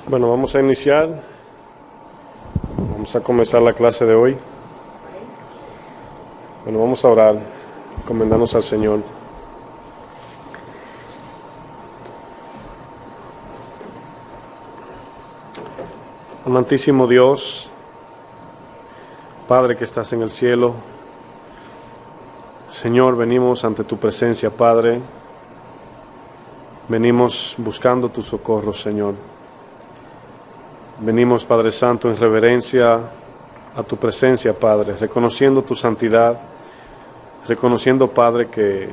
Bueno, vamos a iniciar. Vamos a comenzar la clase de hoy. Bueno, vamos a orar, encomendarnos al Señor. Amantísimo Dios, Padre que estás en el cielo, Señor, venimos ante tu presencia, Padre. Venimos buscando tu socorro, Señor. Venimos, Padre Santo, en reverencia a tu presencia, Padre, reconociendo tu santidad, reconociendo, Padre, que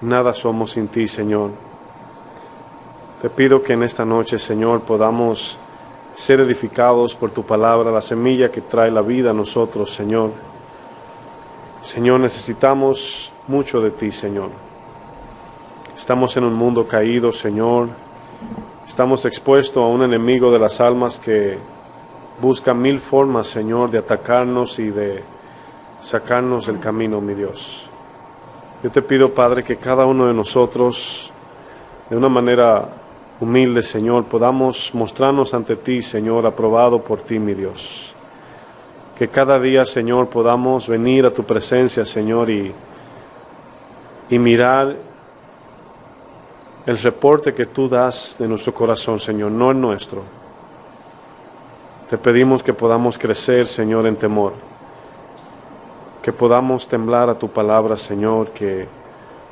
nada somos sin ti, Señor. Te pido que en esta noche, Señor, podamos ser edificados por tu palabra, la semilla que trae la vida a nosotros, Señor. Señor, necesitamos mucho de ti, Señor. Estamos en un mundo caído, Señor. Estamos expuestos a un enemigo de las almas que busca mil formas, Señor, de atacarnos y de sacarnos del camino, mi Dios. Yo te pido, Padre, que cada uno de nosotros, de una manera humilde, Señor, podamos mostrarnos ante ti, Señor, aprobado por ti, mi Dios. Que cada día, Señor, podamos venir a tu presencia, Señor, y mirar el reporte que tú das de nuestro corazón, Señor, no el nuestro. Te pedimos que podamos crecer, Señor, en temor. Que podamos temblar a tu palabra, Señor, que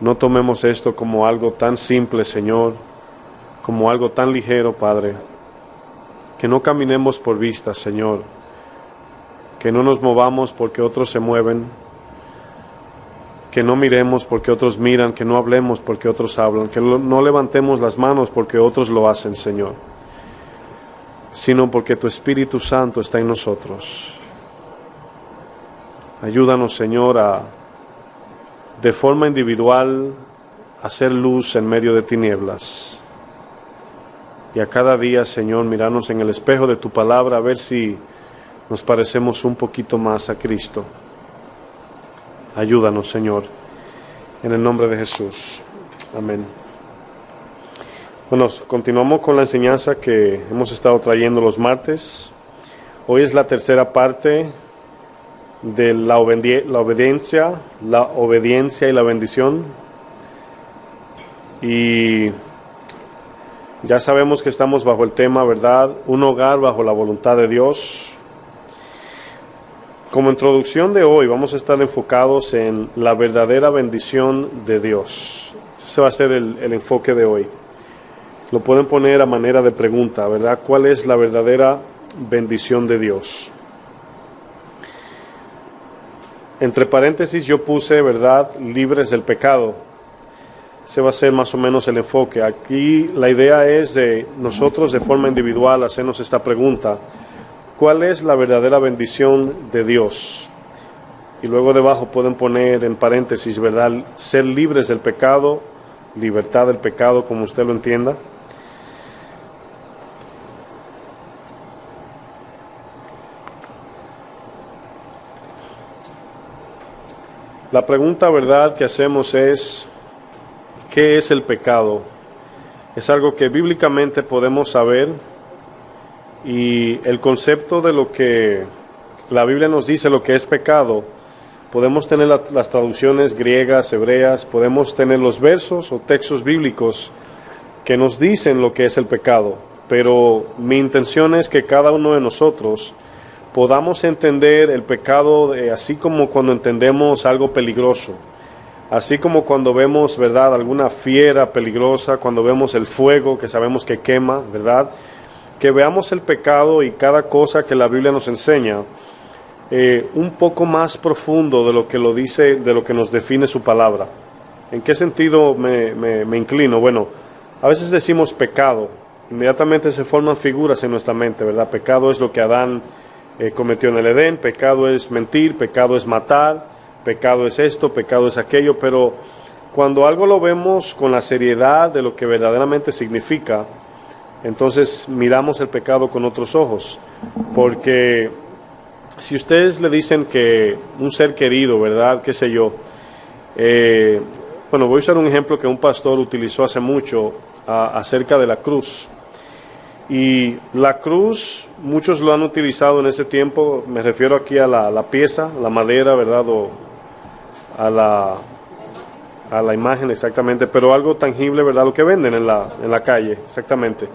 no tomemos esto como algo tan simple, Señor, como algo tan ligero, Padre. Que no caminemos por vista, Señor. Que no nos movamos porque otros se mueven. Que no miremos porque otros miran, que no hablemos porque otros hablan, que no levantemos las manos porque otros lo hacen, Señor, sino porque tu Espíritu Santo está en nosotros. Ayúdanos, Señor, a de forma individual hacer luz en medio de tinieblas. Y a cada día, Señor, mirarnos en el espejo de tu palabra a ver si nos parecemos un poquito más a Cristo. Ayúdanos, Señor, en el nombre de Jesús. Amén. Bueno, continuamos con la enseñanza que hemos estado trayendo los martes. Hoy es la tercera parte de la obediencia y la bendición. Y ya sabemos que estamos bajo el tema, ¿verdad? Un hogar bajo la voluntad de Dios. Como introducción de hoy vamos a estar enfocados en la verdadera bendición de Dios. Ese va a ser el enfoque de hoy. Lo pueden poner a manera de pregunta, ¿verdad? ¿Cuál es la verdadera bendición de Dios? Entre paréntesis yo puse, ¿verdad? Libres del pecado. Ese va a ser más o menos el enfoque. Aquí la idea es de nosotros de forma individual hacernos esta pregunta. ¿Cuál es la verdadera bendición de Dios? Y luego debajo pueden poner en paréntesis, ¿verdad? Ser libres del pecado, libertad del pecado, como usted lo entienda. La pregunta, ¿verdad?, que hacemos es, ¿qué es el pecado? Es algo que bíblicamente podemos saber. Y el concepto de lo que la Biblia nos dice, lo que es pecado, podemos tener las traducciones griegas, hebreas, podemos tener los versos o textos bíblicos que nos dicen lo que es el pecado. Pero mi intención es que cada uno de nosotros podamos entender el pecado así como cuando entendemos algo peligroso, así como cuando vemos, ¿verdad?, alguna fiera peligrosa, cuando vemos el fuego que sabemos que quema, ¿verdad?, que veamos el pecado y cada cosa que la Biblia nos enseña un poco más profundo de lo que lo dice, de lo que nos define su palabra. ¿En qué sentido me inclino? Bueno, a veces decimos pecado, inmediatamente se forman figuras en nuestra mente, ¿verdad? Pecado es lo que Adán cometió en el Edén, pecado es mentir, pecado es matar, pecado es esto, pecado es aquello, pero cuando algo lo vemos con la seriedad de lo que verdaderamente significa, entonces miramos el pecado con otros ojos, porque si ustedes le dicen que un ser querido, ¿verdad?, qué sé yo, bueno, voy a usar un ejemplo que un pastor utilizó hace mucho acerca de la cruz. Y la cruz, muchos lo han utilizado en ese tiempo, me refiero aquí a la pieza, la madera, ¿verdad? O a la imagen exactamente, pero algo tangible, ¿verdad? Lo que venden en la calle, exactamente.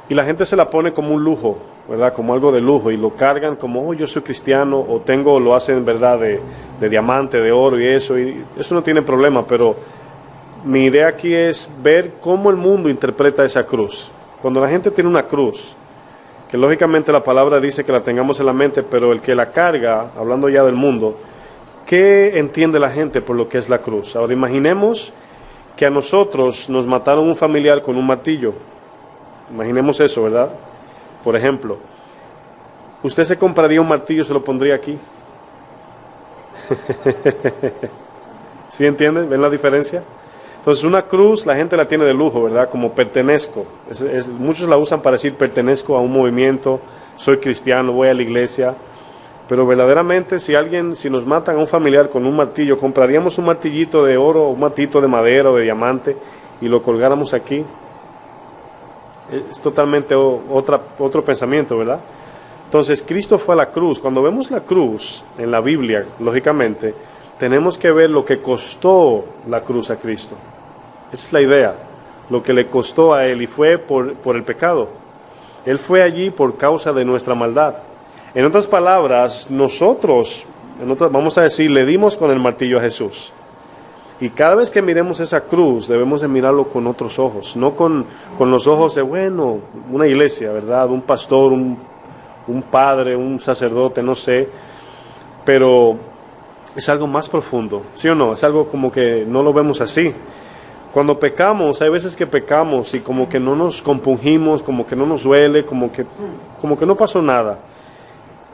Y la gente se la pone como un lujo, ¿verdad? Como algo de lujo, y lo cargan como, oh, yo soy cristiano, o lo hacen, ¿verdad? De diamante, de oro y eso no tiene problema, pero mi idea aquí es ver cómo el mundo interpreta esa cruz. Cuando la gente tiene una cruz, que lógicamente la palabra dice que la tengamos en la mente, pero el que la carga, hablando ya del mundo, ¿qué entiende la gente por lo que es la cruz? Ahora imaginemos que a nosotros nos mataron un familiar con un martillo. Imaginemos eso, ¿verdad? Por ejemplo, ¿usted se compraría un martillo y se lo pondría aquí? ¿Sí entienden? ¿Ven la diferencia? Entonces una cruz la gente la tiene de lujo, ¿verdad? Como pertenezco. Muchos la usan para decir pertenezco a un movimiento, soy cristiano, voy a la iglesia. Pero verdaderamente si nos matan a un familiar con un martillo, ¿compraríamos un martillito de oro, un martillito de madera o de diamante y lo colgáramos aquí? Es totalmente otro pensamiento, ¿verdad? Entonces Cristo fue a la cruz. Cuando vemos la cruz en la Biblia, lógicamente, tenemos que ver lo que costó la cruz a Cristo. Esa es la idea, lo que le costó a Él, y fue por el pecado. Él fue allí por causa de nuestra maldad. En otras palabras, nosotros, vamos a decir, le dimos con el martillo a Jesús. Y cada vez que miremos esa cruz, debemos de mirarlo con otros ojos, no con los ojos de, bueno, una iglesia, ¿verdad? Un pastor, un padre, un sacerdote, no sé, pero es algo más profundo, ¿sí o no? Es algo como que no lo vemos así. Cuando pecamos, hay veces que pecamos y como que no nos compungimos, como que no nos duele, como que no pasó nada.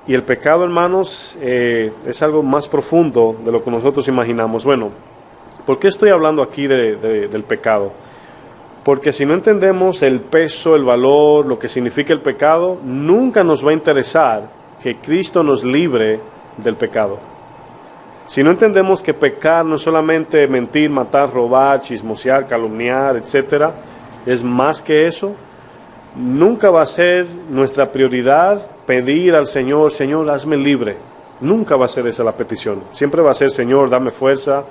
Y el pecado, hermanos, es algo más profundo de lo que nosotros imaginamos. Bueno, ¿por qué estoy hablando aquí del pecado? Porque si no entendemos el peso, el valor, lo que significa el pecado, nunca nos va a interesar que Cristo nos libre del pecado. Si no entendemos que pecar no es solamente mentir, matar, robar, chismosear, calumniar, etcétera, es más que eso, nunca va a ser nuestra prioridad pedir al Señor, Señor, hazme libre. Nunca va a ser esa la petición. Siempre va a ser, Señor, dame fuerza,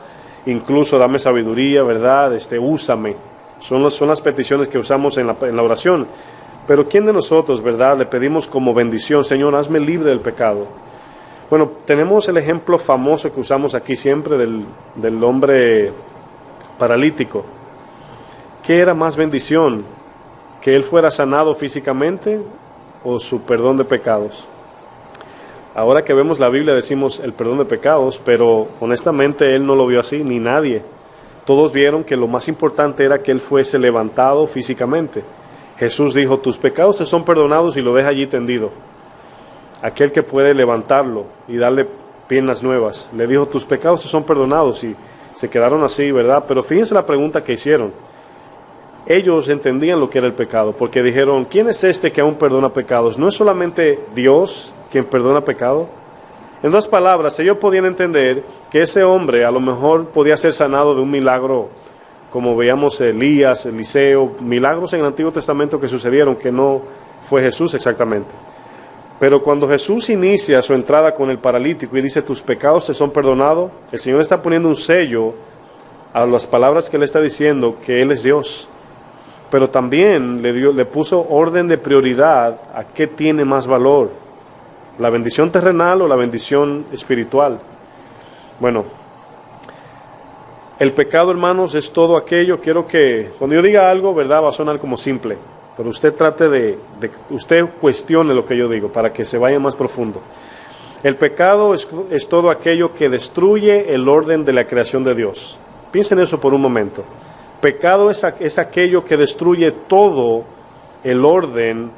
incluso dame sabiduría, ¿verdad? Úsame. Son las peticiones que usamos en la oración. Pero ¿quién de nosotros, verdad, le pedimos como bendición, Señor, hazme libre del pecado? Bueno, tenemos el ejemplo famoso que usamos aquí siempre del hombre paralítico. ¿Qué era más bendición? ¿Que él fuera sanado físicamente o su perdón de pecados? Ahora que vemos la Biblia decimos el perdón de pecados, pero honestamente él no lo vio así, ni nadie. Todos vieron que lo más importante era que él fuese levantado físicamente. Jesús dijo, tus pecados te son perdonados, y lo deja allí tendido. Aquel que puede levantarlo y darle piernas nuevas, le dijo, tus pecados te son perdonados, y se quedaron así, ¿verdad? Pero fíjense la pregunta que hicieron. Ellos entendían lo que era el pecado, porque dijeron, ¿quién es este que aún perdona pecados? ¿No es solamente Dios quien perdona pecado? En otras palabras, ellos podían entender que ese hombre a lo mejor podía ser sanado de un milagro, como veíamos Elías, Eliseo, milagros en el Antiguo Testamento que sucedieron, que no fue Jesús exactamente. Pero cuando Jesús inicia su entrada con el paralítico y dice, tus pecados te son perdonados, el Señor está poniendo un sello a las palabras que Él está diciendo, que Él es Dios. Pero también le puso orden de prioridad a qué tiene más valor, la bendición terrenal o la bendición espiritual. Bueno, el pecado, hermanos, es todo aquello. Quiero que cuando yo diga algo, ¿verdad?, va a sonar como simple, pero usted trate usted cuestione lo que yo digo para que se vaya más profundo. El pecado es todo aquello que destruye el orden de la creación de Dios. Piensen eso por un momento. Pecado es aquello que destruye todo el orden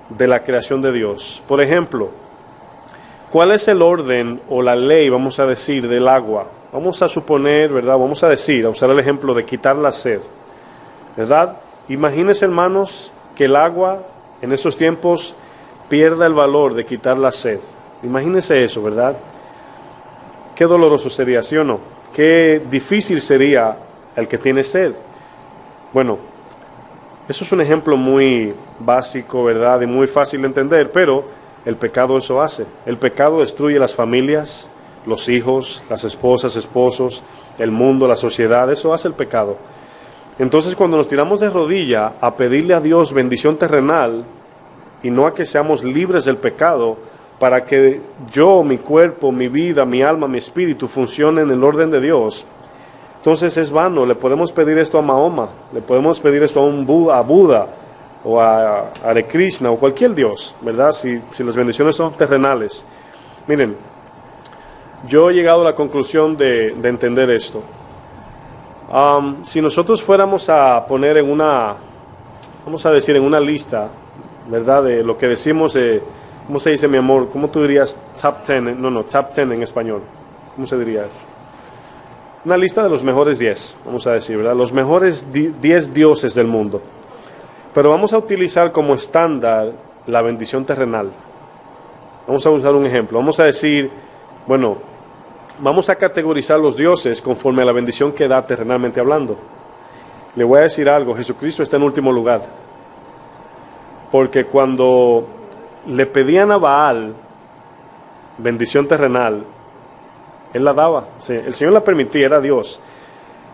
de la creación de Dios. Por ejemplo, ¿cuál es el orden o la ley, vamos a decir, del agua? Vamos a suponer, ¿verdad? Vamos a usar el ejemplo de quitar la sed, ¿verdad? Imagínense, hermanos, que el agua en esos tiempos pierda el valor de quitar la sed. Imagínense eso, ¿verdad? Qué doloroso sería, ¿sí o no? Qué difícil sería el que tiene sed. Bueno, Eso es un ejemplo muy básico, ¿verdad? Y muy fácil de entender, pero el pecado eso hace. El pecado destruye las familias, los hijos, las esposas, esposos, el mundo, la sociedad. Eso hace el pecado. Entonces, cuando nos tiramos de rodilla a pedirle a Dios bendición terrenal y no a que seamos libres del pecado, para que yo, mi cuerpo, mi vida, mi alma, mi espíritu funcionen en el orden de Dios, entonces es vano. Le podemos pedir esto a Mahoma, le podemos pedir esto a Buda o a Hare Krishna o cualquier Dios, ¿verdad? Si las bendiciones son terrenales. Miren, yo he llegado a la conclusión de entender esto. Si nosotros fuéramos a poner en una, vamos a decir, en una lista, ¿verdad? De lo que decimos, ¿cómo se dice, mi amor? ¿Cómo tú dirías top 10? No, top 10 en español. ¿Cómo se diría eso? Una lista de los mejores 10, vamos a decir, ¿verdad? Los mejores 10 dioses del mundo. Pero vamos a utilizar como estándar la bendición terrenal. Vamos a usar un ejemplo. Vamos a decir, bueno, vamos a categorizar los dioses conforme a la bendición que da terrenalmente hablando. Le voy a decir algo, Jesucristo está en último lugar. Porque cuando le pedían a Baal bendición terrenal, Él la daba. Sí, el Señor la permitía, era Dios.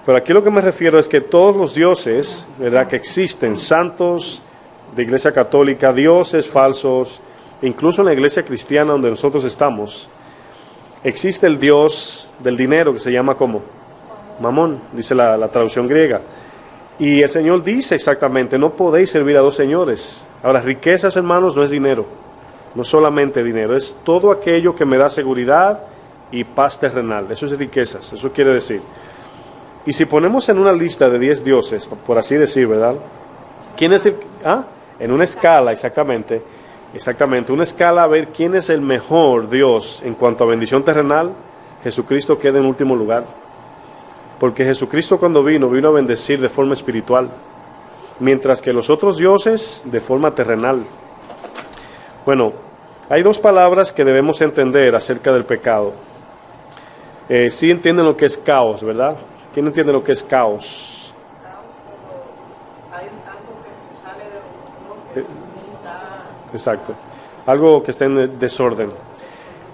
Pero aquí lo que me refiero es que todos los dioses, ¿verdad?, que existen, santos de Iglesia Católica, dioses falsos, incluso en la Iglesia cristiana donde nosotros estamos, existe el Dios del dinero que se llama ¿cómo? Mamón, dice la traducción griega. Y el Señor dice exactamente, no podéis servir a dos señores. Ahora, riquezas, hermanos, no es dinero, no solamente dinero, es todo aquello que me da seguridad y paz terrenal. Eso es riquezas, eso quiere decir. Y si ponemos en una lista de 10 dioses, por así decir, ¿verdad? ¿Quién es el...? En una escala, exactamente, una escala a ver quién es el mejor Dios en cuanto a bendición terrenal, Jesucristo queda en último lugar. Porque Jesucristo cuando vino a bendecir de forma espiritual, mientras que los otros dioses de forma terrenal. Bueno, hay dos palabras que debemos entender acerca del pecado. Sí entienden lo que es caos, ¿verdad? ¿Quién entiende lo que es caos? Hay algo que se sale de lo que Exacto. Algo que esté en desorden.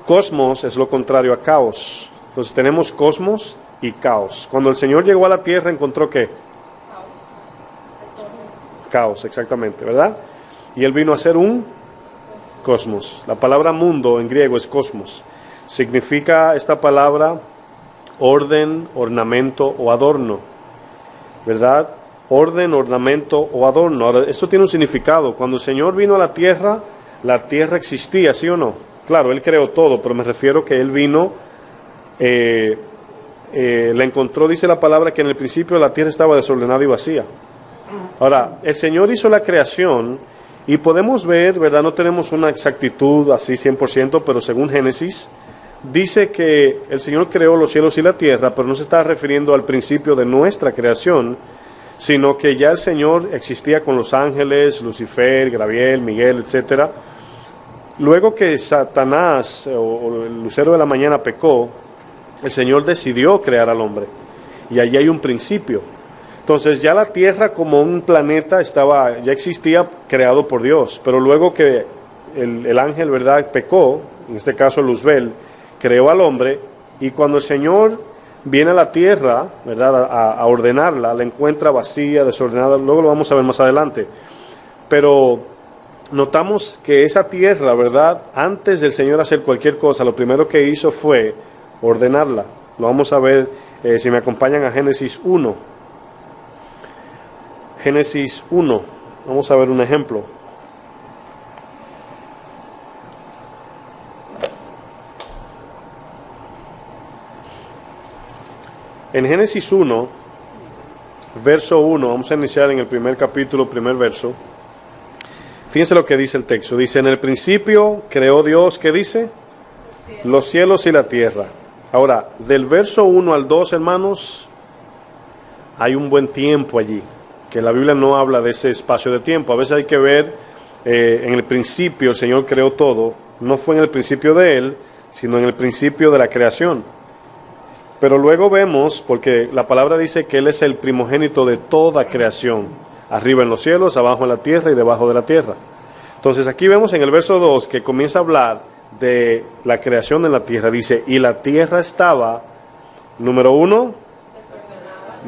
Cosmos es lo contrario a caos. Entonces tenemos cosmos y caos. Cuando el Señor llegó a la tierra, ¿encontró qué? Caos, exactamente, ¿verdad? Y Él vino a ser un cosmos. La palabra mundo en griego es cosmos. Significa esta palabra orden, ornamento o adorno, ¿verdad? Orden, ornamento o adorno. Ahora, esto tiene un significado. Cuando el Señor vino a la tierra existía, ¿sí o no? Claro, Él creó todo, pero me refiero que Él vino, la encontró, dice la palabra, que en el principio la tierra estaba desordenada y vacía. Ahora, el Señor hizo la creación y podemos ver, ¿verdad? No tenemos una exactitud así 100%, pero según Génesis, dice que el Señor creó los cielos y la tierra, pero no se está refiriendo al principio de nuestra creación, sino que ya el Señor existía con los ángeles, Lucifer, Gabriel, Miguel, etcétera. Luego que Satanás, o el lucero de la mañana, pecó, el Señor decidió crear al hombre. Y allí hay un principio. Entonces ya la tierra como un planeta ya existía creado por Dios. Pero luego que el ángel, ¿verdad?, pecó, en este caso Luzbel, creó al hombre, y cuando el Señor viene a la tierra, ¿verdad?, a ordenarla, la encuentra vacía, desordenada. Luego lo vamos a ver más adelante. Pero notamos que esa tierra, ¿verdad?, antes del Señor hacer cualquier cosa, lo primero que hizo fue ordenarla. Lo vamos a ver, si me acompañan a Génesis 1. Génesis 1, vamos a ver un ejemplo. En Génesis 1, verso 1, vamos a iniciar en el primer capítulo, primer verso. Fíjense lo que dice el texto. Dice, en el principio creó Dios, ¿qué dice? Los cielos y la tierra. Ahora, del verso 1 al 2, hermanos, hay un buen tiempo allí, que la Biblia no habla de ese espacio de tiempo. A veces hay que ver, en el principio el Señor creó todo. No fue en el principio de Él, sino en el principio de la creación. Pero luego vemos, porque la palabra dice que Él es el primogénito de toda creación. arriba en los cielos, abajo en la tierra y debajo de la tierra. Entonces aquí vemos en el verso 2 que comienza a hablar de la creación de la tierra. Dice, y la tierra estaba, número 1,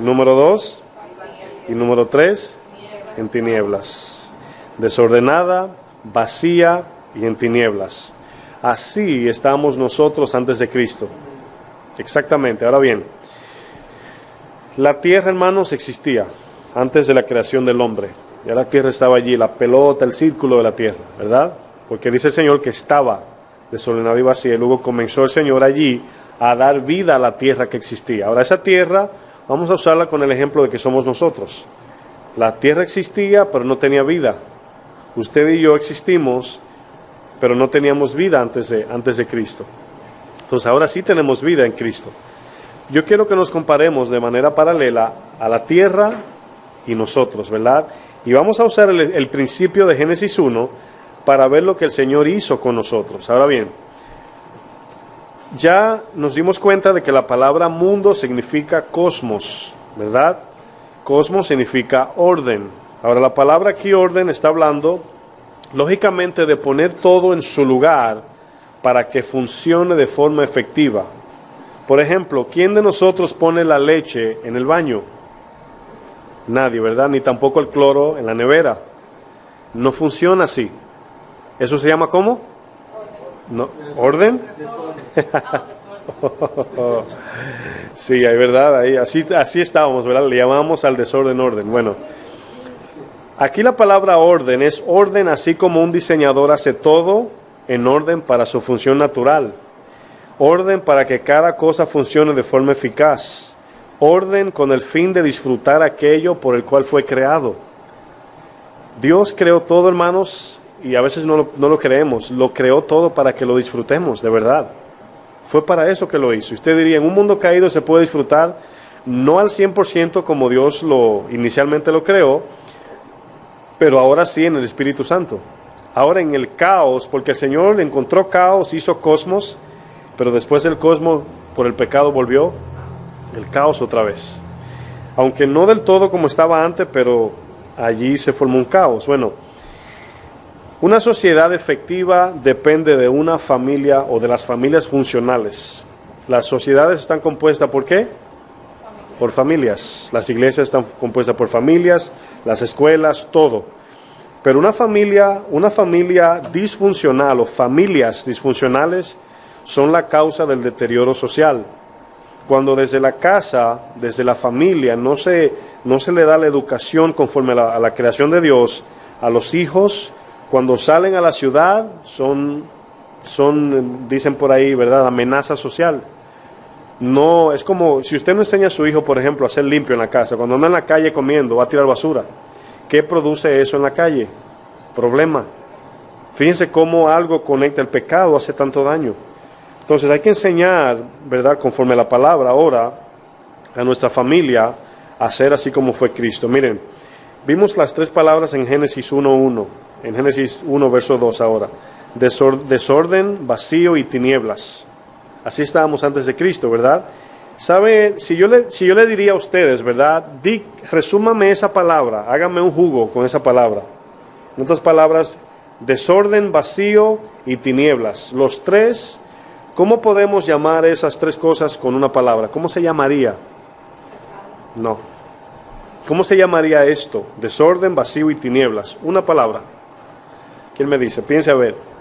número 2 y número 3, en tinieblas. Desordenada, vacía y en tinieblas. Así estábamos nosotros antes de Cristo. Exactamente. Ahora bien, la tierra, hermanos, existía antes de la creación del hombre. Ya la tierra estaba allí, la pelota, el círculo de la tierra, ¿verdad? Porque dice el Señor que estaba desordenada y vacía, y luego comenzó el Señor allí a dar vida a la tierra que existía. Ahora esa tierra, vamos a usarla con el ejemplo de que somos nosotros. La tierra existía, pero no tenía vida. Usted y yo existimos, pero no teníamos vida antes de Cristo. Entonces ahora sí tenemos vida en Cristo. Yo quiero que nos comparemos de manera paralela a la tierra y nosotros, ¿verdad? Y vamos a usar el principio de Génesis 1 para ver lo que el Señor hizo con nosotros. Ahora bien, ya nos dimos cuenta de que la palabra mundo significa cosmos, ¿verdad? Cosmos significa orden. Ahora la palabra aquí orden está hablando, lógicamente, de poner todo en su lugar para que funcione de forma efectiva. Por ejemplo, ¿quién de nosotros pone la leche en el baño? Nadie, ¿verdad? Ni tampoco el cloro en la nevera. No funciona así. ¿Eso se llama cómo? No, ¿orden? Sí, hay verdad, ahí, así estábamos, ¿verdad? Le llamábamos al desorden orden. Bueno, aquí la palabra orden es orden, así como un diseñador hace todo en orden para su función natural. Orden para que cada cosa funcione de forma eficaz. Orden con el fin de disfrutar aquello por el cual fue creado. Dios creó todo, hermanos, y a veces no lo creemos. Lo creó todo para que lo disfrutemos, de verdad. Fue para eso que lo hizo. Usted diría, en un mundo caído se puede disfrutar, no al 100% como Dios inicialmente lo creó, pero ahora sí en el Espíritu Santo. Ahora en el caos, porque el Señor encontró caos, hizo cosmos, pero después el cosmos por el pecado volvió el caos otra vez. Aunque no del todo como estaba antes, pero allí se formó un caos. Bueno, una sociedad efectiva depende de una familia o de las familias funcionales. Las sociedades están compuestas ¿por qué? Por familias. Las iglesias están compuestas por familias, las escuelas, todo. Pero una familia disfuncional o familias disfuncionales son la causa del deterioro social. Cuando desde la casa, desde la familia, no se le da la educación conforme a la creación de Dios a los hijos, cuando salen a la ciudad son dicen por ahí, ¿verdad?, amenaza social. No, es como si usted no enseña a su hijo, por ejemplo, a ser limpio en la casa, cuando anda en la calle comiendo, va a tirar basura. ¿Qué produce eso en la calle? Problema. Fíjense cómo algo conecta el pecado, hace tanto daño. Entonces hay que enseñar, ¿verdad?, conforme a la palabra ahora, a nuestra familia, a ser así como fue Cristo. Miren, vimos las tres palabras en Génesis 1:1, en Génesis 1, verso 2 ahora. Desorden, vacío y tinieblas. Así estábamos antes de Cristo, ¿verdad? ¿Sabe? Si yo le diría a ustedes, ¿verdad? Resúmame esa palabra, hágame un jugo con esa palabra. En otras palabras, desorden, vacío y tinieblas. Los tres, ¿cómo podemos llamar esas tres cosas con una palabra? ¿Cómo se llamaría? No. ¿Cómo se llamaría esto? Desorden, vacío y tinieblas. Una palabra. ¿Quién me dice? Piense a ver.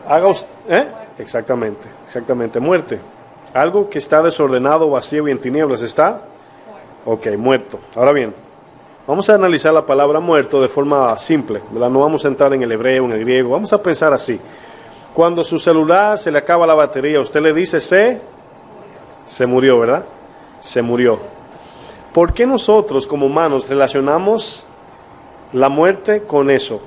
Haga usted, exactamente, muerte. Algo que está desordenado, vacío y en tinieblas, ¿está? Ok, muerto. Ahora bien, vamos a analizar la palabra muerto de forma simple, ¿verdad? No vamos a entrar en el hebreo, en el griego, vamos a pensar así. Cuando su celular se le acaba la batería, usted le dice se murió, ¿verdad? Se murió. ¿Por qué nosotros como humanos relacionamos la muerte con eso?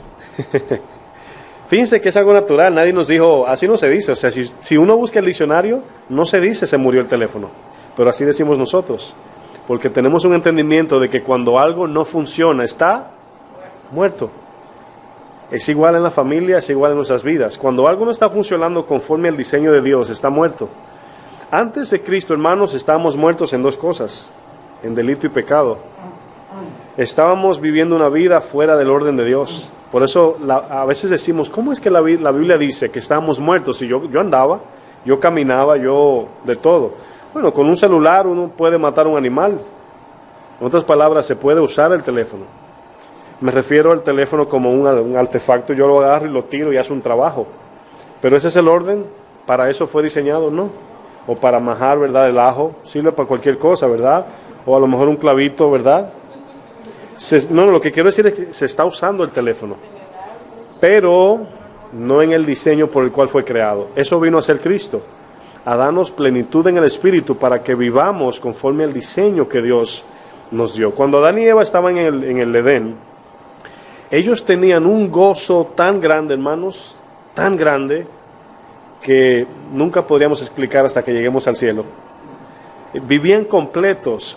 Fíjense que es algo natural, nadie nos dijo, así no se dice. O sea, si uno busca el diccionario, no se dice se murió el teléfono, pero así decimos nosotros, porque tenemos un entendimiento de que cuando algo no funciona, está muerto. Es igual en la familia, es igual en nuestras vidas. Cuando algo no está funcionando conforme al diseño de Dios, está muerto. Antes de Cristo, hermanos, estábamos muertos en dos cosas, en delito y pecado. Estábamos viviendo una vida fuera del orden de Dios. Por eso a veces decimos, ¿cómo es que la Biblia dice que estábamos muertos? Y yo andaba, yo caminaba, yo de todo. Bueno, con un celular uno puede matar a un animal. En otras palabras, se puede usar el teléfono. Me refiero al teléfono como un artefacto, yo lo agarro y lo tiro y hace un trabajo. Pero ese es el orden, para eso fue diseñado, ¿no? O para majar, ¿verdad? El ajo, sirve para cualquier cosa, ¿verdad? O a lo mejor un clavito, ¿verdad? No, lo que quiero decir es que se está usando el teléfono, pero no en el diseño por el cual fue creado. Eso vino a ser Cristo, a darnos plenitud en el Espíritu para que vivamos conforme al diseño que Dios nos dio. Cuando Adán y Eva estaban en el Edén, ellos tenían un gozo tan grande, hermanos, tan grande, que nunca podríamos explicar hasta que lleguemos al cielo. Vivían completos,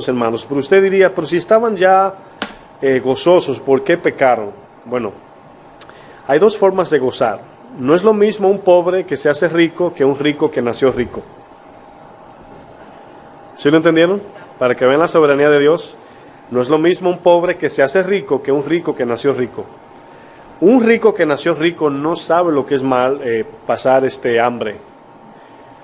hermanos. Pero usted diría, pero si estaban ya gozosos, ¿por qué pecaron? Bueno, hay dos formas de gozar. No es lo mismo un pobre que se hace rico que un rico que nació rico. ¿Sí lo entendieron? Para que vean la soberanía de Dios. No es lo mismo un pobre que se hace rico que un rico que nació rico. Un rico que nació rico no sabe lo que es mal pasar hambre.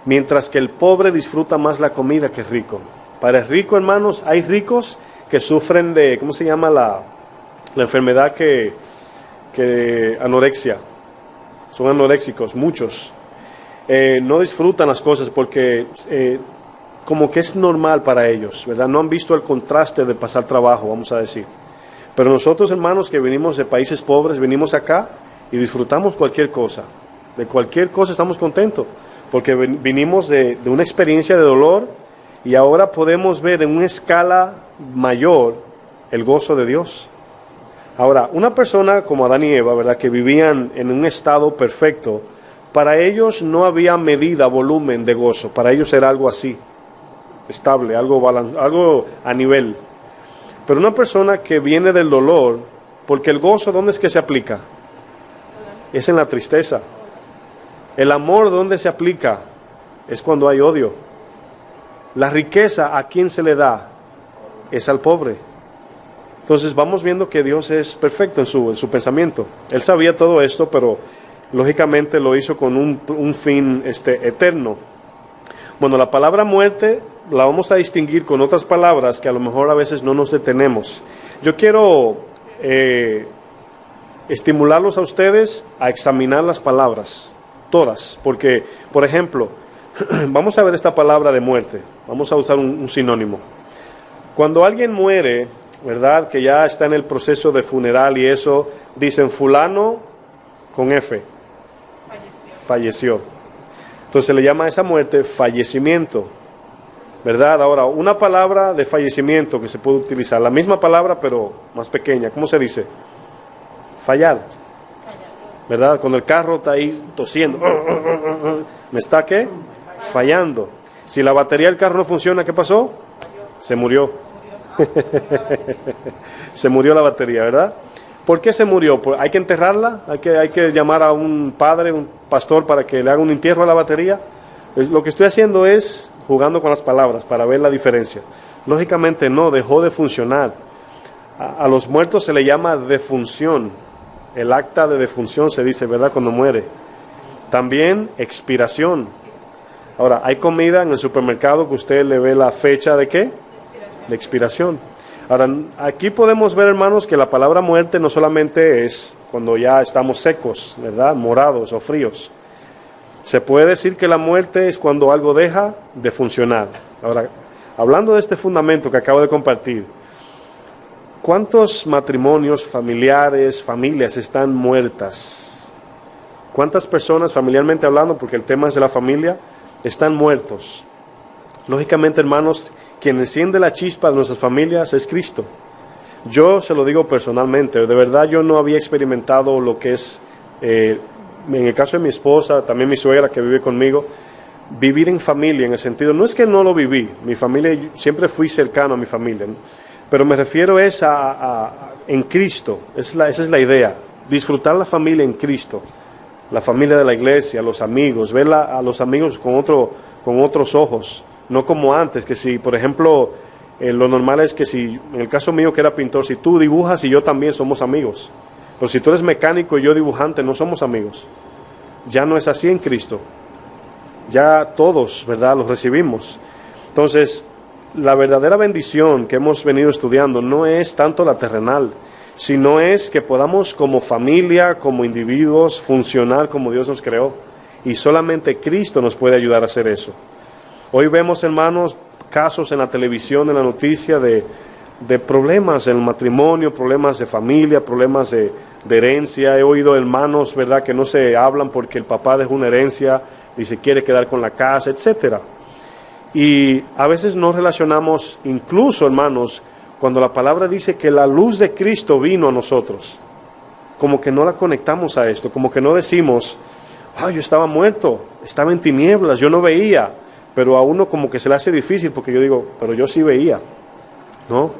Mientras que el pobre disfruta más la comida que el rico. Para el rico, hermanos, hay ricos que sufren de, ¿cómo se llama la enfermedad que anorexia? Son anoréxicos, muchos. No disfrutan las cosas porque como que es normal para ellos, ¿verdad? No han visto el contraste de pasar trabajo, vamos a decir. Pero nosotros, hermanos, que venimos de países pobres, venimos acá y disfrutamos cualquier cosa. De cualquier cosa estamos contentos. Porque vinimos de una experiencia de dolor y ahora podemos ver en una escala mayor el gozo de Dios. Ahora, una persona como Adán y Eva, ¿verdad?, que vivían en un estado perfecto, para ellos no había medida, volumen de gozo. Para ellos era algo así, estable, algo a nivel. Pero una persona que viene del dolor, porque el gozo, ¿dónde es que se aplica? Es en la tristeza. El amor, ¿dónde se aplica? Es cuando hay odio. La riqueza, ¿a quién se le da? Es al pobre. Entonces vamos viendo que Dios es perfecto en su pensamiento. Él sabía todo esto, pero lógicamente lo hizo con un fin eterno. Bueno, la palabra muerte la vamos a distinguir con otras palabras que a lo mejor a veces no nos detenemos. Yo quiero estimularlos a ustedes a examinar las palabras. Todas, porque, por ejemplo, vamos a ver esta palabra de muerte, vamos a usar un sinónimo. Cuando alguien muere, ¿verdad?, que ya está en el proceso de funeral y eso, dicen fulano con F, falleció. Entonces se le llama a esa muerte fallecimiento, ¿verdad? Ahora, una palabra de fallecimiento que se puede utilizar, la misma palabra pero más pequeña, ¿cómo se dice? Fallar. ¿Verdad? Cuando el carro está ahí tosiendo, ¿me está qué? Fallando. Si la batería del carro no funciona, ¿qué pasó? Se murió. Se murió la batería, ¿verdad? ¿Por qué se murió? Pues hay que enterrarla, hay que llamar a un padre, un pastor para que le haga un entierro a la batería. Lo que estoy haciendo es jugando con las palabras para ver la diferencia. Lógicamente no, dejó de funcionar. A los muertos se le llama defunción. El acta de defunción se dice, ¿verdad?, cuando muere. También expiración. Ahora, hay comida en el supermercado que usted le ve la fecha de ¿qué? De expiración. Ahora, aquí podemos ver, hermanos, que la palabra muerte no solamente es cuando ya estamos secos, ¿verdad?, morados o fríos. Se puede decir que la muerte es cuando algo deja de funcionar. Ahora, hablando de este fundamento que acabo de compartir, ¿cuántos matrimonios, familiares, familias están muertas? ¿Cuántas personas, familiarmente hablando, porque el tema es de la familia, están muertos? Lógicamente, hermanos, quien enciende la chispa de nuestras familias es Cristo. Yo se lo digo personalmente, de verdad yo no había experimentado lo que es, en el caso de mi esposa, también mi suegra que vive conmigo, vivir en familia, en el sentido, no es que no lo viví, mi familia, siempre fui cercano a mi familia, ¿no? Pero me refiero en Cristo, esa es la idea, disfrutar la familia en Cristo, la familia de la iglesia, los amigos, ver a los amigos con con otros ojos, no como antes, que si, por ejemplo, lo normal es que si, en el caso mío que era pintor, si tú dibujas y yo también somos amigos, pero si tú eres mecánico y yo dibujante, no somos amigos. Ya no es así en Cristo. Ya todos, ¿verdad?, los recibimos. Entonces, la verdadera bendición que hemos venido estudiando no es tanto la terrenal, sino es que podamos como familia, como individuos, funcionar como Dios nos creó. Y solamente Cristo nos puede ayudar a hacer eso. Hoy vemos, hermanos, casos en la televisión, en la noticia de problemas en el matrimonio, problemas de familia, problemas de herencia. He oído hermanos, ¿verdad?, que no se hablan porque el papá dejó una herencia y se quiere quedar con la casa, etcétera. Y a veces no relacionamos, incluso, hermanos, cuando la palabra dice que la luz de Cristo vino a nosotros, como que no la conectamos a esto, como que no decimos, yo estaba muerto, estaba en tinieblas, yo no veía, pero a uno como que se le hace difícil porque yo digo, pero yo sí veía, ¿no?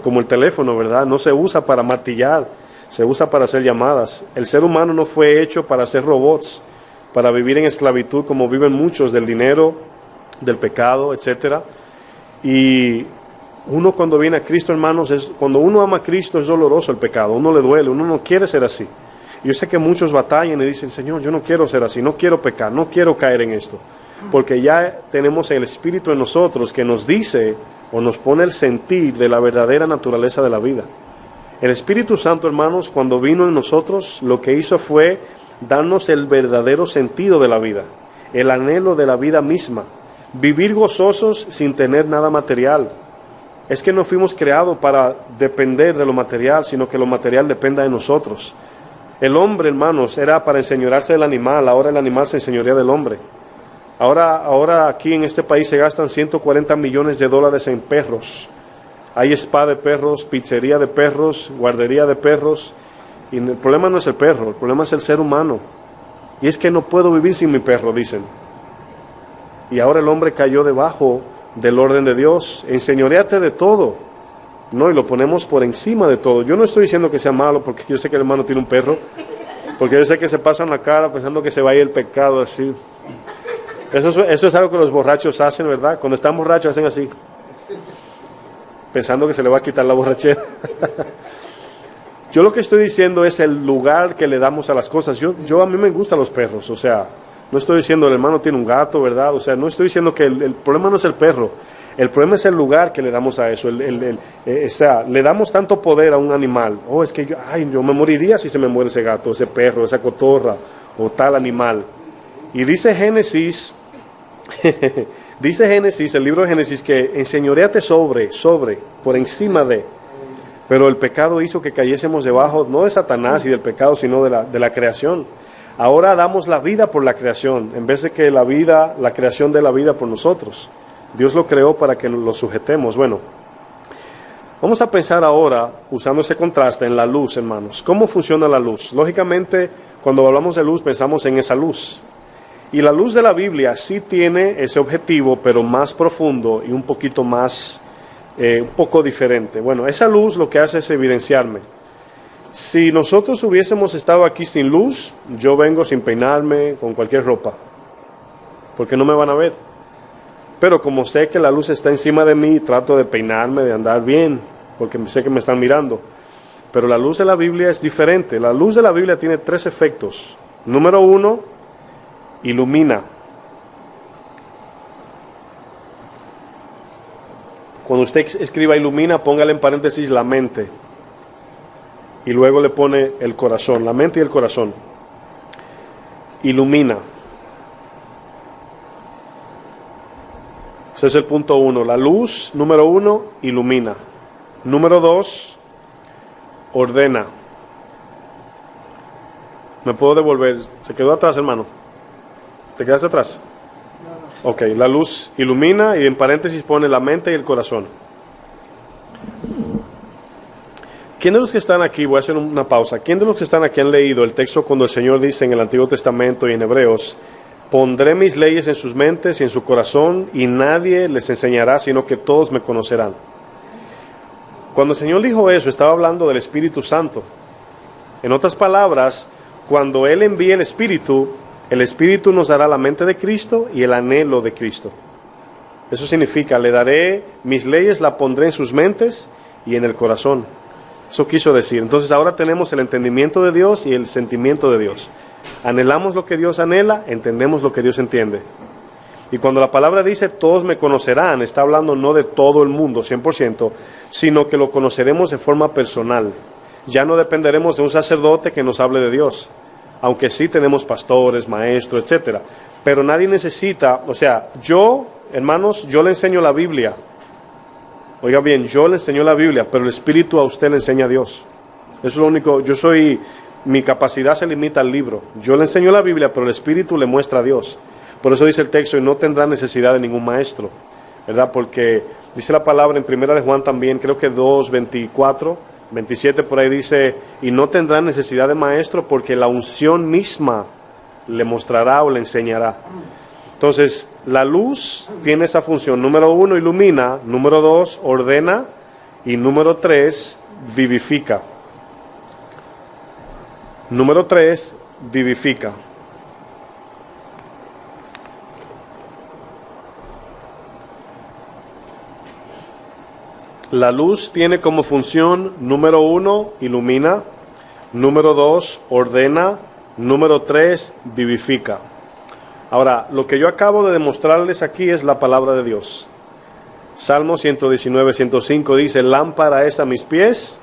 Como el teléfono, ¿verdad? No se usa para martillar, se usa para hacer llamadas. El ser humano no fue hecho para ser robots, para vivir en esclavitud como viven muchos del dinero, del pecado, etcétera. Y uno cuando viene a Cristo, hermanos, cuando uno ama a Cristo es doloroso el pecado, uno le duele, uno no quiere ser así. Yo sé que muchos batallan y dicen, Señor, yo no quiero ser así, no quiero pecar, no quiero caer en esto, porque ya tenemos el Espíritu en nosotros que nos dice o nos pone el sentir de la verdadera naturaleza de la vida. El Espíritu Santo, hermanos, cuando vino en nosotros, lo que hizo fue darnos el verdadero sentido de la vida, el anhelo de la vida misma, vivir gozosos sin tener nada material. Es que no fuimos creados para depender de lo material, sino que lo material dependa de nosotros. El hombre, hermanos, era para enseñorearse del animal, ahora el animal se enseñorea del hombre. Ahora aquí en este país se gastan $140 millones en perros. Hay spa de perros, pizzería de perros, guardería de perros. Y el problema no es el perro, el problema es el ser humano. Y es que no puedo vivir sin mi perro, dicen. Y ahora el hombre cayó debajo del orden de Dios. Enseñoréate de todo. No, y lo ponemos por encima de todo. Yo no estoy diciendo que sea malo, porque yo sé que el hermano tiene un perro. Porque yo sé que se pasan la cara pensando que se va a ir el pecado así. Eso es algo que los borrachos hacen, ¿verdad? Cuando están borrachos hacen así, pensando que se le va a quitar la borrachera. Yo lo que estoy diciendo es el lugar que le damos a las cosas. A mí me gustan los perros, o sea, no estoy diciendo el hermano tiene un gato, ¿verdad? O sea, no estoy diciendo que el problema no es el perro, el problema es el lugar que le damos a eso. O sea, le damos tanto poder a un animal. Es que yo me moriría si se me muere ese gato, ese perro, esa cotorra o tal animal. Y dice Génesis, el libro de Génesis, que enseñoréate sobre, por encima de. Pero el pecado hizo que cayésemos debajo, no de Satanás y del pecado, sino de la creación. Ahora damos la vida por la creación, en vez de que la creación dé la vida por nosotros. Dios lo creó para que lo sujetemos. Bueno, vamos a pensar ahora, usando ese contraste, en la luz, hermanos. ¿Cómo funciona la luz? Lógicamente, cuando hablamos de luz, pensamos en esa luz. Y la luz de la Biblia sí tiene ese objetivo, pero más profundo y un poquito más, un poco diferente. Bueno, esa luz lo que hace es evidenciarme. Si nosotros hubiésemos estado aquí sin luz, yo vengo sin peinarme, con cualquier ropa, porque no me van a ver. Pero como sé que la luz está encima de mí, trato de peinarme, de andar bien, porque sé que me están mirando. Pero la luz de la Biblia es diferente. La luz de la Biblia tiene 3 efectos. Número 1, ilumina. Cuando usted escriba ilumina, póngale en paréntesis la mente. Y luego le pone el corazón, la mente y el corazón. Ilumina. Ese es el punto 1. La luz, número 1, ilumina. Número 2, ordena. ¿Me puedo devolver? ¿Se quedó atrás, hermano? ¿Te quedaste atrás? No. Ok, la luz ilumina y en paréntesis pone la mente y el corazón. ¿Quién de los que están aquí, voy a hacer una pausa, quién de los que están aquí han leído el texto cuando el Señor dice en el Antiguo Testamento y en Hebreos, pondré mis leyes en sus mentes y en su corazón y nadie les enseñará, sino que todos me conocerán? Cuando el Señor dijo eso, estaba hablando del Espíritu Santo. En otras palabras, cuando Él envía el Espíritu, El Espíritu nos dará la mente de Cristo y el anhelo de Cristo. Eso significa, le daré mis leyes, la pondré en sus mentes y en el corazón. Eso quiso decir. Entonces ahora tenemos el entendimiento de Dios y el sentimiento de Dios. Anhelamos lo que Dios anhela, entendemos lo que Dios entiende. Y cuando la palabra dice, todos me conocerán, está hablando no de todo el mundo, 100%, sino que lo conoceremos de forma personal. Ya no dependeremos de un sacerdote que nos hable de Dios, aunque sí tenemos pastores, maestros, etcétera. Pero nadie necesita, o sea, hermanos, yo le enseño la Biblia. Oiga bien, yo le enseño la Biblia, pero el Espíritu a usted le enseña a Dios. Eso es lo único, mi capacidad se limita al libro. Yo le enseño la Biblia, pero el Espíritu le muestra a Dios. Por eso dice el texto, y no tendrá necesidad de ningún maestro, ¿verdad? Porque dice la palabra en 1 de Juan también, creo que 2, 24, 27 por ahí dice, y no tendrá necesidad de maestro porque la unción misma le mostrará o le enseñará. Entonces, la luz tiene esa función. Número 1, ilumina. Número 2, ordena. Y número 3, vivifica. Número 3, vivifica. La luz tiene como función, número 1, ilumina. Número 2, ordena. Número 3, vivifica. Ahora, lo que yo acabo de demostrarles aquí es la palabra de Dios. Salmo 119, 105 dice, lámpara es a mis pies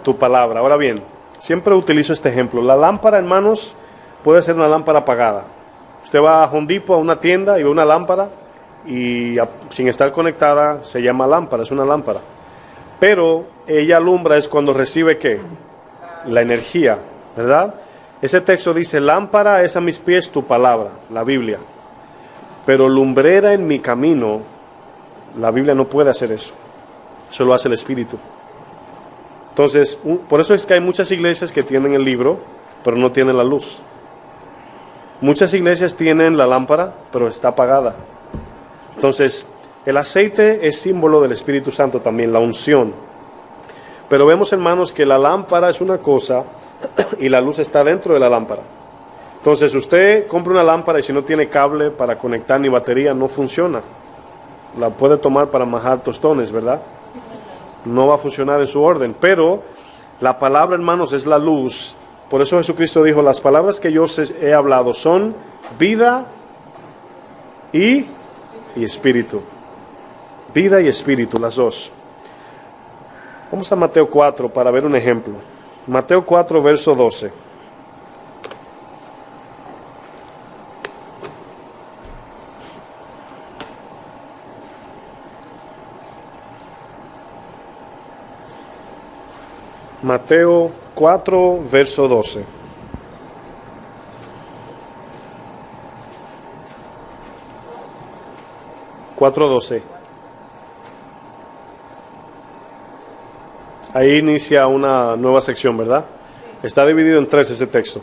tu palabra. Ahora bien, siempre utilizo este ejemplo. La lámpara, hermanos, puede ser una lámpara apagada. Usted va a Home Depot, a una tienda, y ve una lámpara, y sin estar conectada se llama lámpara, es una lámpara. Pero ella alumbra es cuando recibe, ¿qué? La energía, ¿verdad? Ese texto dice, lámpara es a mis pies tu palabra, la Biblia. Pero lumbrera en mi camino, la Biblia no puede hacer eso. Eso lo hace el Espíritu. Entonces, por eso es que hay muchas iglesias que tienen el libro, pero no tienen la luz. Muchas iglesias tienen la lámpara, pero está apagada. Entonces, el aceite es símbolo del Espíritu Santo también, la unción. Pero vemos, hermanos, que la lámpara es una cosa y la luz está dentro de la lámpara. Entonces, usted compra una lámpara y si no tiene cable para conectar ni batería, no funciona. La puede tomar para majar tostones, ¿verdad? No va a funcionar en su orden. Pero la palabra, hermanos, es la luz. Por eso Jesucristo dijo, las palabras que yo os he hablado son vida y espíritu. Vida y espíritu, las dos. Vamos a Mateo 4 para ver un ejemplo. Mateo 4, verso 12. Mateo 4, verso 12. Ahí inicia una nueva sección, ¿verdad? Está dividido en 3 ese texto.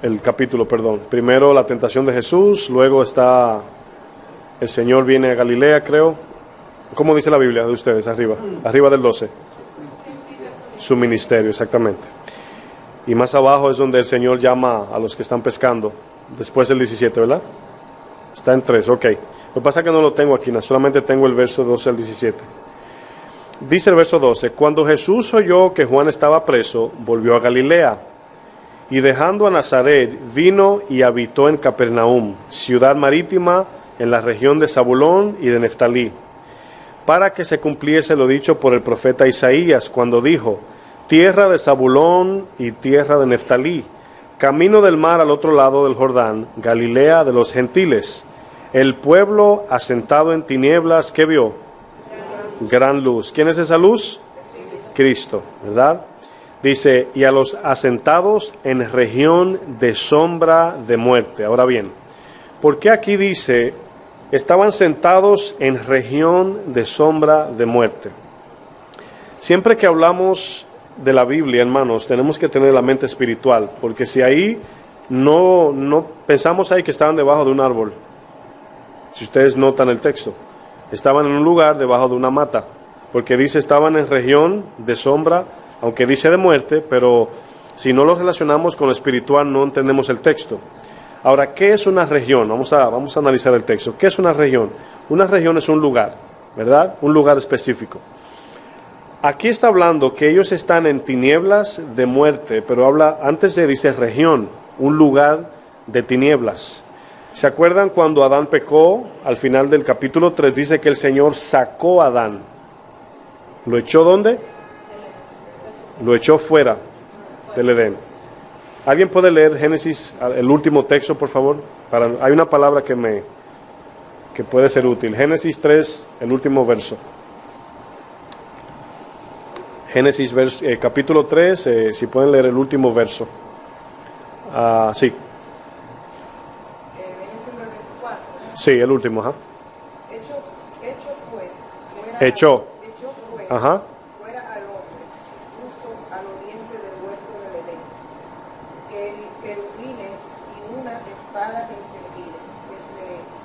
El capítulo, perdón. Primero la tentación de Jesús, luego está el Señor viene a Galilea, creo. ¿Cómo dice la Biblia de ustedes? Arriba del 12. Su ministerio, exactamente. Y más abajo es donde el Señor llama a los que están pescando. Después del 17, ¿verdad? Está en 3, ok. Lo que pasa es que no lo tengo aquí, solamente tengo el verso 12 al 17. Dice el verso 12, cuando Jesús oyó que Juan estaba preso, volvió a Galilea, y dejando a Nazaret, vino y habitó en Capernaum, ciudad marítima en la región de Zabulón y de Neftalí, para que se cumpliese lo dicho por el profeta Isaías, cuando dijo, tierra de Zabulón y tierra de Neftalí, camino del mar al otro lado del Jordán, Galilea de los gentiles, el pueblo asentado en tinieblas, ¿qué vio? Gran luz. ¿Quién es esa luz? Cristo, ¿verdad? Dice, y a los asentados en región de sombra de muerte. Ahora bien, ¿por qué aquí dice, estaban sentados en región de sombra de muerte? Siempre que hablamos de la Biblia, hermanos, tenemos que tener la mente espiritual, porque si ahí no pensamos ahí que estaban debajo de un árbol, si ustedes notan el texto, estaban en un lugar debajo de una mata, porque dice estaban en región de sombra, aunque dice de muerte, pero Si no lo relacionamos con lo espiritual, no entendemos el texto. Ahora, ¿qué es una región? Vamos a analizar el texto. ¿Qué es una región? Una región es un lugar, ¿verdad? Un lugar específico. Aquí está hablando que ellos están en tinieblas de muerte, pero antes dice región, un lugar de tinieblas. ¿Se acuerdan cuando Adán pecó? Al final del capítulo 3 dice que el Señor sacó a Adán. ¿Lo echó dónde? Lo echó fuera del Edén. ¿Alguien puede leer Génesis, el último texto, por favor? Hay una palabra que puede ser útil. Génesis 3, el último verso. Génesis capítulo 3, si pueden leer el último verso. Sí. Sí, el último, ajá. Echó. Ajá. Fuera al hombre, puso al oriente del huerto del Edén, querubines y una espada encendida que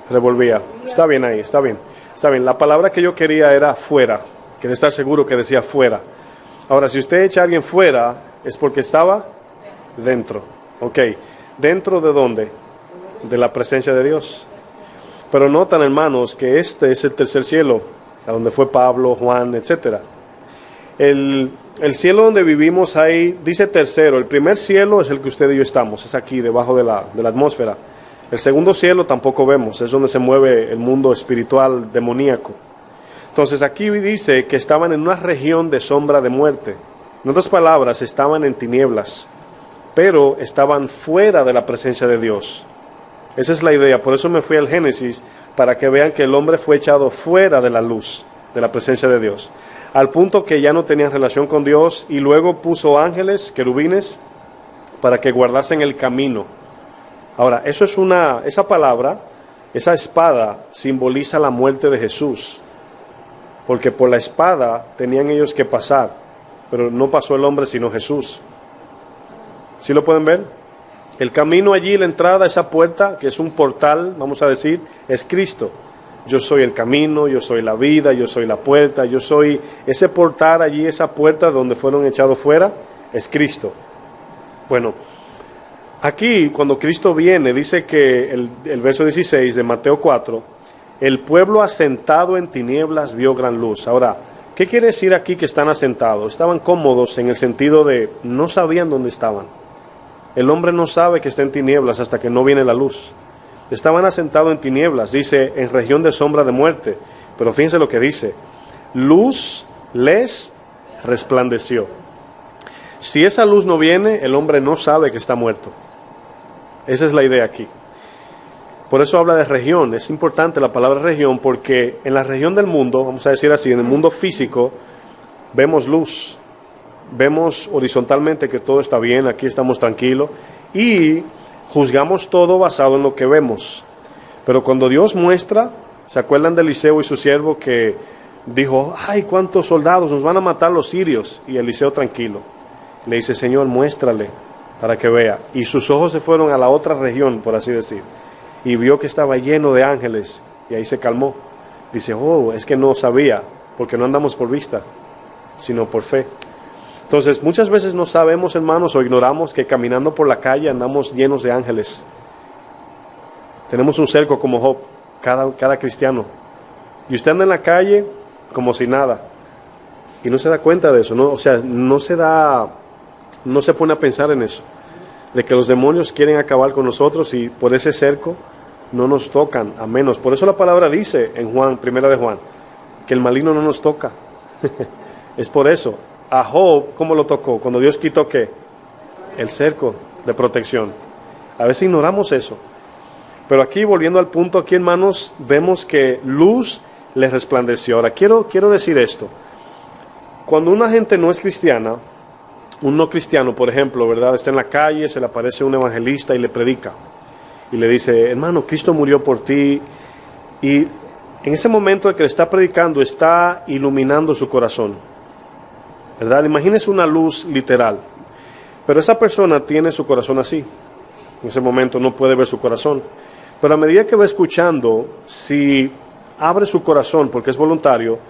se revolvía. Está bien ahí, está bien. Está bien, la palabra que yo quería era fuera. Quería estar seguro que decía fuera. Ahora, si usted echa a alguien fuera, es porque estaba dentro. Ok. ¿Dentro de dónde? De la presencia de Dios. Pero notan, hermanos, que este es el tercer cielo, a donde fue Pablo, Juan, etcétera. El cielo donde vivimos ahí, dice tercero. El primer cielo es el que usted y yo estamos, es aquí, debajo de la atmósfera. El segundo cielo tampoco vemos, es donde se mueve el mundo espiritual demoníaco. Entonces aquí dice que estaban en una región de sombra de muerte. En otras palabras, estaban en tinieblas, pero estaban fuera de la presencia de Dios. Esa es la idea, por eso me fui al Génesis, para que vean que el hombre fue echado fuera de la luz, de la presencia de Dios, al punto que ya no tenían relación con Dios, y luego puso ángeles, querubines, para que guardasen el camino. Ahora, esa palabra, esa espada, simboliza la muerte de Jesús, porque por la espada tenían ellos que pasar, pero no pasó el hombre sino Jesús. ¿Sí lo pueden ver? El camino allí, la entrada, esa puerta, que es un portal, vamos a decir, es Cristo. Yo soy el camino, yo soy la vida, yo soy la puerta, yo soy ese portal allí, esa puerta donde fueron echados fuera, es Cristo. Bueno, aquí cuando Cristo viene, dice que el verso 16 de Mateo 4, el pueblo asentado en tinieblas vio gran luz. Ahora, ¿qué quiere decir aquí que están asentados? Estaban cómodos en el sentido de no sabían dónde estaban. El hombre no sabe que está en tinieblas hasta que no viene la luz. Estaban asentados en tinieblas, dice, en región de sombra de muerte. Pero fíjense lo que dice. Luz les resplandeció. Si esa luz no viene, el hombre no sabe que está muerto. Esa es la idea aquí. Por eso habla de región. Es importante la palabra región porque en la región del mundo, vamos a decir así, en el mundo físico, vemos luz. Vemos horizontalmente que todo está bien, aquí estamos tranquilos y juzgamos todo basado en lo que vemos. Pero cuando Dios muestra, ¿se acuerdan de Eliseo y su siervo que dijo, ay, cuántos soldados, nos van a matar los sirios? Y Eliseo tranquilo, le dice, Señor, muéstrale para que vea. Y sus ojos se fueron a la otra región, por así decir, y vio que estaba lleno de ángeles y ahí se calmó. Dice, oh, es que no sabía, porque no andamos por vista, sino por fe. Entonces, muchas veces no sabemos, hermanos, o ignoramos que caminando por la calle andamos llenos de ángeles. Tenemos un cerco como Job, cada cristiano. Y usted anda en la calle como si nada. Y no se da cuenta de eso, ¿no? O sea, no se pone a pensar en eso. De que los demonios quieren acabar con nosotros y por ese cerco no nos tocan, a menos. Por eso la palabra dice en Juan, primera de Juan, que el maligno no nos toca. Es por eso. A Job, ¿cómo lo tocó? Cuando Dios quitó, ¿qué? El cerco de protección. A veces ignoramos eso. Pero aquí, volviendo al punto, aquí, hermanos, vemos que luz les resplandeció. Ahora, quiero decir esto. Cuando una gente no es cristiana, un no cristiano, por ejemplo, ¿verdad? Está en la calle, se le aparece un evangelista y le predica. Y le dice, hermano, Cristo murió por ti. Y en ese momento el que le está predicando está iluminando su corazón. ¿Verdad? Imagínese una luz literal. Pero esa persona tiene su corazón así. En ese momento no puede ver su corazón. Pero a medida que va escuchando, si abre su corazón, porque es voluntario,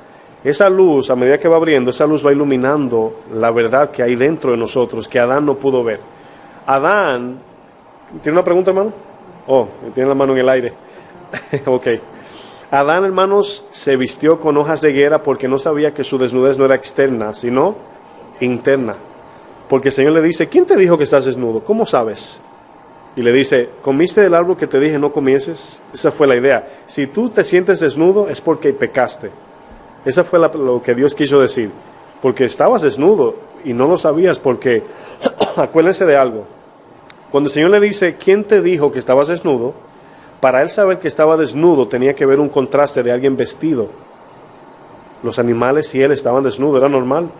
esa luz, a medida que va abriendo, esa luz va iluminando la verdad que hay dentro de nosotros, que Adán no pudo ver. Adán, ¿tiene una pregunta, hermano? Oh, tiene la mano en el aire. Ok. Adán, hermanos, se vistió con hojas de higuera porque no sabía que su desnudez no era externa, sino interna. Porque el Señor le dice, ¿quién te dijo que estás desnudo? ¿Cómo sabes? Y le dice, ¿comiste del árbol que te dije no comieses? Esa fue la idea. Si tú te sientes desnudo es porque pecaste. Esa fue lo que Dios quiso decir. Porque estabas desnudo y no lo sabías porque, acuérdense de algo. Cuando el Señor le dice, ¿quién te dijo que estabas desnudo? Para él saber que estaba desnudo tenía que ver un contraste de alguien vestido. Los animales y él estaban desnudos, era normal.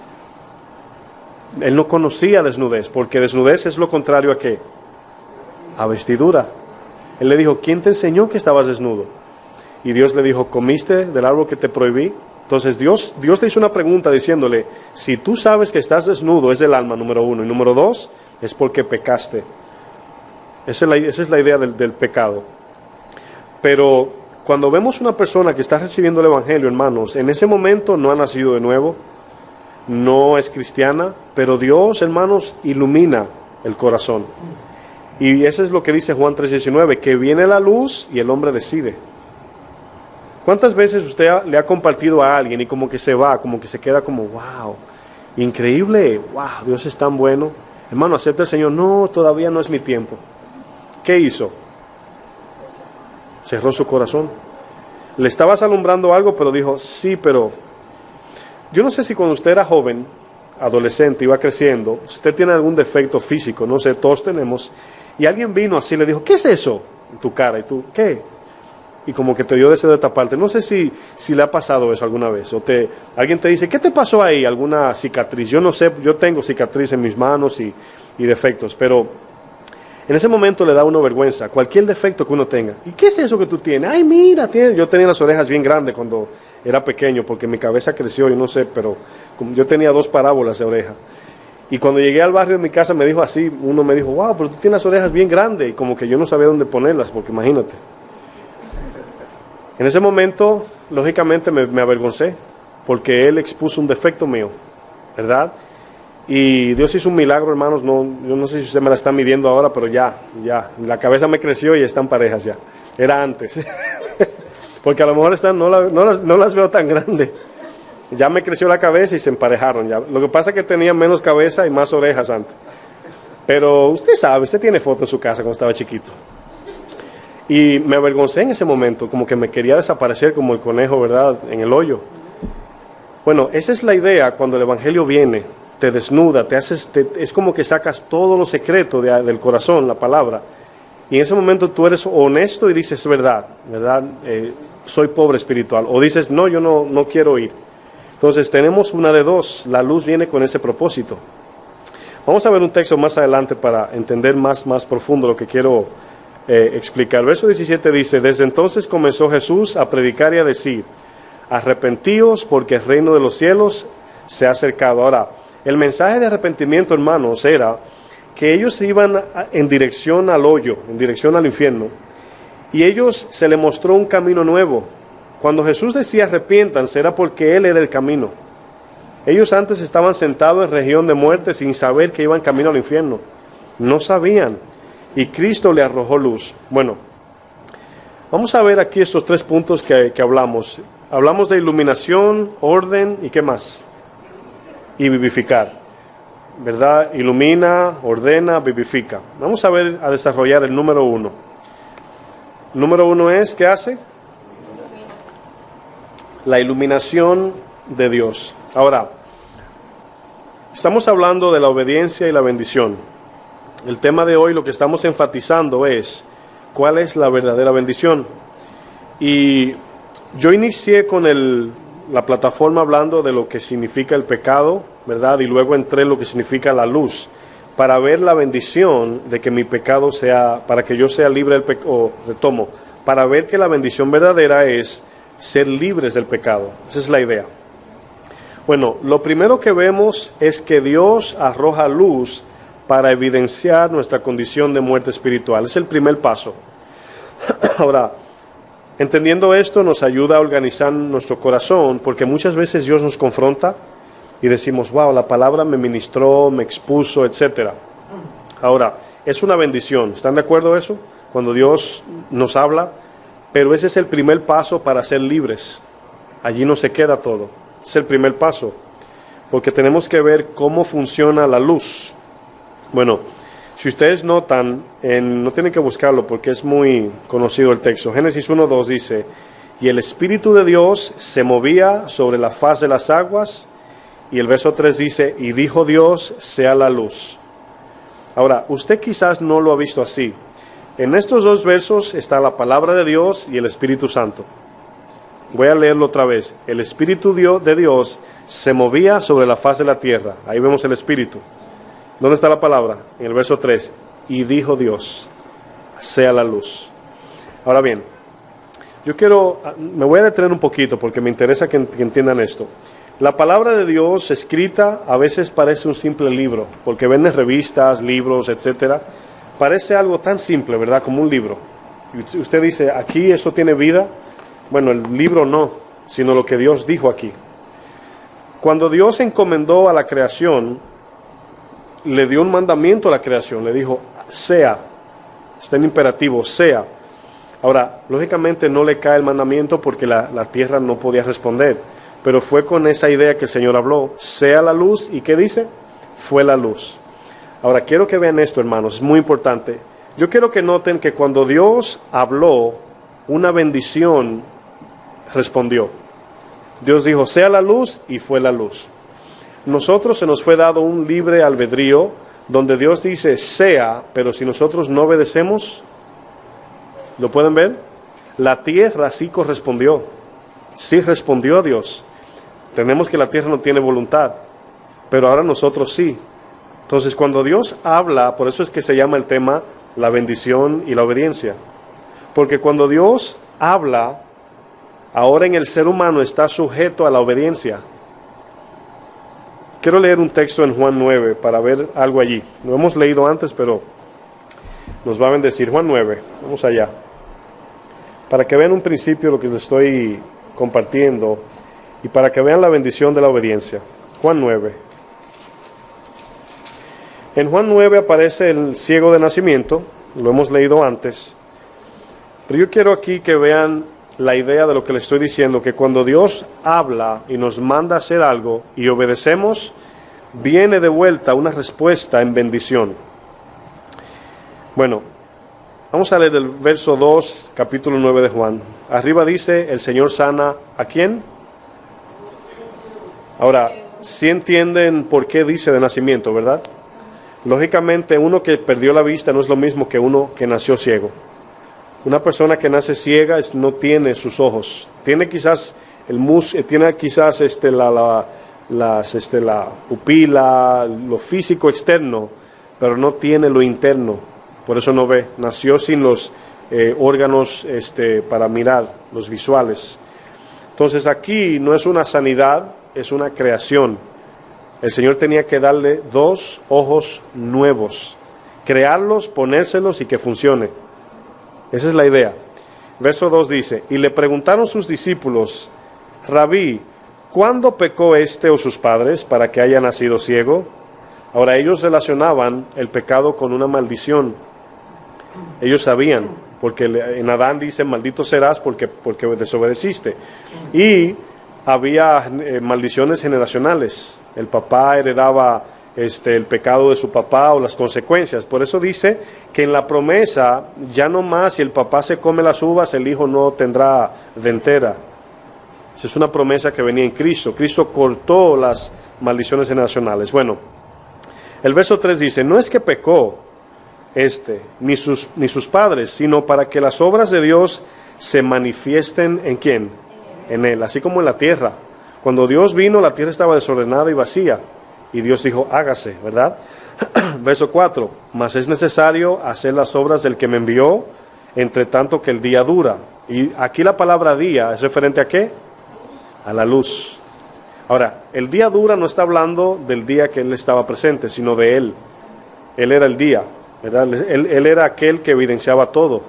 Él no conocía desnudez, porque desnudez es lo contrario a ¿qué? A vestidura. Él le dijo, ¿quién te enseñó que estabas desnudo? Y Dios le dijo, ¿comiste del árbol que te prohibí? Entonces Dios le hizo una pregunta diciéndole, si tú sabes que estás desnudo, es del alma, número uno. Y número dos, es porque pecaste. Esa es la idea del pecado. Pero cuando vemos una persona que está recibiendo el Evangelio, hermanos, en ese momento no ha nacido de nuevo, no es cristiana, pero Dios, hermanos, ilumina el corazón. Y eso es lo que dice Juan 3:19, que viene la luz y el hombre decide. ¿Cuántas veces usted le ha compartido a alguien y como que se va, como que se queda como, wow, increíble, wow, Dios es tan bueno? Hermano, acepta el Señor, no, todavía no es mi tiempo. ¿Qué hizo? Cerró su corazón. Le estabas alumbrando algo, pero dijo, sí, pero... Yo no sé si cuando usted era joven, adolescente, iba creciendo, usted tiene algún defecto físico, no sé, todos tenemos, y alguien vino así y le dijo, ¿qué es eso? En tu cara, y tú, ¿qué? Y como que te dio deseo de taparte. No sé si le ha pasado eso alguna vez, o alguien te dice, ¿qué te pasó ahí? ¿Alguna cicatriz? Yo no sé, yo tengo cicatriz en mis manos y defectos, pero... En ese momento le da a uno vergüenza, cualquier defecto que uno tenga. ¿Y qué es eso que tú tienes? Ay, mira, yo tenía las orejas bien grandes cuando era pequeño, porque mi cabeza creció, yo no sé, pero yo tenía 2 parábolas de oreja. Y cuando llegué al barrio de mi casa me dijo así, uno me dijo, wow, pero tú tienes las orejas bien grandes, y como que yo no sabía dónde ponerlas, porque imagínate. En ese momento, lógicamente me avergoncé, porque él expuso un defecto mío, ¿verdad? Y Dios hizo un milagro, hermanos, yo no sé si usted me la está midiendo ahora, pero ya, la cabeza me creció y están parejas ya. Era antes, porque a lo mejor no las veo tan grandes. Ya me creció la cabeza y se emparejaron ya. Lo que pasa es que tenía menos cabeza y más orejas antes. Pero usted sabe, usted tiene foto en su casa cuando estaba chiquito. Y me avergoncé en ese momento, como que me quería desaparecer como el conejo, ¿verdad?, en el hoyo. Bueno, esa es la idea cuando el Evangelio viene. Te desnuda, es como que sacas todo lo secreto del corazón, la palabra, y en ese momento tú eres honesto y dices, verdad, soy pobre espiritual, o dices, no, yo no quiero ir. Entonces tenemos una de dos, la luz viene con ese propósito. Vamos a ver un texto más adelante para entender más profundo lo que quiero explicar. El verso 17 dice, desde entonces comenzó Jesús a predicar y a decir, arrepentíos porque el reino de los cielos se ha acercado. Ahora, el mensaje de arrepentimiento, hermanos, era que ellos iban en dirección al hoyo, en dirección al infierno, y ellos se les mostró un camino nuevo. Cuando Jesús decía arrepiéntanse, era porque Él era el camino. Ellos antes estaban sentados en región de muerte sin saber que iban camino al infierno. No sabían, y Cristo le arrojó luz. Bueno, vamos a ver aquí estos 3 puntos que hablamos. Hablamos de iluminación, orden, ¿y qué más? Y vivificar, ¿verdad? Ilumina, ordena, vivifica. Vamos a desarrollar el número 1. El número 1 es, ¿qué hace? La iluminación de Dios. Ahora, estamos hablando de la obediencia y la bendición. El tema de hoy, lo que estamos enfatizando es, ¿cuál es la verdadera bendición? Y yo inicié con la plataforma hablando de lo que significa el pecado, ¿verdad? Y luego entré en lo que significa la luz, para ver la bendición de que mi pecado para que yo sea libre del pecado, retomo, para ver que la bendición verdadera es ser libres del pecado. Esa es la idea. Bueno, lo primero que vemos es que Dios arroja luz para evidenciar nuestra condición de muerte espiritual. Es el primer paso. Ahora, Entendiendo esto nos ayuda a organizar nuestro corazón, porque muchas veces Dios nos confronta y decimos, wow, la palabra me ministró, me expuso, etc. Ahora, es una bendición, ¿están de acuerdo eso? Cuando Dios nos habla, pero ese es el primer paso para ser libres. Allí no se queda todo, es el primer paso, porque tenemos que ver cómo funciona la luz. Bueno, si ustedes notan, no tienen que buscarlo porque es muy conocido el texto. Génesis 1:2 dice, y el Espíritu de Dios se movía sobre la faz de las aguas, y el verso 3 dice, y dijo Dios, sea la luz. Ahora, usted quizás no lo ha visto así. En estos dos versos está la palabra de Dios y el Espíritu Santo. Voy a leerlo otra vez. El Espíritu de Dios se movía sobre la faz de la tierra. Ahí vemos el Espíritu. ¿Dónde está la palabra? En el verso 3. Y dijo Dios, sea la luz. Ahora bien, me voy a detener un poquito porque me interesa que entiendan esto. La palabra de Dios escrita a veces parece un simple libro, porque venden revistas, libros, etcétera. Parece algo tan simple, ¿verdad? Como un libro. Y usted dice, aquí eso tiene vida. Bueno, el libro no, sino lo que Dios dijo aquí. Cuando Dios encomendó a la creación, le dio un mandamiento a la creación, le dijo, sea, está en imperativo, sea. Ahora, lógicamente no le cae el mandamiento porque la tierra no podía responder, pero fue con esa idea que el Señor habló, sea la luz, ¿y qué dice? Fue la luz. Ahora, quiero que vean esto, hermanos, es muy importante. Yo quiero que noten que cuando Dios habló, una bendición respondió. Dios dijo, sea la luz, y fue la luz. Nosotros se nos fue dado un libre albedrío donde Dios dice sea, pero si nosotros no obedecemos, ¿lo pueden ver? La tierra sí correspondió, sí respondió a Dios. Tenemos que la tierra no tiene voluntad, pero ahora nosotros sí. Entonces cuando Dios habla, por eso es que se llama el tema la bendición y la obediencia, porque cuando Dios habla, ahora en el ser humano está sujeto a la obediencia. Quiero leer un texto en Juan 9 para ver algo allí. Lo hemos leído antes, pero nos va a bendecir. Juan 9, vamos allá. Para que vean un principio lo que les estoy compartiendo y para que vean la bendición de la obediencia. Juan 9. En Juan 9 aparece el ciego de nacimiento, lo hemos leído antes. Pero yo quiero aquí que vean la idea de lo que les estoy diciendo, que cuando Dios habla y nos manda a hacer algo y obedecemos, viene de vuelta una respuesta en bendición. Bueno, vamos a leer el verso 2, capítulo 9 de Juan. Arriba dice, el Señor sana, ¿a quién? Ahora, sí entienden por qué dice de nacimiento, ¿verdad? Lógicamente, uno que perdió la vista no es lo mismo que uno que nació ciego. Una persona que nace ciega no tiene sus ojos. Tiene quizás la pupila, lo físico externo, pero no tiene lo interno. Por eso no ve. Nació sin los órganos para mirar, los visuales. Entonces aquí no es una sanidad, es una creación. El Señor tenía que darle 2 ojos nuevos, crearlos, ponérselos y que funcione. Esa es la idea. Verso 2 dice, y le preguntaron sus discípulos, Rabí, ¿cuándo pecó o sus padres para que haya nacido ciego? Ahora ellos relacionaban el pecado con una maldición. Ellos sabían, porque en Adán dice, maldito serás porque desobedeciste. Y había maldiciones generacionales. El papá heredaba el pecado de su papá o las consecuencias. Por eso dice que en la promesa, ya no más si el papá se come las uvas, el hijo no tendrá dentera. Esa es una promesa que venía en Cristo. Cristo cortó las maldiciones generacionales. Bueno, el verso 3 dice, no es que pecó ni sus padres, sino para que las obras de Dios se manifiesten ¿en quién? En él, así como en la tierra. Cuando Dios vino, la tierra estaba desordenada y vacía. Y Dios dijo, hágase, ¿verdad? Verso 4, mas es necesario hacer las obras del que me envió, entre tanto que el día dura. Y aquí la palabra día es referente ¿a qué? A la luz. Ahora, el día dura no está hablando del día que Él estaba presente, sino de Él. Él era el día, ¿verdad? Él era aquel que evidenciaba todo.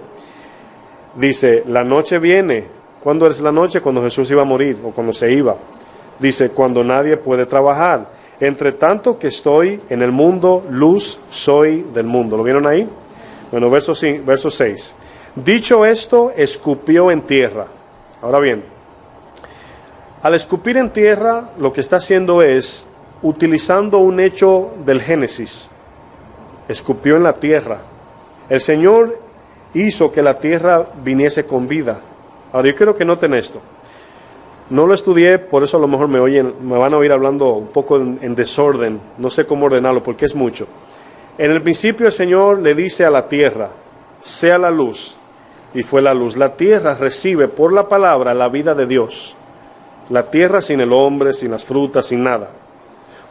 Dice, la noche viene. ¿Cuándo es la noche? Cuando Jesús iba a morir o cuando se iba. Dice, cuando nadie puede trabajar. Entre tanto que estoy en el mundo, luz soy del mundo. ¿Lo vieron ahí? Bueno, verso 6. Dicho esto, escupió en tierra. Ahora bien, al escupir en tierra, lo que está haciendo es, utilizando un hecho del Génesis, escupió en la tierra. El Señor hizo que la tierra viniese con vida. Ahora yo quiero que noten esto. No lo estudié, por eso a lo mejor me van a oír hablando un poco en desorden. No sé cómo ordenarlo porque es mucho. En el principio el Señor le dice a la tierra, sea la luz, y fue la luz. La tierra recibe por la palabra la vida de Dios. La tierra sin el hombre, sin las frutas, sin nada.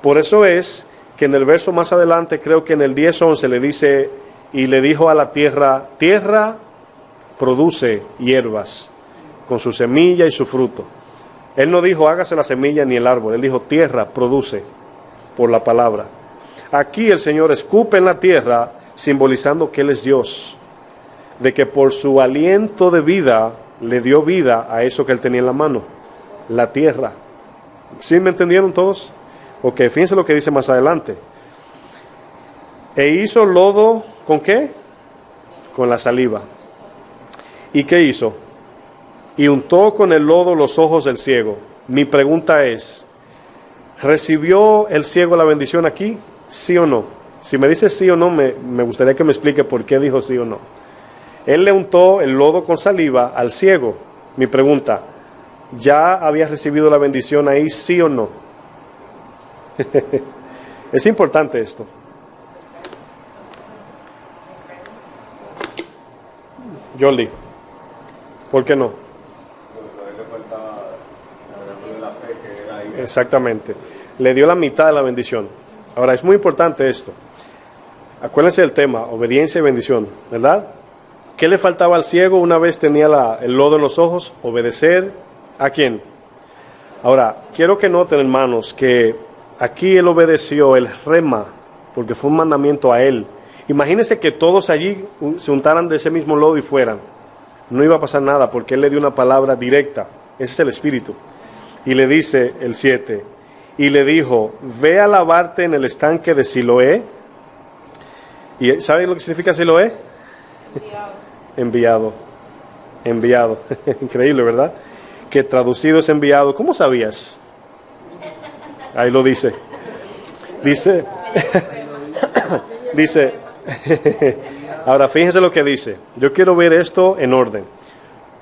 Por eso es que en el verso más adelante, creo que en el 10:11 le dice, y le dijo a la tierra, tierra produce hierbas, con su semilla y su fruto. Él no dijo, hágase la semilla ni el árbol. Él dijo, tierra produce por la palabra. Aquí el Señor escupe en la tierra, simbolizando que Él es Dios. De que por su aliento de vida, le dio vida a eso que Él tenía en la mano. La tierra. ¿Sí me entendieron todos? Ok, fíjense lo que dice más adelante. E hizo lodo, ¿con qué? Con la saliva. ¿Y qué hizo? Y untó con el lodo los ojos del ciego. Mi pregunta es, ¿recibió el ciego la bendición aquí? ¿Sí o no? Si me dice sí o no, me gustaría que me explique por qué dijo sí o no. Él le untó el lodo con saliva al ciego. Mi pregunta, ¿ya había recibido la bendición ahí, sí o no? Es importante esto. Yoli, ¿por qué no? Exactamente. Le dio la mitad de la bendición. Ahora, es muy importante esto. Acuérdense del tema, obediencia y bendición, ¿verdad? ¿Qué le faltaba al ciego una vez tenía el lodo en los ojos? Obedecer ¿a quién? Ahora, quiero que noten, hermanos, que aquí él obedeció el rema, porque fue un mandamiento a él. Imagínense que todos allí se untaran de ese mismo lodo y fueran. No iba a pasar nada, porque él le dio una palabra directa. Ese es el Espíritu. Y le dice el 7, y le dijo, ve a lavarte en el estanque de Siloé. ¿Y saben lo que significa Siloé? Enviado. Enviado. Increíble, ¿verdad? Que traducido es enviado. ¿Cómo sabías? Ahí lo dice. Dice, dice, ahora fíjense lo que dice. Yo quiero ver esto en orden.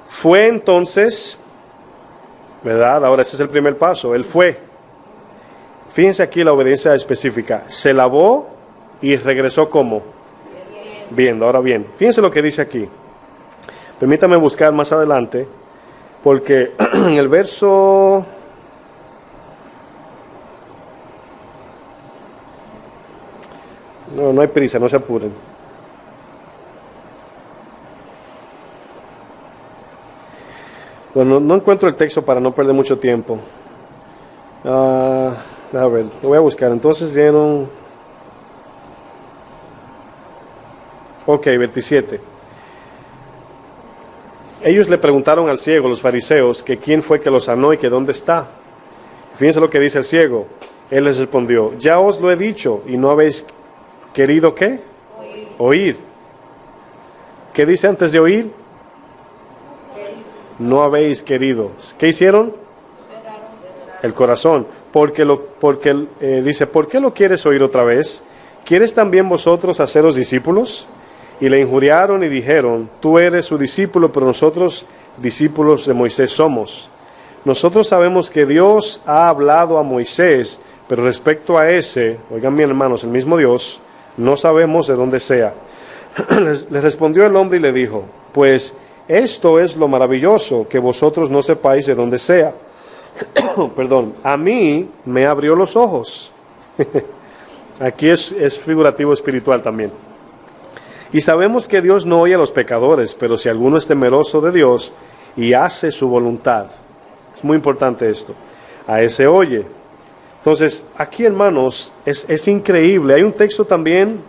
Fue entonces, ¿verdad? Ahora ese es el primer paso. Él fue. Fíjense aquí la obediencia específica. Se lavó y regresó ¿cómo? Viendo. Ahora bien, fíjense lo que dice aquí. Permítame buscar más adelante, porque en el verso... No hay prisa, no se apuren. Bueno, no encuentro el texto para no perder mucho tiempo. A ver, lo voy a buscar. Entonces vieron... Ok, 27. Ellos le preguntaron al ciego, los fariseos, que quién fue que lo sanó y que dónde está. Fíjense lo que dice el ciego. Él les respondió, ya os lo he dicho y no habéis querido ¿qué? Oír. ¿Qué dice antes de oír? No habéis querido. ¿Qué hicieron? El corazón. Dice, ¿por qué lo quieres oír otra vez? ¿Quieres también vosotros haceros discípulos? Y le injuriaron y dijeron, tú eres su discípulo, pero nosotros discípulos de Moisés somos. Nosotros sabemos que Dios ha hablado a Moisés, pero respecto a ese, oigan bien hermanos, el mismo Dios, no sabemos de dónde sea. Les respondió el hombre y le dijo, pues esto es lo maravilloso, que vosotros no sepáis de dónde sea. Perdón, a mí me abrió los ojos. Aquí es figurativo espiritual también. Y sabemos que Dios no oye a los pecadores, pero si alguno es temeroso de Dios y hace su voluntad, es muy importante esto, a ese oye. Entonces, aquí hermanos, es increíble. Hay un texto también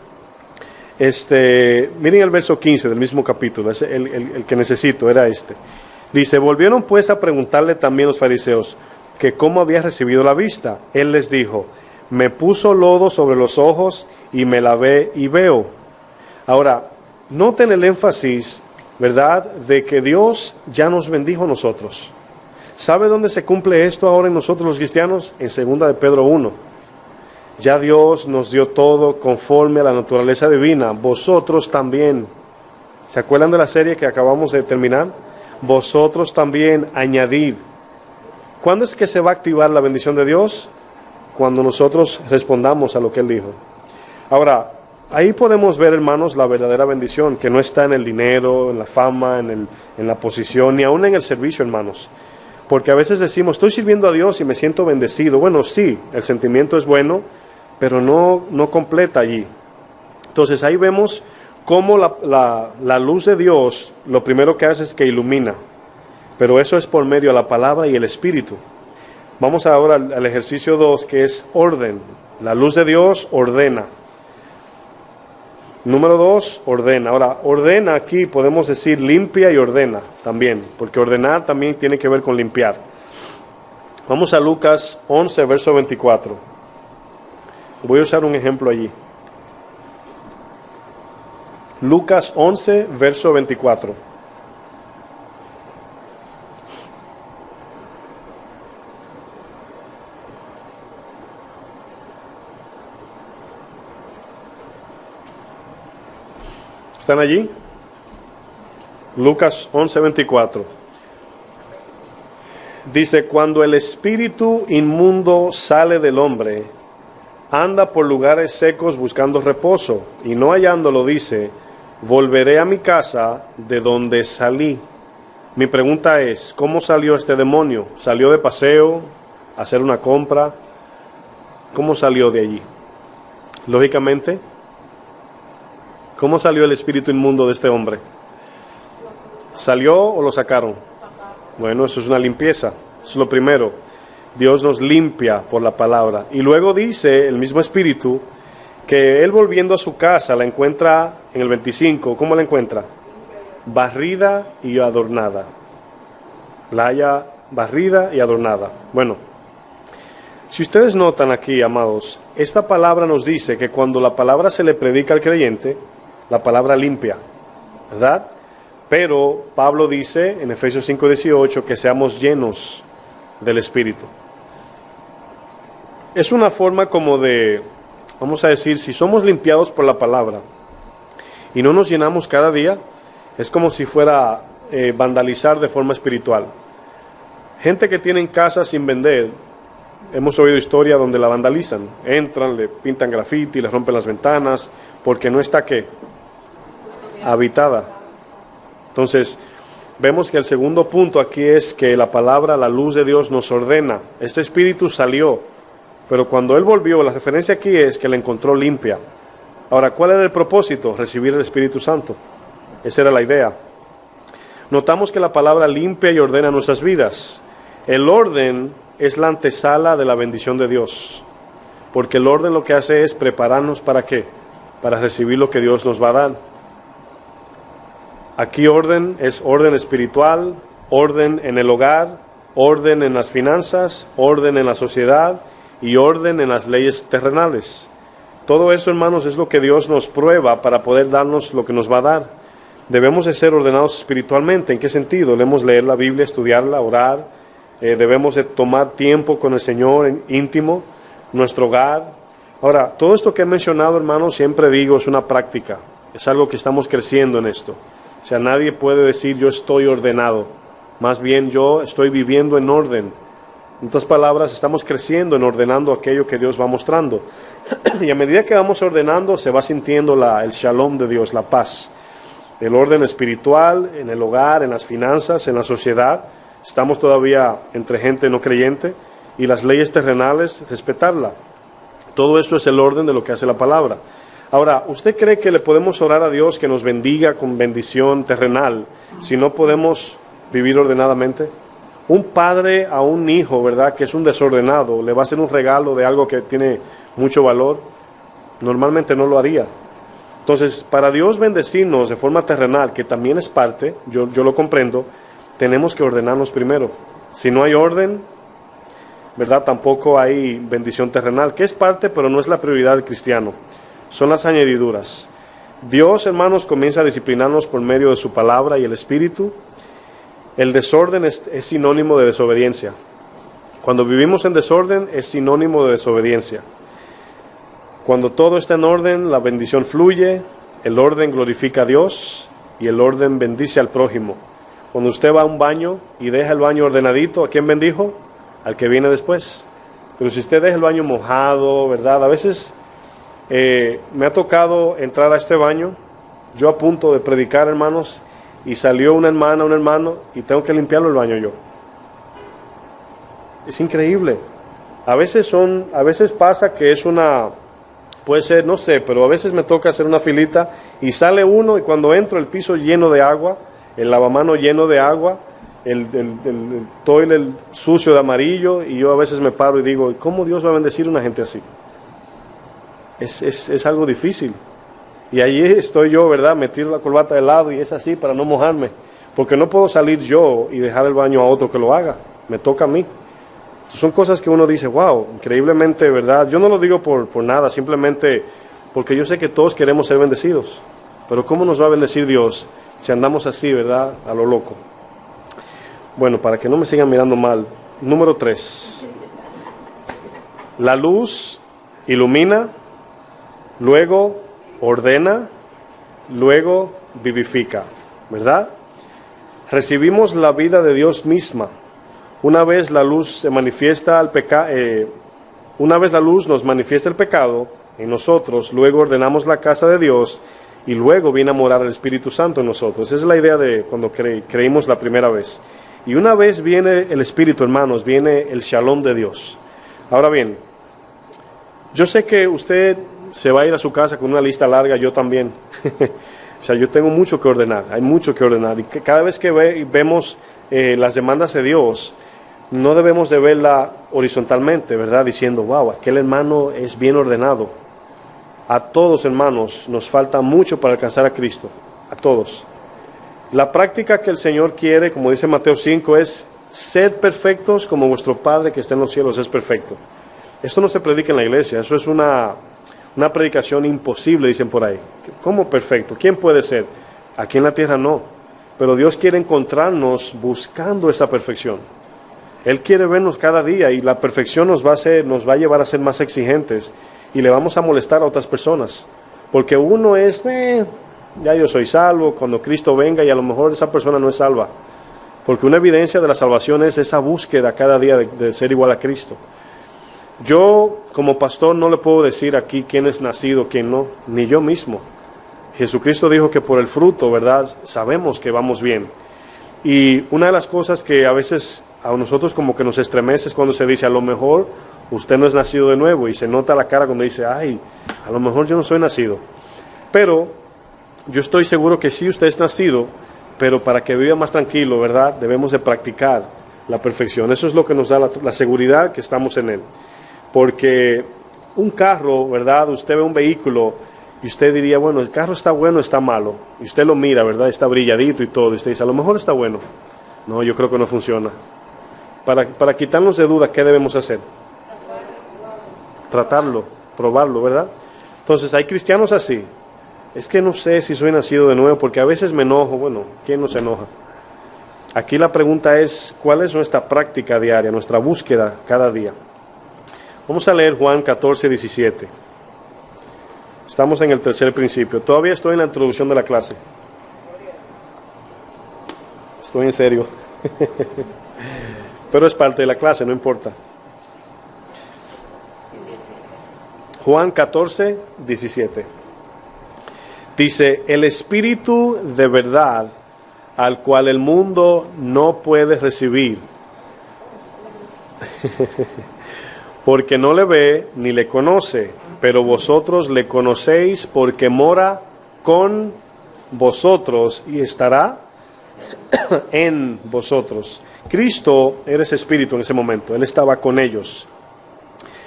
Miren el verso 15 del mismo capítulo, es el que necesito, era este. Dice, volvieron pues a preguntarle también los fariseos que cómo había recibido la vista. Él les dijo, me puso lodo sobre los ojos y me lavé y veo. Ahora, noten el énfasis, ¿verdad?, de que Dios ya nos bendijo a nosotros. ¿Sabe dónde se cumple esto ahora en nosotros los cristianos? En 2 de Pedro 1. Ya Dios nos dio todo conforme a la naturaleza divina. Vosotros también. ¿Se acuerdan de la serie que acabamos de terminar? Vosotros también añadid. ¿Cuándo es que se va a activar la bendición de Dios? Cuando nosotros respondamos a lo que Él dijo. Ahora, ahí podemos ver, hermanos, la verdadera bendición, que no está en el dinero, en la fama, en la posición, ni aún en el servicio, hermanos. Porque a veces decimos, estoy sirviendo a Dios y me siento bendecido. Bueno, sí, el sentimiento es bueno, pero no completa allí. Entonces ahí vemos cómo la luz de Dios, lo primero que hace es que ilumina. Pero eso es por medio de la palabra y el Espíritu. Vamos ahora al ejercicio 2, que es orden. La luz de Dios ordena. Número 2, ordena. Ahora, ordena aquí podemos decir limpia y ordena también, porque ordenar también tiene que ver con limpiar. Vamos a Lucas 11, verso 24. Voy a usar un ejemplo allí. Lucas 11, verso 24. ¿Están allí? Lucas 11:24. Dice, cuando el espíritu inmundo sale del hombre, anda por lugares secos buscando reposo, y no hallándolo dice, volveré a mi casa de donde salí. Mi pregunta es, ¿cómo salió este demonio? ¿Salió de paseo? ¿A hacer una compra? ¿Cómo salió de allí? Lógicamente, ¿cómo salió el espíritu inmundo de este hombre? ¿Salió o lo sacaron? Bueno, eso es una limpieza, eso es lo primero. Dios nos limpia por la palabra. Y luego dice el mismo espíritu que él volviendo a su casa la encuentra en el 25. ¿Cómo la encuentra? Barrida y adornada. La halla barrida y adornada. Bueno, si ustedes notan aquí, amados, esta palabra nos dice que cuando la palabra se le predica al creyente, la palabra limpia, ¿verdad? Pero Pablo dice en Efesios 5:18 que seamos llenos del Espíritu. Es una forma como de, vamos a decir, si somos limpiados por la palabra y no nos llenamos cada día, es como si fuera vandalizar de forma espiritual. Gente que tiene casas sin vender, hemos oído historias donde la vandalizan, entran, le pintan grafiti, le rompen las ventanas, porque no está, ¿qué?, habitada. Entonces, vemos que el segundo punto aquí es que la palabra, la luz de Dios nos ordena. Este espíritu salió, pero cuando él volvió, la referencia aquí es que la encontró limpia. Ahora, ¿cuál era el propósito? Recibir el Espíritu Santo. Esa era la idea. Notamos que la palabra limpia y ordena nuestras vidas. El orden es la antesala de la bendición de Dios, porque el orden lo que hace es prepararnos ¿para qué? Para recibir lo que Dios nos va a dar. Aquí orden es orden espiritual, orden en el hogar, orden en las finanzas, orden en la sociedad y orden en las leyes terrenales. Todo eso, hermanos, es lo que Dios nos prueba para poder darnos lo que nos va a dar. Debemos de ser ordenados espiritualmente. ¿En qué sentido? Debemos leer la Biblia, estudiarla, orar. Debemos de tomar tiempo con el Señor en íntimo, nuestro hogar. Ahora, todo esto que he mencionado, hermanos, siempre digo, es una práctica. Es algo que estamos creciendo en esto. O sea, nadie puede decir yo estoy ordenado. Más bien yo estoy viviendo en orden. En otras palabras, estamos creciendo en ordenando aquello que Dios va mostrando. Y a medida que vamos ordenando, se va sintiendo el shalom de Dios, la paz. El orden espiritual, en el hogar, en las finanzas, en la sociedad. Estamos todavía entre gente no creyente. Y las leyes terrenales, respetarla. Todo eso es el orden de lo que hace la palabra. Ahora, ¿usted cree que le podemos orar a Dios que nos bendiga con bendición terrenal si no podemos vivir ordenadamente? Un padre a un hijo, ¿verdad?, que es un desordenado, le va a hacer un regalo de algo que tiene mucho valor. Normalmente no lo haría. Entonces, para Dios bendecirnos de forma terrenal, que también es parte, yo lo comprendo, tenemos que ordenarnos primero. Si no hay orden, ¿verdad? Tampoco hay bendición terrenal, que es parte, pero no es la prioridad del cristiano. Son las añadiduras. Dios, hermanos, comienza a disciplinarnos por medio de su palabra y el Espíritu. El desorden es sinónimo de desobediencia. Cuando vivimos en desorden es sinónimo de desobediencia. Cuando todo está en orden, la bendición fluye, el orden glorifica a Dios y el orden bendice al prójimo. Cuando usted va a un baño y deja el baño ordenadito, ¿a quién bendijo? Al que viene después. Pero si usted deja el baño mojado, ¿verdad? A veces me ha tocado entrar a este baño, yo a punto de predicar, hermanos, y salió una hermana, un hermano, y tengo que limpiarlo el baño yo. Es increíble. A veces pasa que es puede ser, no sé, pero a veces me toca hacer una filita y sale uno y cuando entro el piso lleno de agua, el lavamano lleno de agua, el toilet sucio de amarillo, y yo a veces me paro y digo, ¿cómo Dios va a bendecir a una gente así? Es algo difícil. Y allí estoy yo, ¿verdad? Metido la corbata de lado y es así para no mojarme, porque no puedo salir yo y dejar el baño a otro que lo haga, me toca a mí. Son cosas que uno dice, wow, increíblemente, ¿verdad? Yo no lo digo por nada, simplemente porque yo sé que todos queremos ser bendecidos. Pero ¿cómo nos va a bendecir Dios si andamos así, ¿verdad? A lo loco. Bueno, para que no me sigan mirando mal. Número 3. La luz ilumina, luego ordena, luego vivifica, ¿verdad? Recibimos la vida de Dios misma. Una vez la luz se manifiesta una vez la luz nos manifiesta el pecado en nosotros, luego ordenamos la casa de Dios y luego viene a morar el Espíritu Santo en nosotros. Esa es la idea de cuando creímos la primera vez. Y una vez viene el Espíritu, hermanos, viene el Shalom de Dios. Ahora bien, yo sé que usted se va a ir a su casa con una lista larga, yo también. O sea, yo tengo mucho que ordenar, hay mucho que ordenar. Y cada vez que vemos las demandas de Dios, no debemos de verla horizontalmente, ¿verdad? Diciendo, wow, aquel hermano es bien ordenado. A todos, hermanos, nos falta mucho para alcanzar a Cristo. A todos. La práctica que el Señor quiere, como dice Mateo 5, es sed perfectos como vuestro Padre que está en los cielos es perfecto. Esto no se predica en la iglesia, eso es una predicación imposible, dicen por ahí. ¿Cómo perfecto? ¿Quién puede ser? Aquí en la tierra no. Pero Dios quiere encontrarnos buscando esa perfección. Él quiere vernos cada día y la perfección nos va a llevar a ser más exigentes y le vamos a molestar a otras personas. Porque uno es, ya yo soy salvo, cuando Cristo venga y a lo mejor esa persona no es salva. Porque una evidencia de la salvación es esa búsqueda cada día de ser igual a Cristo. Yo como pastor no le puedo decir aquí quién es nacido, quién no, ni yo mismo. Jesucristo dijo que por el fruto, ¿verdad? Sabemos que vamos bien. Y una de las cosas que a veces a nosotros como que nos estremece es cuando se dice, a lo mejor usted no es nacido de nuevo, y se nota la cara cuando dice, ay, a lo mejor yo no soy nacido. Pero yo estoy seguro que sí usted es nacido, pero para que viva más tranquilo, ¿verdad? Debemos de practicar la perfección. Eso es lo que nos da la seguridad que estamos en él. Porque un carro, ¿verdad? Usted ve un vehículo y usted diría, bueno, el carro está bueno, está malo. Y usted lo mira, ¿verdad? Está brilladito y todo. Y usted dice, a lo mejor está bueno. No, yo creo que no funciona. Para quitarnos de duda, ¿qué debemos hacer? Tratarlo, probarlo, ¿verdad? Entonces, hay cristianos así. Es que no sé si soy nacido de nuevo, porque a veces me enojo. Bueno, ¿quién no se enoja? Aquí la pregunta es, ¿cuál es nuestra práctica diaria, nuestra búsqueda cada día? Vamos a leer Juan 14, 17. Estamos en el tercer principio. Todavía estoy en la introducción de la clase. Estoy en serio. Pero es parte de la clase, no importa. Juan 14, 17. Dice, el Espíritu de verdad, al cual el mundo no puede recibir, porque no le ve ni le conoce, pero vosotros le conocéis porque mora con vosotros y estará en vosotros. Cristo era ese Espíritu en ese momento, Él estaba con ellos.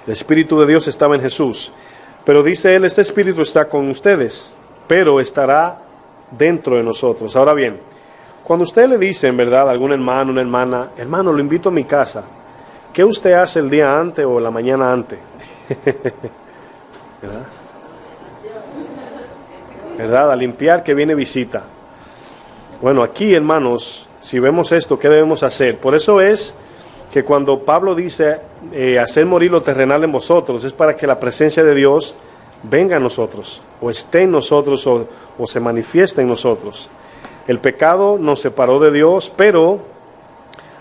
El Espíritu de Dios estaba en Jesús. Pero dice Él, este Espíritu está con ustedes. pero estará dentro de nosotros. Ahora bien, cuando usted le dice, en verdad, a algún hermano, una hermana, hermano, lo invito a mi casa, ¿qué usted hace el día antes o la mañana antes? ¿Verdad? ¿Verdad? A limpiar que viene visita. Bueno, aquí, hermanos, si vemos esto, ¿qué debemos hacer? Por eso es que cuando Pablo dice hacer morir lo terrenal en vosotros, es para que la presencia de Dios venga a nosotros, o esté en nosotros, o se manifieste en nosotros. El pecado nos separó de Dios, pero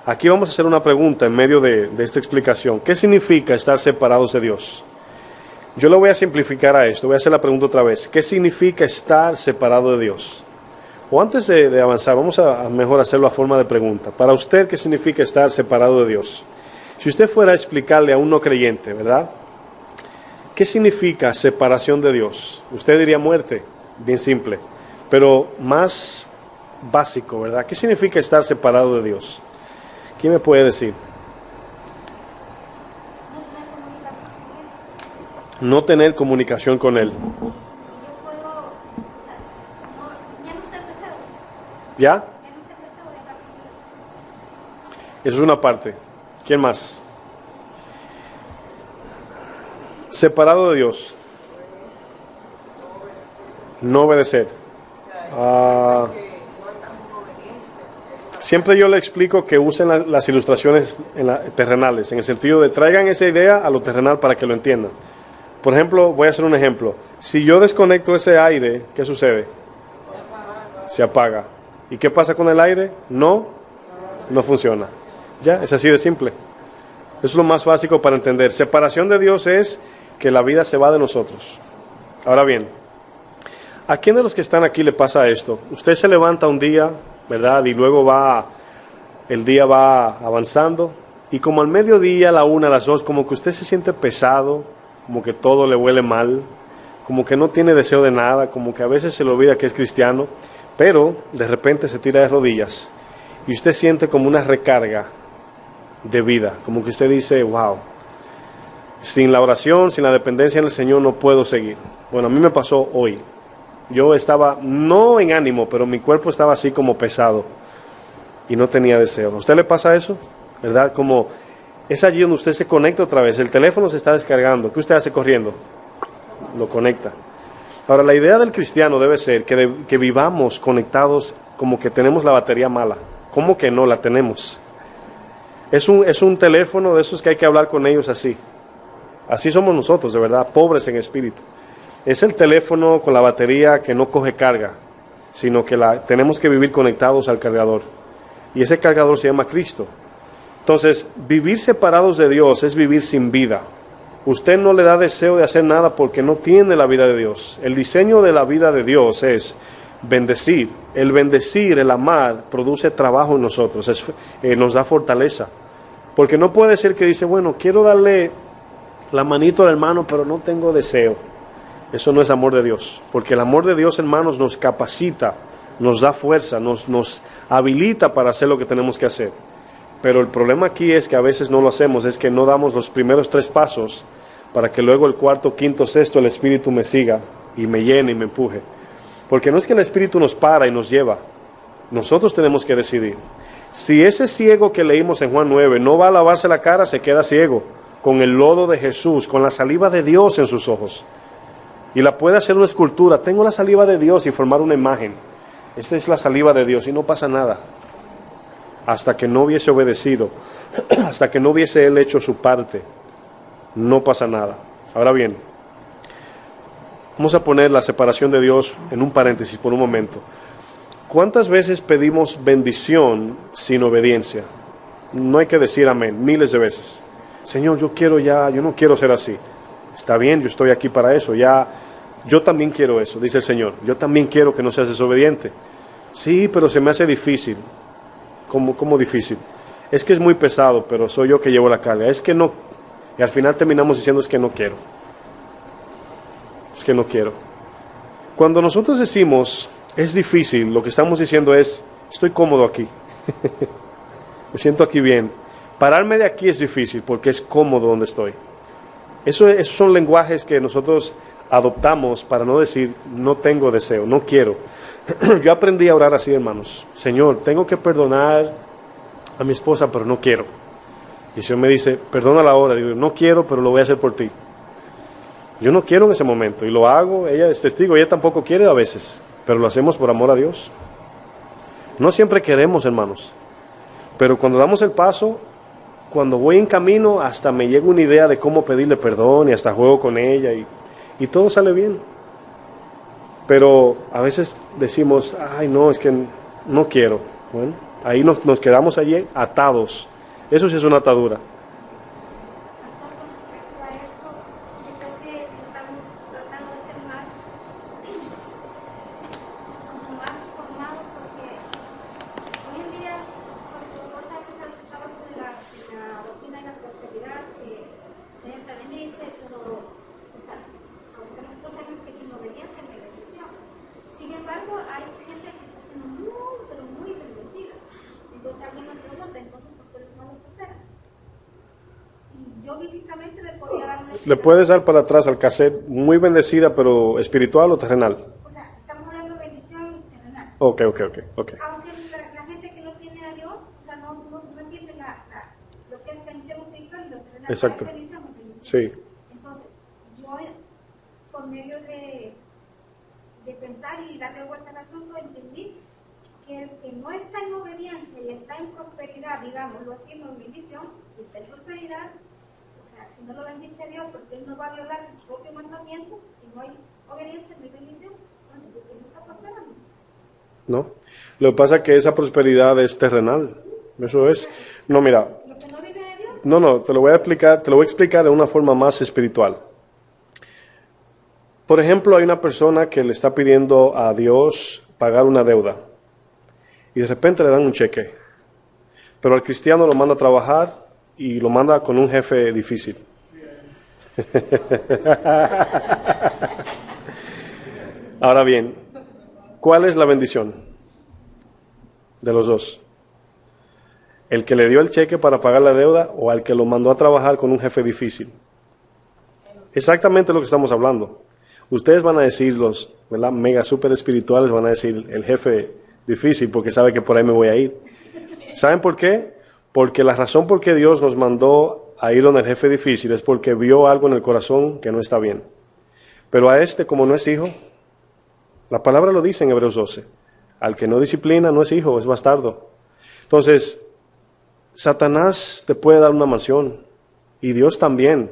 aquí vamos a hacer una pregunta en medio de esta explicación. ¿Qué significa estar separados de Dios? Yo lo voy a simplificar a esto, voy a hacer la pregunta otra vez. ¿Qué significa estar separado de Dios? O antes de avanzar, vamos a mejor hacerlo a forma de pregunta. Para usted, ¿qué significa estar separado de Dios? Si usted fuera a explicarle a un no creyente, ¿verdad? ¿Qué significa separación de Dios? Usted diría muerte, bien simple, pero más básico, ¿verdad? ¿Qué significa estar separado de Dios? ¿Quién me puede decir? No tener comunicación con Él. ¿Ya? Eso es una parte. ¿Quién más? Separado de Dios. No obedecer. Siempre yo le explico que usen las ilustraciones terrenales, en el sentido de traigan esa idea a lo terrenal para que lo entiendan. Por ejemplo, voy a hacer un ejemplo. Si yo desconecto ese aire, ¿qué sucede? Se apaga. ¿Y qué pasa con el aire? No funciona. Ya, es así de simple. Eso es lo más básico para entender. Separación de Dios es que la vida se va de nosotros. Ahora bien, ¿a quién de los que están aquí le pasa esto? Usted se levanta un día, ¿verdad? Y luego el día va avanzando. Y como al mediodía, a la 1, a las 2, como que usted se siente pesado, como que todo le huele mal, como que no tiene deseo de nada, como que a veces se le olvida que es cristiano, pero de repente se tira de rodillas y usted siente como una recarga de vida, como que usted dice, wow, sin la oración, sin la dependencia en el Señor no puedo seguir. Bueno, a mí me pasó hoy. Yo estaba, no en ánimo, pero mi cuerpo estaba así como pesado y no tenía deseo. ¿A usted le pasa eso? ¿Verdad? Como es allí donde usted se conecta otra vez, el teléfono se está descargando, ¿qué usted hace corriendo? Lo conecta. Ahora, la idea del cristiano debe ser que vivamos conectados como que tenemos la batería mala. ¿Cómo que no la tenemos? Es un teléfono de esos que hay que hablar con ellos así. Así somos nosotros, de verdad, pobres en espíritu. Es el teléfono con la batería que no coge carga, sino que tenemos que vivir conectados al cargador. Y ese cargador se llama Cristo. Entonces, vivir separados de Dios es vivir sin vida. Usted no le da deseo de hacer nada porque no tiene la vida de Dios. El diseño de la vida de Dios es bendecir. El bendecir, el amar, produce trabajo en nosotros, nos da fortaleza. Porque no puede ser que dice, bueno, quiero darle la manito al hermano, pero no tengo deseo. Eso no es amor de Dios. Porque el amor de Dios, hermanos, nos capacita, nos da fuerza, nos habilita para hacer lo que tenemos que hacer. Pero el problema aquí es que a veces no lo hacemos, es que no damos los primeros 3 pasos para que luego el 4., 5., 6 el Espíritu me siga y me llene y me empuje. Porque no es que el Espíritu nos para y nos lleva, nosotros tenemos que decidir. Si ese ciego que leímos en Juan 9 no va a lavarse la cara, se queda ciego, con el lodo de Jesús, con la saliva de Dios en sus ojos. Y la puede hacer una escultura, tengo la saliva de Dios y formar una imagen. Esa es la saliva de Dios y no pasa nada. Hasta que no hubiese obedecido, hasta que no hubiese él hecho su parte, no pasa nada. Ahora bien, vamos a poner la separación de Dios en un paréntesis por un momento. ¿Cuántas veces pedimos bendición sin obediencia? No hay que decir amén, miles de veces. Señor, yo no quiero ser así. Está bien, yo estoy aquí para eso, yo también quiero eso, dice el Señor. Yo también quiero que no seas desobediente. Sí, pero se me hace difícil. ¿Cómo difícil? Es que es muy pesado, pero soy yo que llevo la carga. Es que no. Y al final terminamos diciendo es que no quiero. Es que no quiero. Cuando nosotros decimos es difícil, lo que estamos diciendo es estoy cómodo aquí. Me siento aquí bien. Pararme de aquí es difícil porque es cómodo donde estoy. Esos son lenguajes que nosotros adoptamos para no decir, no tengo deseo, no quiero. Yo aprendí a orar así, hermanos. Señor, tengo que perdonar a mi esposa, pero no quiero. Y el Señor me dice, perdónala ahora. Digo, no quiero, pero lo voy a hacer por ti. Yo no quiero en ese momento y lo hago. Ella es testigo, ella tampoco quiere a veces, pero lo hacemos por amor a Dios. No siempre queremos, hermanos, pero cuando damos el paso, cuando voy en camino, hasta me llega una idea de cómo pedirle perdón y hasta juego con ella y todo sale bien. Pero a veces decimos, ay no, es que no quiero. Bueno, ahí nos quedamos allí atados. Eso sí es una atadura. Respecto a eso, yo creo que estamos tratando de ser más formados, porque hoy en día, cuando vos estabas en la doctrina de la prosperidad, que el Señor te bendice, todo, o sea, aunque nosotros sabemos que sin obediencia no hay bendición. Sin embargo, hay gente que está siendo muy, pero muy bendecida. Entonces alguien me pregunta, entonces, ¿por qué no lo prospera? Yo bíblicamente le podía dar una explicación. Le puedes dar para atrás al cassette, muy bendecida, pero espiritual o terrenal. O sea, estamos hablando de bendición terrenal. Ok. Aunque la gente que no tiene a Dios, o sea, no entiende lo que es bendición espiritual y lo terrenal. Exacto. Hay bendición. Sí. Entonces, yo por medio de pensar y darle vuelta al asunto, entendí que el que no está en obediencia y está en prosperidad, digámoslo así, no en bendición, y está en prosperidad, o sea, si no lo bendice Dios, porque Él no va a violar su propio mandamiento, si no hay obediencia, no hay bendición, entonces pues Él no está prosperando. ¿No? Lo que pasa es que esa prosperidad es terrenal. Eso es. No, mira. Lo que no viene de Dios. No, te lo voy a explicar de una forma más espiritual. Por ejemplo, hay una persona que le está pidiendo a Dios pagar una deuda y de repente le dan un cheque, pero al cristiano lo manda a trabajar y lo manda con un jefe difícil. Ahora bien, ¿cuál es la bendición de los dos? ¿El que le dio el cheque para pagar la deuda o al que lo mandó a trabajar con un jefe difícil? Exactamente lo que estamos hablando. Ustedes van a decir, los ¿verdad? Mega super espirituales van a decir el jefe difícil porque sabe que por ahí me voy a ir. ¿Saben por qué? Porque la razón por qué Dios nos mandó a ir donde el jefe difícil es porque vio algo en el corazón que no está bien. Pero a este, como no es hijo, la palabra lo dice en Hebreos 12, al que no disciplina no es hijo, es bastardo. Entonces, Satanás te puede dar una mansión y Dios también,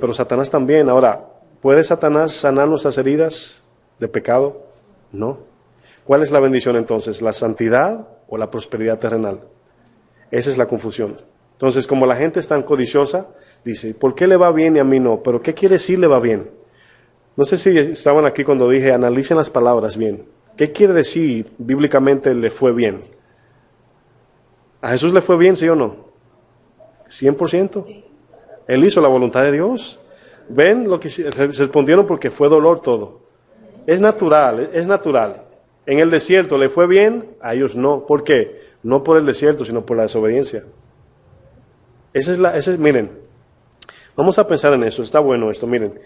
pero Satanás también. Ahora, ¿puede Satanás sanar nuestras heridas de pecado? No. ¿Cuál es la bendición entonces? ¿La santidad o la prosperidad terrenal? Esa es la confusión. Entonces, como la gente es tan codiciosa, dice, ¿por qué le va bien y a mí no? ¿Pero qué quiere decir le va bien? No sé si estaban aquí cuando dije, analicen las palabras bien. ¿Qué quiere decir bíblicamente le fue bien? ¿A Jesús le fue bien, sí o no? ¿100%? Sí. Él hizo la voluntad de Dios. ¿Ven lo que respondieron? Porque fue dolor todo. Es natural. En el desierto le fue bien, a ellos no. ¿Por qué? No por el desierto, sino por la desobediencia. Miren, vamos a pensar en eso. Está bueno esto, miren.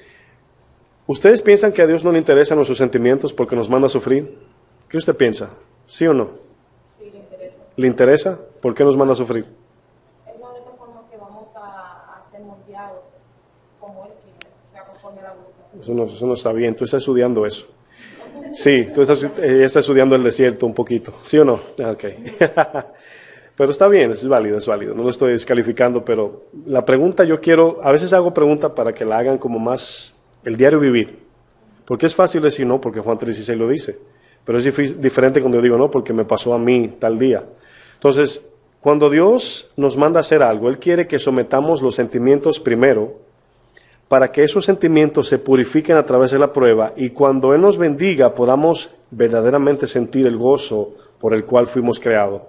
¿Ustedes piensan que a Dios no le interesan nuestros sentimientos porque nos manda a sufrir? ¿Qué usted piensa? ¿Sí o no? Sí, le interesa. ¿Le interesa? ¿Por qué nos manda a sufrir? Es la única forma que vamos a ser moldeados como Él quiere, o sea, conforme a la voluntad. Eso no está bien. Tú estás estudiando eso. Sí, ella está estudiando el desierto un poquito. ¿Sí o no? Ok. Pero está bien, es válido. No lo estoy descalificando, pero la pregunta a veces hago pregunta para que la hagan como más el diario vivir. Porque es fácil decir no, porque Juan 3:16 lo dice. Pero es diferente cuando yo digo no, porque me pasó a mí tal día. Entonces, cuando Dios nos manda a hacer algo, Él quiere que sometamos los sentimientos primero, para que esos sentimientos se purifiquen a través de la prueba y cuando Él nos bendiga podamos verdaderamente sentir el gozo por el cual fuimos creados.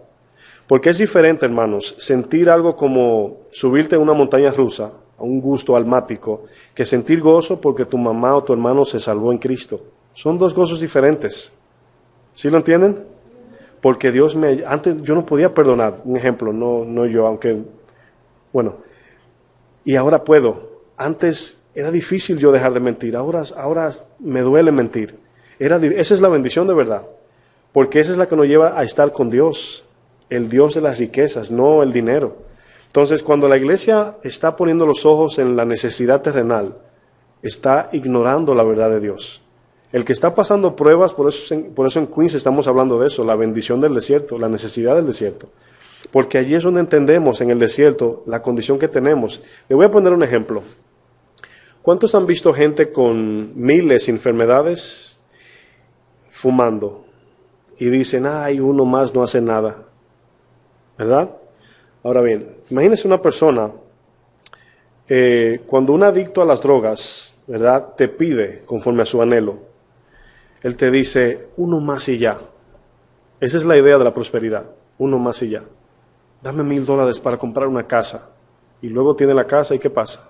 Porque es diferente, hermanos, sentir algo como subirte a una montaña rusa, a un gusto almático, que sentir gozo porque tu mamá o tu hermano se salvó en Cristo. Son dos gozos diferentes. ¿Sí lo entienden? Porque antes yo no podía perdonar, un ejemplo, no yo, aunque, bueno, y ahora puedo. Antes Era difícil yo dejar de mentir, ahora me duele mentir. Esa es la bendición de verdad, porque esa es la que nos lleva a estar con Dios, el Dios de las riquezas, no el dinero. Entonces, cuando la iglesia está poniendo los ojos en la necesidad terrenal, está ignorando la verdad de Dios. El que está pasando pruebas, por eso en Queens estamos hablando de eso, la bendición del desierto, la necesidad del desierto. Porque allí es donde entendemos en el desierto la condición que tenemos. Le voy a poner un ejemplo. ¿Cuántos han visto gente con miles de enfermedades fumando? Y dicen, ay, uno más no hace nada. ¿Verdad? Ahora bien, imagínese una persona, cuando un adicto a las drogas, ¿verdad?, te pide conforme a su anhelo. Él te dice, uno más y ya. Esa es la idea de la prosperidad, uno más y ya. Dame $1,000 para comprar una casa. Y luego tiene la casa, ¿y qué pasa?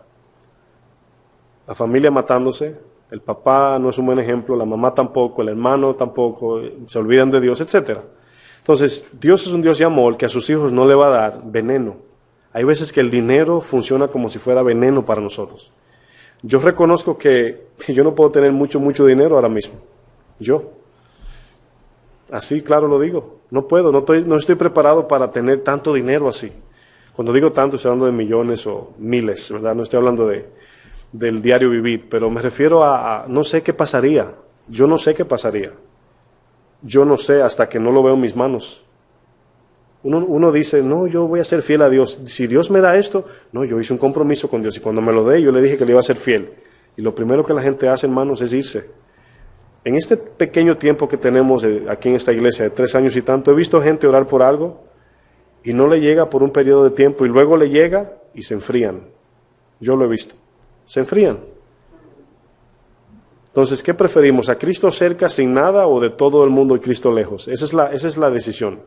La familia matándose, el papá no es un buen ejemplo, la mamá tampoco, el hermano tampoco, se olvidan de Dios, etc. Entonces, Dios es un Dios de amor que a sus hijos no le va a dar veneno. Hay veces que el dinero funciona como si fuera veneno para nosotros. Yo reconozco que yo no puedo tener mucho dinero ahora mismo. Yo. Así, claro lo digo. No puedo, no estoy preparado para tener tanto dinero así. Cuando digo tanto, estoy hablando de millones o miles, ¿verdad? No estoy hablando del diario vivir, pero me refiero a no sé qué pasaría. Yo no sé qué pasaría. Yo no sé hasta que no lo veo en mis manos. Uno dice, no, yo voy a ser fiel a Dios. Si Dios me da esto, no, yo hice un compromiso con Dios. Y cuando me lo dé, yo le dije que le iba a ser fiel. Y lo primero que la gente hace, hermanos, es irse. En este pequeño tiempo que tenemos aquí en esta iglesia, de 3 años y tanto, he visto gente orar por algo y no le llega por un periodo de tiempo y luego le llega y se enfrían. Yo lo he visto. Se enfrían. Entonces, ¿qué preferimos? ¿A Cristo cerca sin nada o de todo el mundo y Cristo lejos? Esa es la decisión.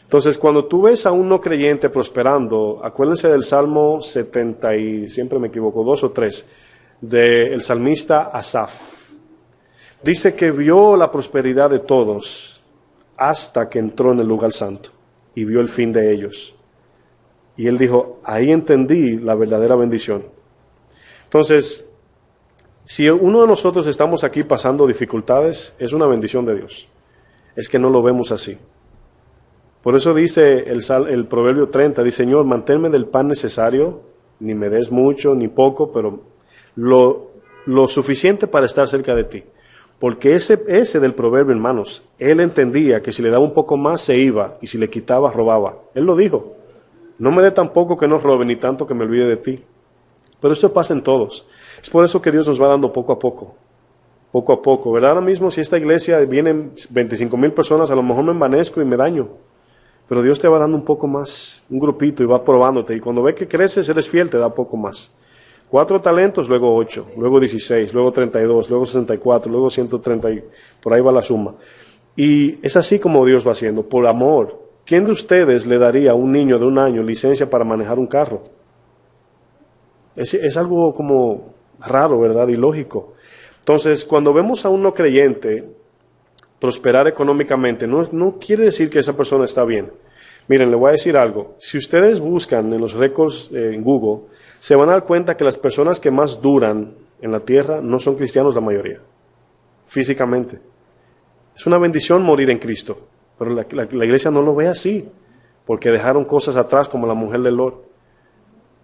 Entonces, cuando tú ves a un no creyente prosperando, acuérdense del Salmo 70 y, siempre me equivoco, 2 o 3, del salmista Asaf. Dice que vio la prosperidad de todos hasta que entró en el lugar santo y vio el fin de ellos. Y él dijo, ahí entendí la verdadera bendición. Entonces, si uno de nosotros estamos aquí pasando dificultades, es una bendición de Dios. Es que no lo vemos así. Por eso dice el Proverbio 30, dice, Señor, manténme del pan necesario, ni me des mucho, ni poco, pero lo suficiente para estar cerca de ti. Porque ese del proverbio, hermanos, él entendía que si le daba un poco más se iba, y si le quitaba, robaba. Él lo dijo, no me dé tan poco que no robe, ni tanto que me olvide de ti. Pero esto pasa en todos. Es por eso que Dios nos va dando poco a poco, ¿verdad? Ahora mismo si esta iglesia vienen 25,000 personas, a lo mejor me envanezco y me daño. Pero Dios te va dando un poco más, un grupito, y va probándote. Y cuando ve que creces, eres fiel, te da poco más. 4 talentos, luego 8, luego 16, luego 32, luego 64, luego 130, por ahí va la suma. Y es así como Dios va haciendo, por amor. ¿Quién de ustedes le daría a un niño de 1 año licencia para manejar un carro? Es algo como raro, ¿verdad? Ilógico. Entonces, cuando vemos a un no creyente prosperar económicamente, no quiere decir que esa persona está bien. Miren, le voy a decir algo. Si ustedes buscan en los récords en Google, se van a dar cuenta que las personas que más duran en la tierra no son cristianos la mayoría, físicamente. Es una bendición morir en Cristo, pero la iglesia no lo ve así, porque dejaron cosas atrás como la mujer de Lot.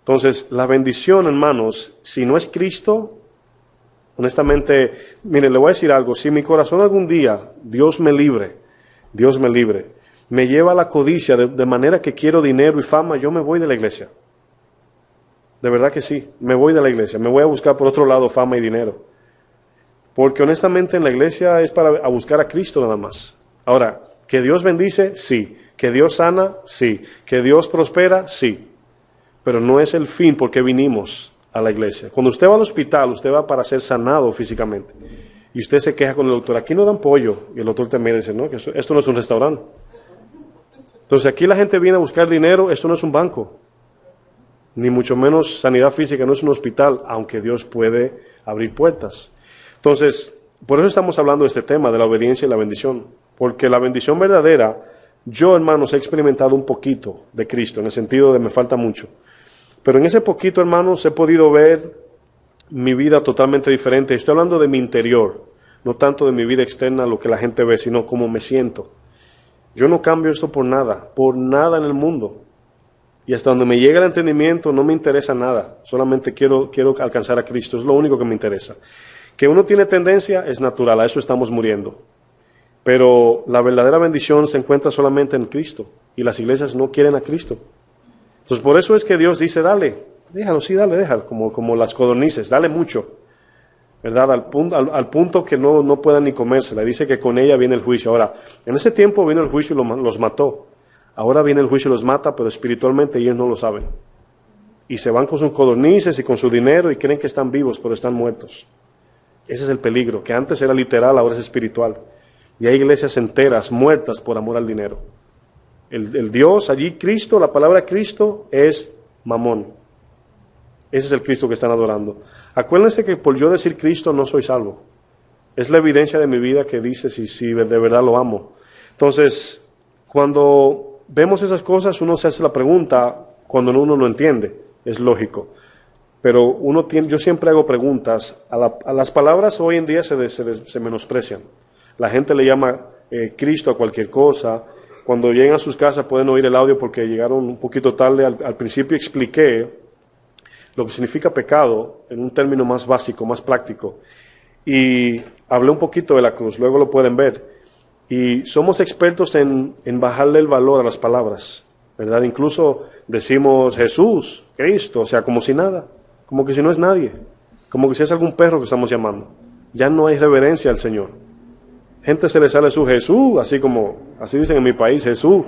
Entonces, la bendición, hermanos, si no es Cristo, honestamente, miren, le voy a decir algo, si mi corazón algún día, Dios me libre, me lleva a la codicia de manera que quiero dinero y fama, yo me voy de la iglesia. De verdad que sí, me voy de la iglesia, me voy a buscar por otro lado fama y dinero. Porque honestamente en la iglesia es para buscar a Cristo nada más. Ahora, ¿que Dios bendice? Sí. ¿Que Dios sana? Sí. ¿Que Dios prospera? Sí. Pero no es el fin por qué vinimos a la iglesia. Cuando usted va al hospital, usted va para ser sanado físicamente. Y usted se queja con el doctor, aquí no dan pollo. Y el doctor también dice, no, que esto no es un restaurante. Entonces aquí la gente viene a buscar dinero, esto no es un banco. Ni mucho menos sanidad física, no es un hospital, aunque Dios puede abrir puertas. Entonces, por eso estamos hablando de este tema, de la obediencia y la bendición. Porque la bendición verdadera, yo, hermanos, he experimentado un poquito de Cristo, en el sentido de me falta mucho. Pero en ese poquito, hermanos, he podido ver mi vida totalmente diferente. Estoy hablando de mi interior, no tanto de mi vida externa, lo que la gente ve, sino cómo me siento. Yo no cambio esto por nada en el mundo. Y hasta donde me llega el entendimiento no me interesa nada, solamente quiero alcanzar a Cristo, es lo único que me interesa. Que uno tiene tendencia es natural, a eso estamos muriendo. Pero la verdadera bendición se encuentra solamente en Cristo, y las iglesias no quieren a Cristo. Entonces por eso es que Dios dice, dale, déjalo, sí, dale, déjalo, como las codornices, dale mucho, ¿verdad? Al punto que no puedan ni comérsela. Dice que con ella viene el juicio. Ahora, en ese tiempo vino el juicio y los mató. Ahora viene el juicio y los mata, pero espiritualmente ellos no lo saben. Y se van con sus codornices y con su dinero y creen que están vivos, pero están muertos. Ese es el peligro, que antes era literal, ahora es espiritual. Y hay iglesias enteras muertas por amor al dinero. El Dios, allí Cristo, la palabra Cristo es Mamón. Ese es el Cristo que están adorando. Acuérdense que por yo decir Cristo no soy salvo. Es la evidencia de mi vida que dice si de verdad lo amo. Entonces, cuando vemos esas cosas, uno se hace la pregunta cuando uno no entiende. Es lógico. Pero yo siempre hago preguntas. A las palabras hoy en día se menosprecian. La gente le llama Cristo a cualquier cosa. Cuando llegan a sus casas pueden oír el audio porque llegaron un poquito tarde. Al principio expliqué lo que significa pecado en un término más básico, más práctico. Y hablé un poquito de la cruz, luego lo pueden ver. Y somos expertos en bajarle el valor a las palabras, ¿verdad? Incluso decimos Jesús, Cristo, o sea, como si nada, como que si no es nadie, como que si es algún perro que estamos llamando. Ya no hay reverencia al Señor. Gente se le sale su Jesús, así dicen en mi país, Jesús.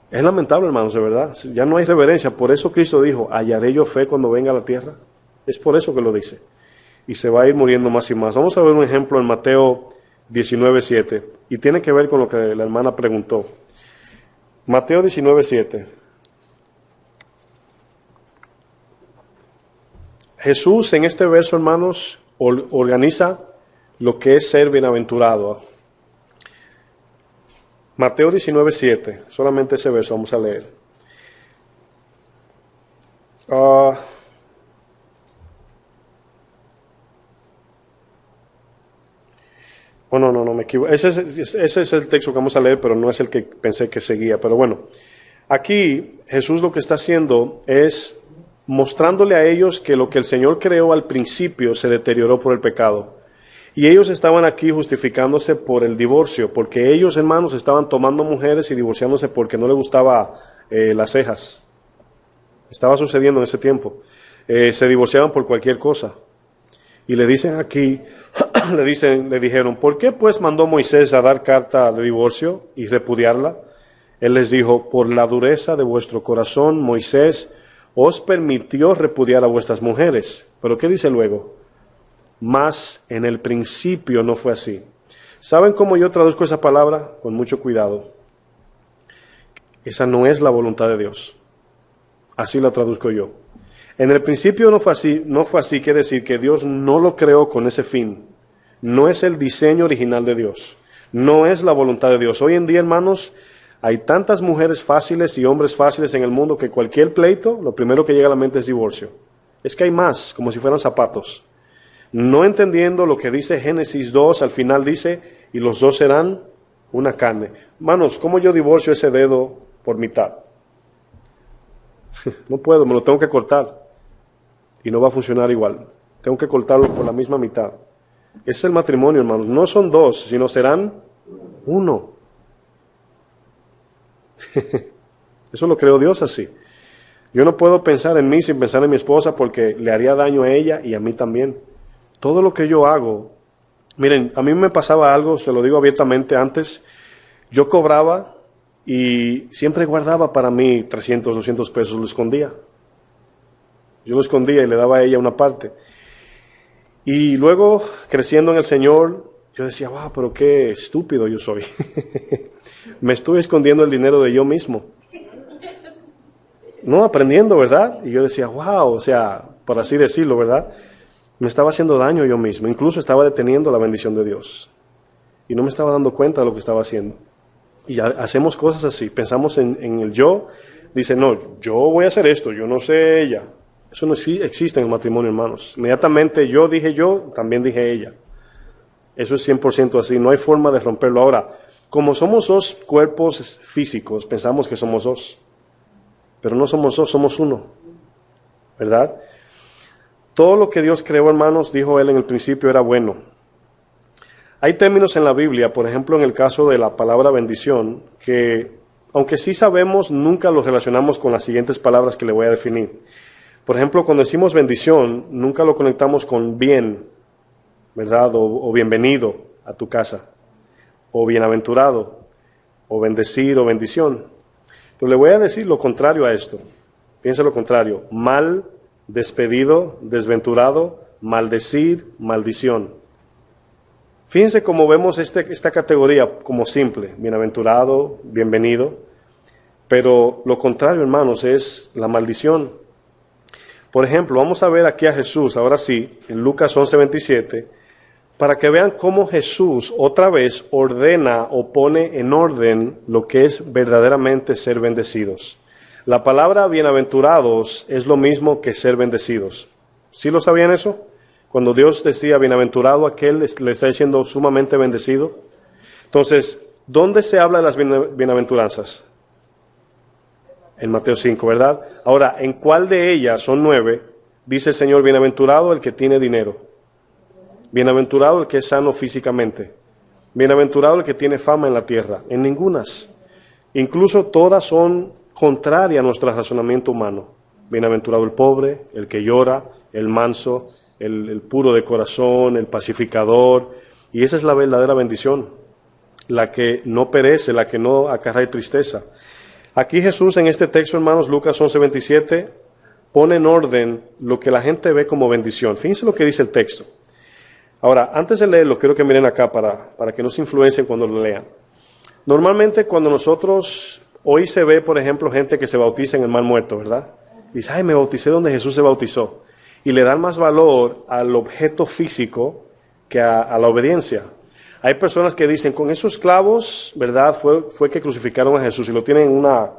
Es lamentable, hermanos, de verdad. Ya no hay reverencia. Por eso Cristo dijo, hallaré yo fe cuando venga a la tierra. Es por eso que lo dice. Y se va a ir muriendo más y más. Vamos a ver un ejemplo en Mateo 19:7. Y tiene que ver con lo que la hermana preguntó. Mateo 19:7. Jesús en este verso, hermanos, organiza lo que es ser bienaventurado. Mateo 19:7, solamente ese verso vamos a leer. No me equivoco. Ese es el texto que vamos a leer, pero no es el que pensé que seguía. Pero bueno, aquí Jesús lo que está haciendo es mostrándole a ellos que lo que el Señor creó al principio se deterioró por el pecado. Y ellos estaban aquí justificándose por el divorcio, porque ellos, hermanos, estaban tomando mujeres y divorciándose porque no les gustaba las cejas. Estaba sucediendo en ese tiempo. Se divorciaban por cualquier cosa. Y le dicen aquí, le dijeron, ¿por qué pues mandó Moisés a dar carta de divorcio y repudiarla? Él les dijo, por la dureza de vuestro corazón, Moisés os permitió repudiar a vuestras mujeres. ¿Pero qué dice luego? Mas en el principio no fue así. ¿Saben cómo yo traduzco esa palabra? Con mucho cuidado. Esa no es la voluntad de Dios. Así la traduzco yo. En el principio no fue así, quiere decir que Dios no lo creó con ese fin. No es el diseño original de Dios. No es la voluntad de Dios. Hoy en día, hermanos, hay tantas mujeres fáciles y hombres fáciles en el mundo que cualquier pleito, lo primero que llega a la mente es divorcio. Es que hay más, como si fueran zapatos. No entendiendo lo que dice Génesis 2, al final dice, y los dos serán una carne. Hermanos, ¿cómo yo divorcio ese dedo por mitad? No puedo, me lo tengo que cortar. Y no va a funcionar igual. Tengo que cortarlo por la misma mitad. Ese es el matrimonio, hermanos. No son dos, sino serán uno. Eso lo creó Dios así. Yo no puedo pensar en mí sin pensar en mi esposa porque le haría daño a ella y a mí también. Todo lo que yo hago, miren, a mí me pasaba algo, se lo digo abiertamente antes, yo cobraba y siempre guardaba para mí 300, 200 pesos, lo escondía. Yo lo escondía y le daba a ella una parte. Y luego, creciendo en el Señor, yo decía, wow, pero qué estúpido yo soy. Me estuve escondiendo el dinero de yo mismo. No, aprendiendo, ¿verdad? Y yo decía, wow, o sea, por así decirlo, ¿verdad? Me estaba haciendo daño yo mismo. Incluso estaba deteniendo la bendición de Dios. Y no me estaba dando cuenta de lo que estaba haciendo. Y hacemos cosas así. Pensamos en el yo. Dice, no, yo voy a hacer esto, yo no sé ella. Eso no existe en el matrimonio, hermanos. Inmediatamente yo dije yo, también dije ella. Eso es 100% así, no hay forma de romperlo. Ahora, como somos dos cuerpos físicos, pensamos que somos dos. Pero no somos dos, somos uno. ¿Verdad? Todo lo que Dios creó, hermanos, dijo Él en el principio, era bueno. Hay términos en la Biblia, por ejemplo, en el caso de la palabra bendición, que aunque sí sabemos, nunca lo relacionamos con las siguientes palabras que le voy a definir. Por ejemplo, cuando decimos bendición, nunca lo conectamos con bien, ¿verdad? O bienvenido a tu casa, o bienaventurado, o bendecir, o bendición. Pero le voy a decir lo contrario a esto. Piensa lo contrario. Mal, despedido, desventurado, maldecir, maldición. Fíjense cómo vemos esta categoría como simple, bienaventurado, bienvenido. Pero lo contrario, hermanos, es la maldición. Por ejemplo, vamos a ver aquí a Jesús, ahora sí, en Lucas 11:27, para que vean cómo Jesús otra vez ordena o pone en orden lo que es verdaderamente ser bendecidos. La palabra bienaventurados es lo mismo que ser bendecidos. ¿Sí lo sabían eso? Cuando Dios decía bienaventurado aquel, le está diciendo sumamente bendecido. Entonces, ¿dónde se habla de las bienaventuranzas? En Mateo 5, ¿verdad? Ahora, ¿en cuál de ellas, son 9, dice el Señor, bienaventurado el que tiene dinero? Bienaventurado el que es sano físicamente. Bienaventurado el que tiene fama en la tierra. En ningunas. Incluso todas son contrarias a nuestro razonamiento humano. Bienaventurado el pobre, el que llora, el manso, el puro de corazón, el pacificador. Y esa es la verdadera bendición. La que no perece, la que no acarrea tristeza. Aquí Jesús en este texto, hermanos, Lucas 11:27, pone en orden lo que la gente ve como bendición. Fíjense lo que dice el texto. Ahora, antes de leerlo, quiero que miren acá para que no se influencien cuando lo lean. Normalmente cuando nosotros, hoy se ve, por ejemplo, gente que se bautiza en el Mar Muerto, ¿verdad? Dice, ay, me bauticé donde Jesús se bautizó. Y le dan más valor al objeto físico que a la obediencia. Hay personas que dicen, con esos clavos, ¿verdad? Fue que crucificaron a Jesús y lo tienen en una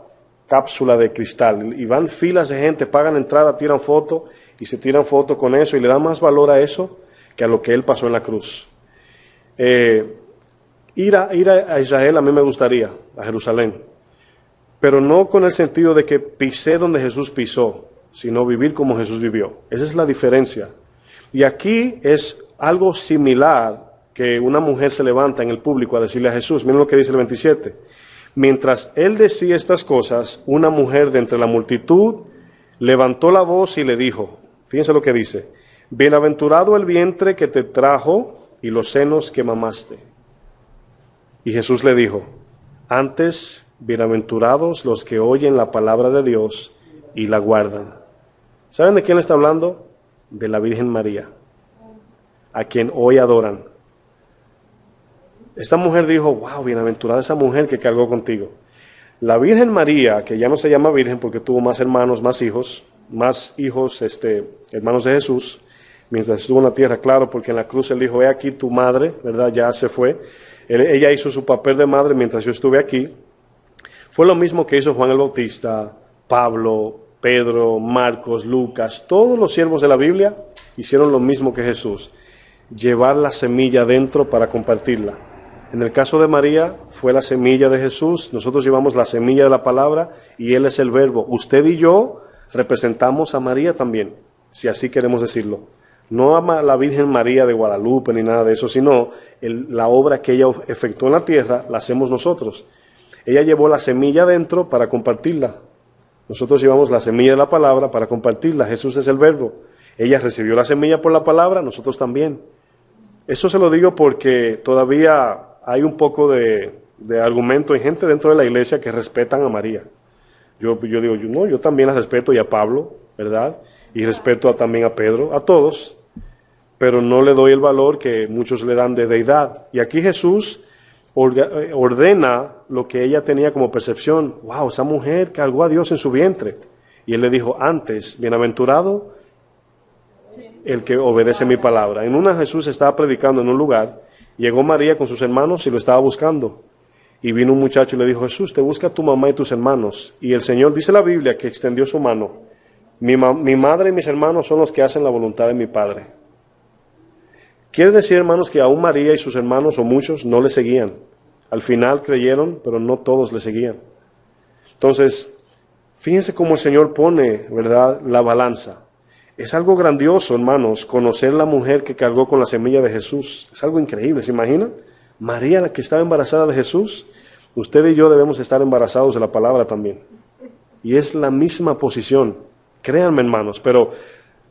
cápsula de cristal. Y van filas de gente, pagan entrada, tiran foto y se tiran foto con eso y le dan más valor a eso que a lo que Él pasó en la cruz. Ir a Israel a mí me gustaría, a Jerusalén. Pero no con el sentido de que pisé donde Jesús pisó, sino vivir como Jesús vivió. Esa es la diferencia. Y aquí es algo similar que una mujer se levanta en el público a decirle a Jesús. Miren lo que dice el 27. Mientras él decía estas cosas, una mujer de entre la multitud levantó la voz y le dijo, fíjense lo que dice, bienaventurado el vientre que te trajo y los senos que mamaste. Y Jesús le dijo, antes bienaventurados los que oyen la palabra de Dios y la guardan. ¿Saben de quién está hablando? De la Virgen María, a quien hoy adoran. Esta mujer dijo, wow, bienaventurada esa mujer que cargó contigo. La Virgen María, que ya no se llama Virgen porque tuvo más hermanos, más hijos, hermanos de Jesús, mientras estuvo en la tierra, claro, porque en la cruz Él dijo, he aquí tu madre, ¿verdad? Ya se fue. Ella hizo su papel de madre mientras yo estuve aquí. Fue lo mismo que hizo Juan el Bautista, Pablo, Pedro, Marcos, Lucas, todos los siervos de la Biblia hicieron lo mismo que Jesús, llevar la semilla dentro para compartirla. En el caso de María fue la semilla de Jesús, nosotros llevamos la semilla de la palabra y Él es el verbo. Usted y yo representamos a María también, si así queremos decirlo. No a la Virgen María de Guadalupe ni nada de eso, sino la obra que ella efectuó en la tierra, la hacemos nosotros. Ella llevó la semilla dentro para compartirla. Nosotros llevamos la semilla de la palabra para compartirla. Jesús es el verbo. Ella recibió la semilla por la palabra, nosotros también. Eso se lo digo porque todavía hay un poco de argumento. Hay gente dentro de la iglesia que respetan a María. Yo digo, yo también la respeto y a Pablo, ¿verdad? Y respeto también a Pedro, a todos, pero no le doy el valor que muchos le dan de deidad. Y aquí Jesús ordena lo que ella tenía como percepción. Wow, esa mujer cargó a Dios en su vientre. Y Él le dijo, antes, bienaventurado el que obedece mi palabra. En una Jesús estaba predicando en un lugar, llegó María con sus hermanos y lo estaba buscando. Y vino un muchacho y le dijo, Jesús, te busca tu mamá y tus hermanos. Y el Señor, dice la Biblia, que extendió su mano Mi madre y mis hermanos son los que hacen la voluntad de mi Padre. Quiere decir, hermanos, que aún María y sus hermanos, o muchos, no le seguían. Al final creyeron, pero no todos le seguían. Entonces, fíjense cómo el Señor pone, ¿verdad?, la balanza. Es algo grandioso, hermanos, conocer la mujer que cargó con la semilla de Jesús. Es algo increíble, ¿se imaginan? María, la que estaba embarazada de Jesús. Usted y yo debemos estar embarazados de la palabra también. Y es la misma posición. Créanme, hermanos, pero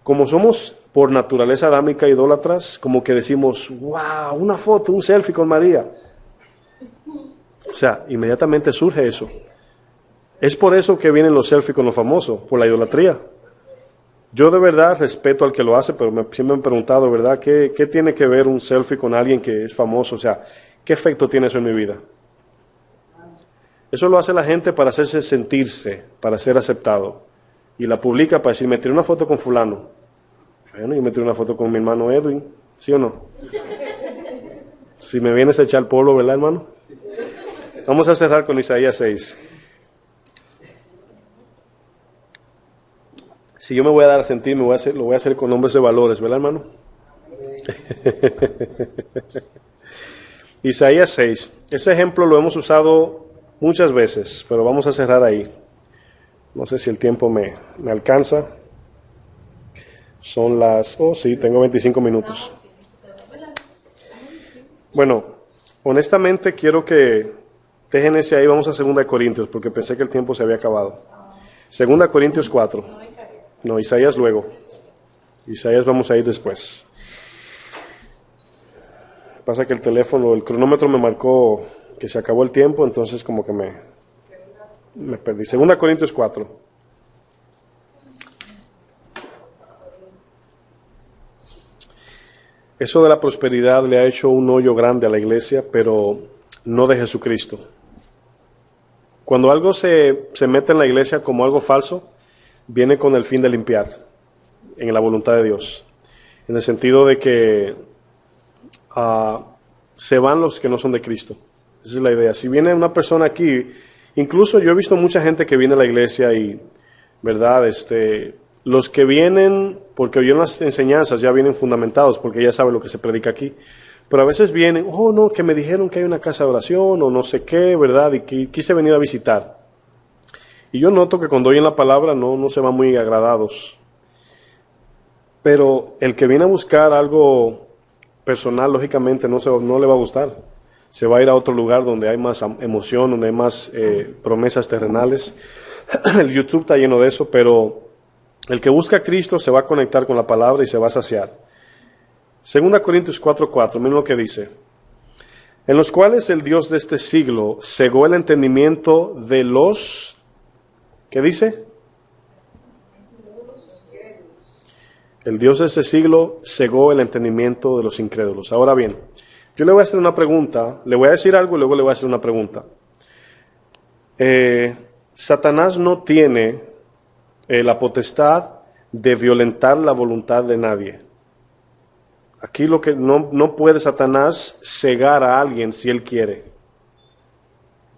como somos por naturaleza adámica idólatras, como que decimos, wow, una foto, un selfie con María. O sea, inmediatamente surge eso. Es por eso que vienen los selfies con los famosos, por la idolatría. Yo de verdad respeto al que lo hace, pero siempre me han preguntado, ¿verdad? ¿Qué tiene que ver un selfie con alguien que es famoso? O sea, ¿qué efecto tiene eso en mi vida? Eso lo hace la gente para hacerse sentirse, para ser aceptado. Y la publica para decir, me tiré una foto con fulano. Bueno, yo me tiré una foto con mi hermano Edwin, ¿sí o no? Si me vienes a echar polvo, ¿verdad, hermano? Vamos a cerrar con Isaías 6. Si yo me voy a dar a sentir, lo voy a hacer con nombres de valores, ¿verdad, hermano? Isaías 6. Ese ejemplo lo hemos usado muchas veces, pero vamos a cerrar ahí. No sé si el tiempo me alcanza. Son las... Oh, sí, tengo 25 minutos. Bueno, honestamente quiero que dejen ese ahí, vamos a 2 Corintios, porque pensé que el tiempo se había acabado. 2 Corintios 4. No, Isaías luego. Isaías vamos a ir después. Pasa que el teléfono, el cronómetro me marcó que se acabó el tiempo, entonces como que me perdí. 2 Corintios 4. Eso de la prosperidad le ha hecho un hoyo grande a la iglesia, pero no de Jesucristo. Cuando algo se mete en la iglesia como algo falso, viene con el fin de limpiar en la voluntad de Dios. En el sentido de que se van los que no son de Cristo. Esa es la idea. Si viene una persona aquí, incluso yo he visto mucha gente que viene a la iglesia y, ¿verdad? Los que vienen porque oyeron las enseñanzas ya vienen fundamentados porque ya saben lo que se predica aquí. Pero a veces vienen, oh no, que me dijeron que hay una casa de oración o no sé qué, ¿verdad? Y que quise venir a visitar. Y yo noto que cuando oyen la palabra no se van muy agradados. Pero el que viene a buscar algo personal, lógicamente no le va a gustar. Se va a ir a otro lugar donde hay más emoción, donde hay más promesas terrenales. El YouTube está lleno de eso, pero el que busca a Cristo se va a conectar con la palabra y se va a saciar. 2 Corintios 4:4, miren lo que dice. En los cuales el Dios de este siglo cegó el entendimiento de los... ¿Qué dice? El Dios de este siglo cegó el entendimiento de los incrédulos. Ahora bien, yo le voy a hacer una pregunta, le voy a decir algo y luego le voy a hacer una pregunta. Satanás no tiene la potestad de violentar la voluntad de nadie. Aquí lo que no puede Satanás cegar a alguien si él quiere.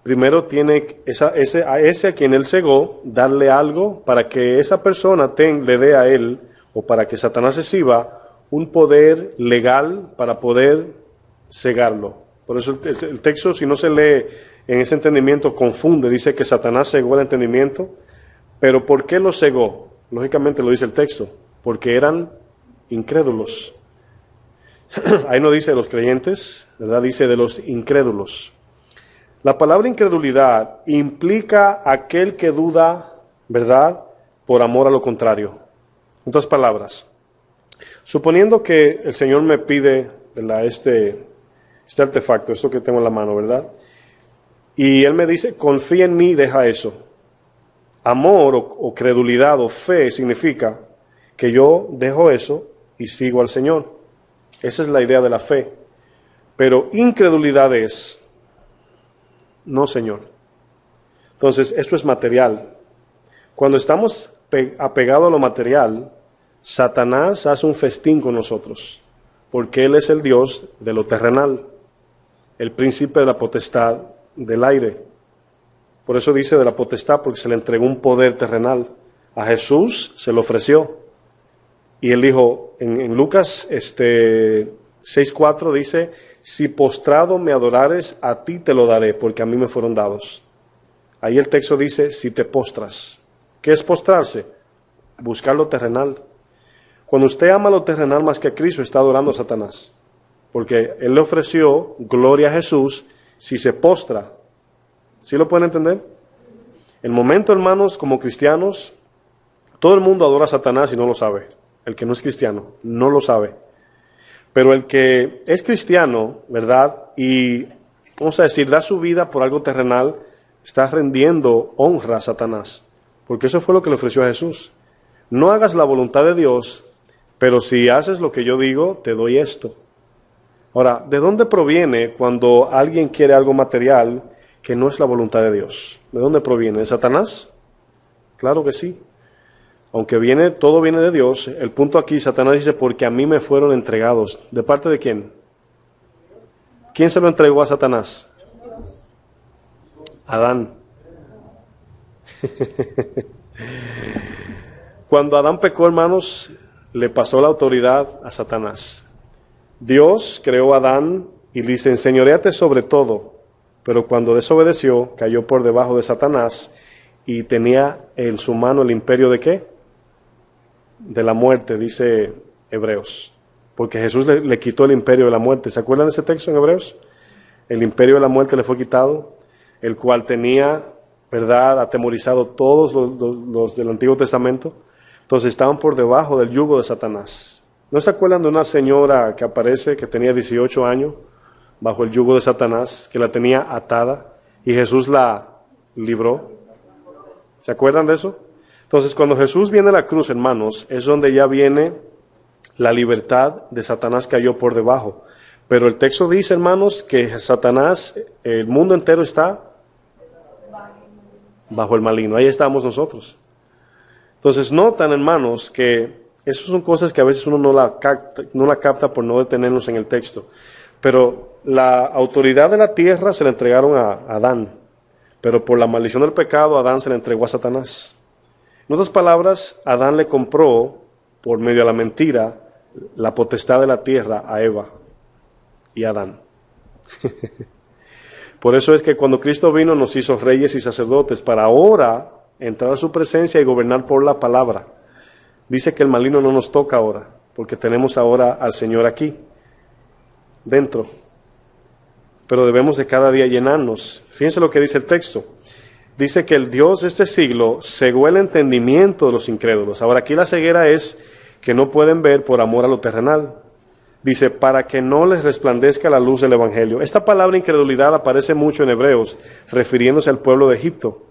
Primero tiene a ese a quien él cegó, darle algo para que esa persona le dé a él, o para que Satanás reciba un poder legal para poder cegarlo. Por eso el texto, si no se lee en ese entendimiento, confunde. Dice que Satanás cegó el entendimiento, pero ¿por qué lo cegó? Lógicamente lo dice el texto, porque eran incrédulos. Ahí no dice de los creyentes, ¿verdad? Dice de los incrédulos. La palabra incredulidad implica aquel que duda, ¿verdad?, por amor a lo contrario. En otras palabras, suponiendo que el Señor me pide, ¿verdad?, este artefacto, esto que tengo en la mano, ¿verdad? Y Él me dice, confía en mí, deja eso. Amor o credulidad o fe significa que yo dejo eso y sigo al Señor. Esa es la idea de la fe. Pero incredulidad es... No, Señor. Entonces, esto es material. Cuando estamos apegados a lo material, Satanás hace un festín con nosotros, porque Él es el Dios de lo terrenal, el príncipe de la potestad del aire. Por eso dice de la potestad, porque se le entregó un poder terrenal. A Jesús se le ofreció. Y él dijo, en Lucas 6:4 dice, si postrado me adorares, a ti te lo daré, porque a mí me fueron dados. Ahí el texto dice, si te postras. ¿Qué es postrarse? Buscar lo terrenal. Cuando usted ama lo terrenal más que a Cristo, está adorando a Satanás. Porque él le ofreció gloria a Jesús si se postra. ¿Sí lo pueden entender? El momento, hermanos, como cristianos, todo el mundo adora a Satanás y no lo sabe. El que no es cristiano, no lo sabe. Pero el que es cristiano, ¿verdad? Y, vamos a decir, da su vida por algo terrenal, está rendiendo honra a Satanás. Porque eso fue lo que le ofreció a Jesús. No hagas la voluntad de Dios, pero si haces lo que yo digo, te doy esto. Ahora, ¿de dónde proviene cuando alguien quiere algo material que no es la voluntad de Dios? ¿De dónde proviene? ¿De Satanás? Claro que sí. Aunque todo viene de Dios, el punto aquí, Satanás dice, porque a mí me fueron entregados. ¿De parte de quién? ¿Quién se lo entregó a Satanás? Adán. Cuando Adán pecó, hermanos, le pasó la autoridad a Satanás. Dios creó a Adán y le dice, enseñoréate sobre todo. Pero cuando desobedeció, cayó por debajo de Satanás y tenía en su mano el imperio ¿de qué? De la muerte, dice Hebreos. Porque Jesús le quitó el imperio de la muerte. ¿Se acuerdan de ese texto en Hebreos? El imperio de la muerte le fue quitado, el cual tenía, ¿verdad?, atemorizado todos los del Antiguo Testamento. Entonces estaban por debajo del yugo de Satanás. ¿No se acuerdan de una señora que aparece, que tenía 18 años, bajo el yugo de Satanás, que la tenía atada, y Jesús la libró? ¿Se acuerdan de eso? Entonces, cuando Jesús viene a la cruz, hermanos, es donde ya viene la libertad de Satanás, cayó por debajo. Pero el texto dice, hermanos, que Satanás, el mundo entero está bajo el maligno. Ahí estamos nosotros. Entonces, notan, hermanos, que esas son cosas que a veces uno no la capta por no detenernos en el texto. Pero la autoridad de la tierra se la entregaron a Adán. Pero por la maldición del pecado, Adán se la entregó a Satanás. En otras palabras, Adán le compró, por medio de la mentira, la potestad de la tierra a Eva y Adán. Por eso es que cuando Cristo vino nos hizo reyes y sacerdotes para ahora entrar a su presencia y gobernar por la palabra. Dice que el maligno no nos toca ahora, porque tenemos ahora al Señor aquí, dentro. Pero debemos de cada día llenarnos. Fíjense lo que dice el texto. Dice que el Dios de este siglo cegó el entendimiento de los incrédulos. Ahora aquí la ceguera es que no pueden ver por amor a lo terrenal. Dice, para que no les resplandezca la luz del Evangelio. Esta palabra incredulidad aparece mucho en Hebreos, refiriéndose al pueblo de Egipto.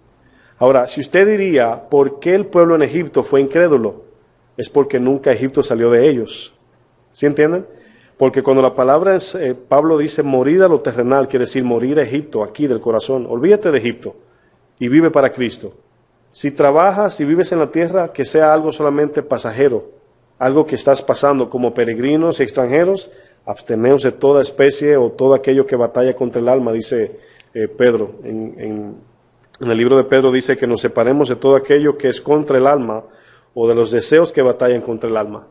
Ahora, si usted diría, ¿por qué el pueblo en Egipto fue incrédulo? Es porque nunca Egipto salió de ellos. ¿Sí entienden? Porque cuando la palabra, Pablo dice morir a lo terrenal, quiere decir morir a Egipto, aquí del corazón. Olvídate de Egipto y vive para Cristo. Si trabajas y vives en la tierra, que sea algo solamente pasajero, algo que estás pasando como peregrinos y extranjeros, absteneos de toda especie o todo aquello que batalla contra el alma, dice Pedro. En el libro de Pedro dice que nos separemos de todo aquello que es contra el alma o de los deseos que batallan contra el alma.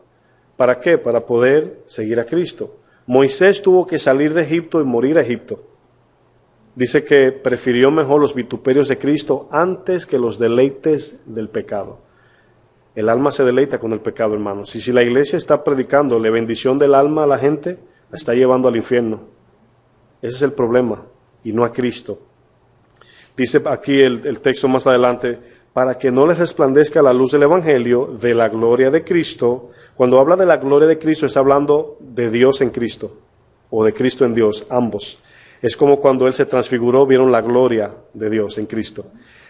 ¿Para qué? Para poder seguir a Cristo. Moisés tuvo que salir de Egipto y morir a Egipto. Dice que prefirió mejor los vituperios de Cristo antes que los deleites del pecado. El alma se deleita con el pecado, hermanos. Y si la iglesia está predicando la bendición del alma a la gente, la está llevando al infierno. Ese es el problema, y no a Cristo. Dice aquí el texto más adelante, para que no les resplandezca la luz del Evangelio de la gloria de Cristo. Cuando habla de la gloria de Cristo, está hablando de Dios en Cristo, o de Cristo en Dios, ambos. Es como cuando Él se transfiguró, vieron la gloria de Dios en Cristo.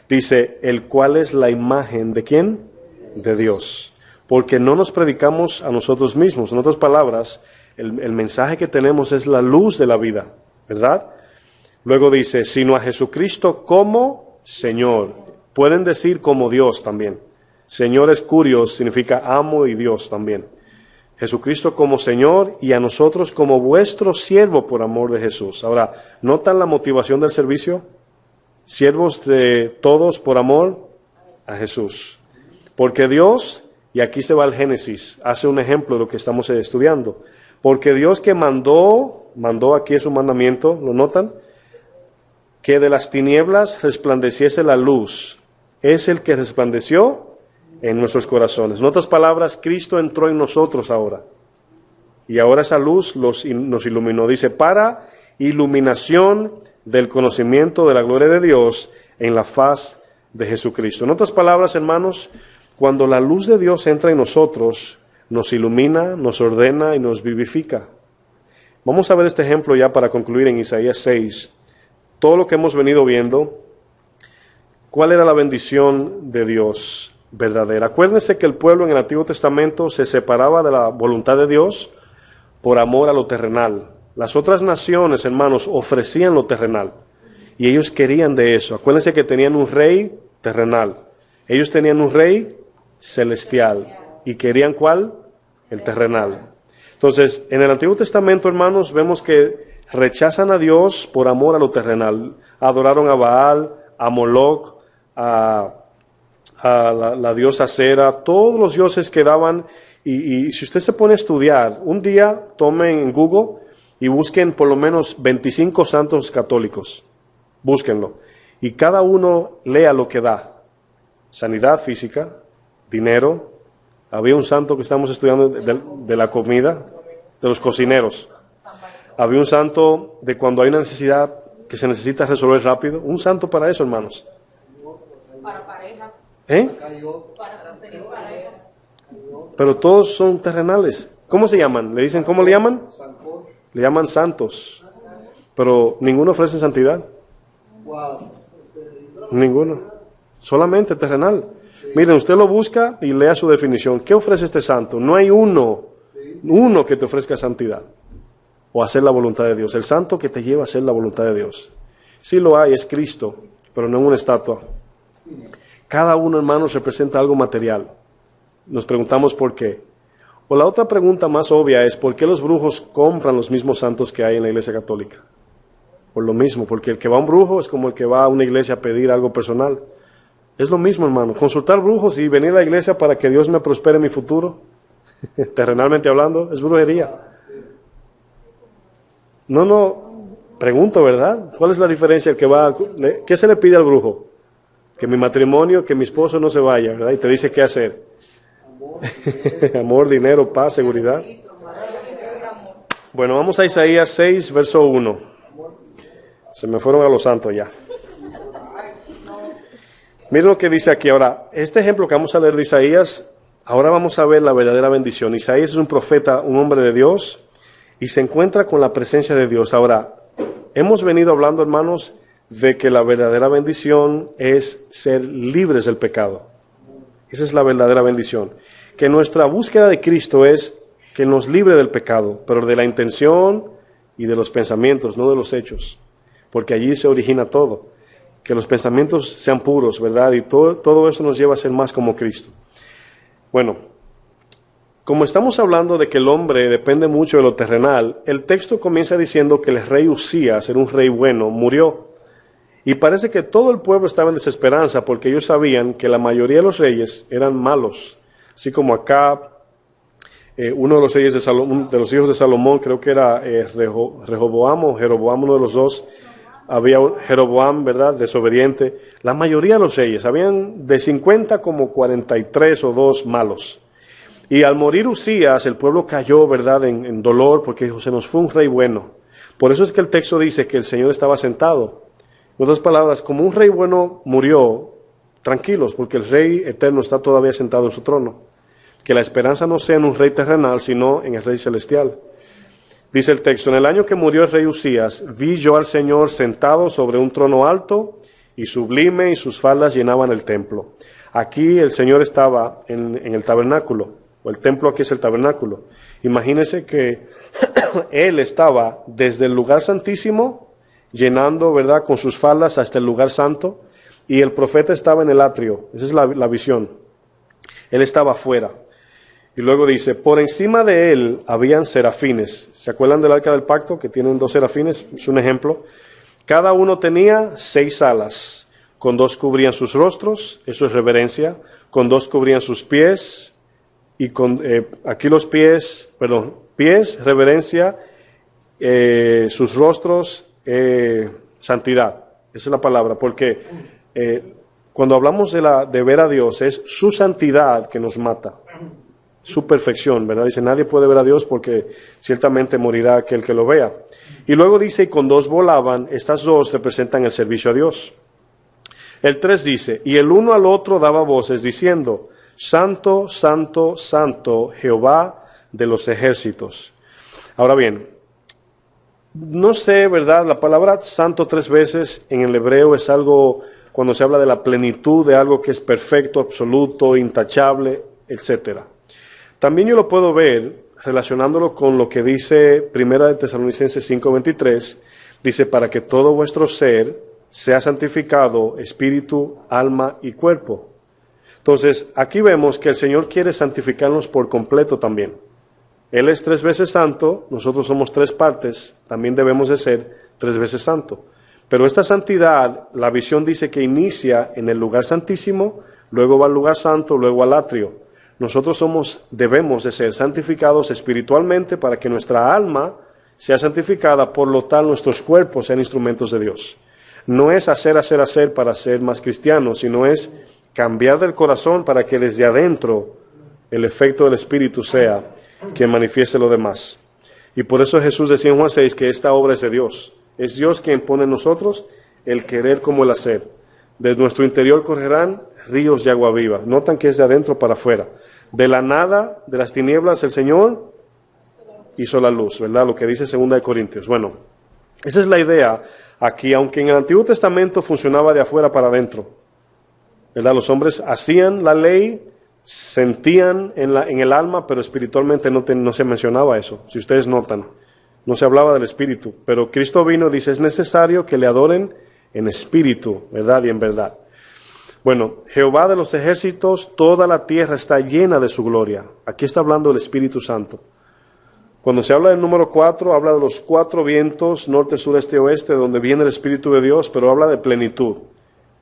Dice, el cual es la imagen ¿de quién? De Dios. Porque no nos predicamos a nosotros mismos. En otras palabras, el mensaje que tenemos es la luz de la vida, ¿verdad? Luego dice, sino a Jesucristo como Señor. Pueden decir como Dios también. Señor es curios, significa amo y Dios también. Jesucristo como Señor y a nosotros como vuestro siervo por amor de Jesús. Ahora, ¿notan la motivación del servicio? Siervos de todos por amor a Jesús. Porque Dios, y aquí se va el Génesis, hace un ejemplo de lo que estamos estudiando. Porque Dios que mandó aquí es su mandamiento, ¿lo notan? Que de las tinieblas resplandeciese la luz. Es el que resplandeció en nuestros corazones. En otras palabras, Cristo entró en nosotros ahora. Y ahora esa luz nos iluminó. Dice, para iluminación del conocimiento de la gloria de Dios en la faz de Jesucristo. En otras palabras, hermanos, cuando la luz de Dios entra en nosotros, nos ilumina, nos ordena y nos vivifica. Vamos a ver este ejemplo ya para concluir en Isaías 6. Todo lo que hemos venido viendo, ¿cuál era la bendición de Dios verdadera? Acuérdense que el pueblo en el Antiguo Testamento se separaba de la voluntad de Dios por amor a lo terrenal. Las otras naciones, hermanos, ofrecían lo terrenal y ellos querían de eso. Acuérdense que tenían un rey terrenal. Ellos tenían un rey celestial. ¿Y querían cuál? El terrenal. Entonces, en el Antiguo Testamento, hermanos, vemos que rechazan a Dios por amor a lo terrenal. Adoraron a Baal, a Moloch, a la diosa Cera, todos los dioses que daban. Y si usted se pone a estudiar, un día tomen en Google y busquen por lo menos 25 santos católicos. Búsquenlo. Y cada uno lea lo que da. Sanidad física, dinero. Había un santo que estamos estudiando de la comida, de los cocineros. Había un santo de cuando hay una necesidad que se necesita resolver rápido. Un santo para eso, hermanos. Para parejas. Para conseguir parejas. Pero todos son terrenales. ¿Cómo se llaman? ¿Le dicen cómo le llaman? Le llaman santos. Pero ninguno ofrece santidad. Ninguno. Solamente terrenal. Miren, usted lo busca y lea su definición. ¿Qué ofrece este santo? No hay uno que te ofrezca santidad o hacer la voluntad de Dios. El santo que te lleva a hacer la voluntad de Dios. Sí lo hay, es Cristo, pero no en una estatua. Cada uno, hermanos, representa algo material. Nos preguntamos por qué. O la otra pregunta más obvia es, ¿por qué los brujos compran los mismos santos que hay en la iglesia católica? Por lo mismo, porque el que va a un brujo es como el que va a una iglesia a pedir algo personal. Es lo mismo, hermano, consultar brujos y venir a la iglesia para que Dios me prospere en mi futuro, terrenalmente hablando, es brujería. No, pregunto, ¿verdad? ¿Cuál es la diferencia? ¿Qué se le pide al brujo? Que mi matrimonio, que mi esposo no se vaya, ¿verdad? Y te dice qué hacer. Amor, dinero, paz, seguridad. Bueno, vamos a Isaías 6, verso 1. Se me fueron a los santos ya. Miren lo que dice aquí. Ahora, este ejemplo que vamos a leer de Isaías, ahora vamos a ver la verdadera bendición. Isaías es un profeta, un hombre de Dios, y se encuentra con la presencia de Dios. Ahora, hemos venido hablando, hermanos, de que la verdadera bendición es ser libres del pecado. Esa es la verdadera bendición. Que nuestra búsqueda de Cristo es que nos libre del pecado, pero de la intención y de los pensamientos, no de los hechos, porque allí se origina todo. Que los pensamientos sean puros, ¿verdad? Y todo eso nos lleva a ser más como Cristo. Bueno, como estamos hablando de que el hombre depende mucho de lo terrenal, el texto comienza diciendo que el rey Usías, era un rey bueno, murió. Y parece que todo el pueblo estaba en desesperanza porque ellos sabían que la mayoría de los reyes eran malos. Así como Acab, uno de los reyes de los hijos de Salomón, creo que era Rehoboam o Jeroboam, uno de los dos. Había Jeroboam, ¿verdad?, desobediente. La mayoría de los reyes, habían de 50 como 43 o 2 malos. Y al morir Usías, el pueblo cayó, ¿verdad?, en dolor porque dijo, se nos fue un rey bueno. Por eso es que el texto dice que el Señor estaba sentado. En otras palabras, como un rey bueno murió, tranquilos, porque el rey eterno está todavía sentado en su trono. Que la esperanza no sea en un rey terrenal, sino en el rey celestial. Dice el texto, en el año que murió el rey Usías, vi yo al Señor sentado sobre un trono alto y sublime, y sus faldas llenaban el templo. Aquí el Señor estaba en el tabernáculo, o el templo aquí es el tabernáculo. Imagínense que Él estaba desde el lugar santísimo, llenando, ¿verdad?, con sus faldas hasta el lugar santo, y el profeta estaba en el atrio. Esa es la visión. Él estaba afuera. Y luego dice, por encima de él habían serafines. ¿Se acuerdan del arca del pacto que tienen 2 serafines? Es un ejemplo. Cada uno tenía 6 alas. Con 2 cubrían sus rostros, eso es reverencia. con 2 cubrían sus pies, y con aquí los pies, reverencia, sus rostros, santidad. Esa es la palabra, porque cuando hablamos de ver a Dios, es su santidad que nos mata, su perfección, ¿verdad? Dice, nadie puede ver a Dios porque ciertamente morirá aquel que lo vea. Y luego dice, y con 2 volaban, estas 2 representan el servicio a Dios. El 3 dice, y el uno al otro daba voces diciendo, Santo, Santo, Santo, Jehová de los ejércitos. Ahora bien, no sé, ¿verdad? La palabra santo 3 veces en el hebreo es algo, cuando se habla de la plenitud de algo que es perfecto, absoluto, intachable, etcétera. También yo lo puedo ver relacionándolo con lo que dice Primera de Tesalonicenses 5:23, dice, para que todo vuestro ser sea santificado, espíritu, alma y cuerpo. Entonces, aquí vemos que el Señor quiere santificarnos por completo también. Él es 3 veces santo, nosotros somos 3 partes, también debemos de ser 3 veces santo. Pero esta santidad, la visión dice que inicia en el lugar santísimo, luego va al lugar santo, luego al atrio. Nosotros debemos de ser santificados espiritualmente para que nuestra alma sea santificada, por lo tal nuestros cuerpos sean instrumentos de Dios. No es hacer para ser más cristianos, sino es cambiar del corazón para que desde adentro el efecto del Espíritu sea quien manifieste lo demás. Y por eso Jesús decía en Juan 6 que esta obra es de Dios. Es Dios quien pone en nosotros el querer como el hacer. De nuestro interior correrán ríos de agua viva. Notan que es de adentro para afuera. De la nada, de las tinieblas, el Señor hizo la luz, ¿verdad? Lo que dice 2 Corintios. Bueno, esa es la idea aquí, aunque en el Antiguo Testamento funcionaba de afuera para adentro, ¿verdad? Los hombres hacían la ley, sentían en el alma, pero espiritualmente no se mencionaba eso. Si ustedes notan, no se hablaba del espíritu. Pero Cristo vino y dice, es necesario que le adoren en espíritu, ¿verdad? Y en verdad. Bueno, Jehová de los ejércitos, toda la tierra está llena de su gloria. Aquí está hablando del Espíritu Santo. Cuando se habla del número 4, habla de los 4 vientos, norte, sur, este, oeste, donde viene el Espíritu de Dios, pero habla de plenitud,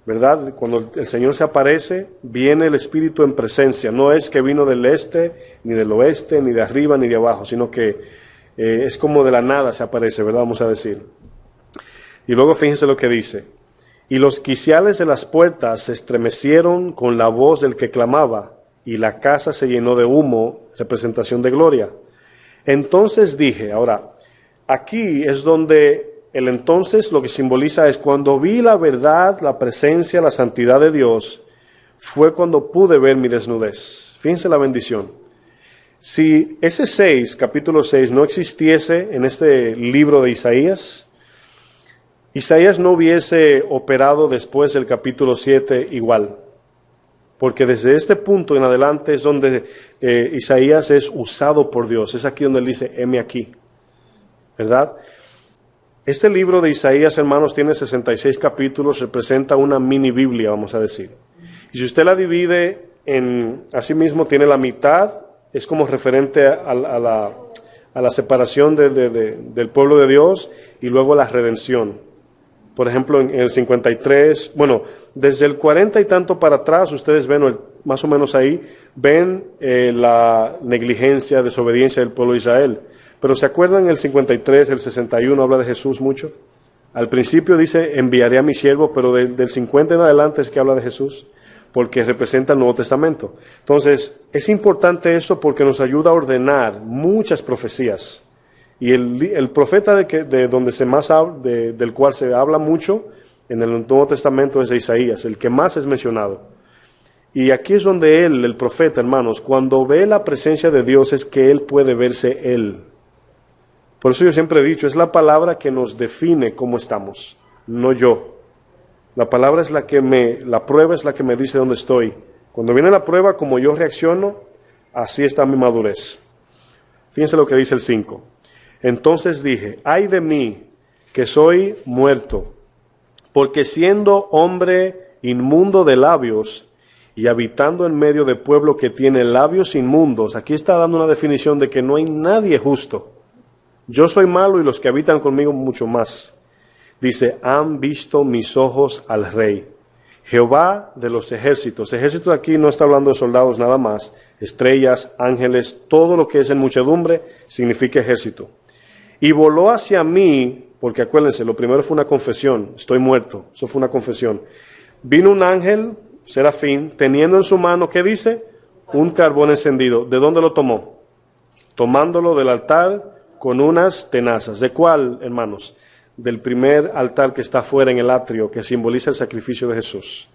¿verdad? Cuando el Señor se aparece, viene el Espíritu en presencia. No es que vino del este, ni del oeste, ni de arriba, ni de abajo, sino que es como de la nada se aparece, ¿verdad? Vamos a decir. Y luego fíjense lo que dice. Y los quiciales de las puertas se estremecieron con la voz del que clamaba, y la casa se llenó de humo, representación de gloria. Entonces dije, ahora, aquí es donde el entonces lo que simboliza es cuando vi la verdad, la presencia, la santidad de Dios, fue cuando pude ver mi desnudez. Fíjense la bendición. Si ese 6, capítulo 6, no existiese en este libro de Isaías, Isaías no hubiese operado después del capítulo 7 igual, porque desde este punto en adelante es donde Isaías es usado por Dios. Es aquí donde él dice, heme aquí, ¿verdad? Este libro de Isaías, hermanos, tiene 66 capítulos, representa una mini Biblia, vamos a decir. Y si usted la divide así mismo tiene la mitad, es como referente a la separación del pueblo de Dios y luego la redención. Por ejemplo, en el 53, bueno, desde el 40 y tanto para atrás, ustedes ven, más o menos ahí, ven la negligencia, desobediencia del pueblo de Israel. Pero ¿se acuerdan el 53, el 61, habla de Jesús mucho? Al principio dice, enviaré a mi siervo, pero del 50 en adelante es que habla de Jesús, porque representa el Nuevo Testamento. Entonces, es importante esto porque nos ayuda a ordenar muchas profecías. Y el profeta de donde del cual se habla mucho en el Nuevo Testamento es de Isaías, el que más es mencionado. Y aquí es donde el profeta, hermanos, cuando ve la presencia de Dios es que él puede verse él. Por eso yo siempre he dicho, es la palabra que nos define cómo estamos, no yo. La palabra es la prueba es la que me dice dónde estoy. Cuando viene la prueba, como yo reacciono, así está mi madurez. Fíjense lo que dice el 5. Entonces dije, ay de mí, que soy muerto, porque siendo hombre inmundo de labios y habitando en medio de pueblo que tiene labios inmundos, aquí está dando una definición de que no hay nadie justo. Yo soy malo y los que habitan conmigo mucho más. Dice, han visto mis ojos al Rey. Jehová de los ejércitos. Ejércitos aquí no está hablando de soldados nada más. Estrellas, ángeles, todo lo que es en muchedumbre significa ejército. Y voló hacia mí, porque acuérdense, lo primero fue una confesión, estoy muerto, eso fue una confesión. Vino un ángel, serafín, teniendo en su mano, ¿qué dice? Un carbón encendido. ¿De dónde lo tomó? Tomándolo del altar con unas tenazas. ¿De cuál, hermanos? Del primer altar que está afuera en el atrio, que simboliza el sacrificio de Jesús.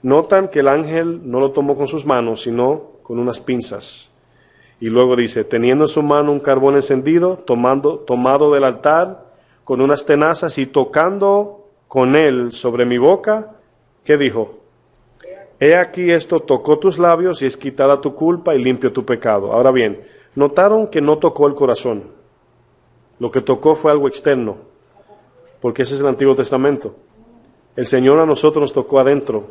Notan que el ángel no lo tomó con sus manos, sino con unas pinzas. Y luego dice, teniendo en su mano un carbón encendido, tomado del altar, con unas tenazas y tocando con él sobre mi boca, ¿qué dijo? He aquí esto tocó tus labios y es quitada tu culpa y limpio tu pecado. Ahora bien, notaron que no tocó el corazón. Lo que tocó fue algo externo, porque ese es el Antiguo Testamento. El Señor a nosotros nos tocó adentro.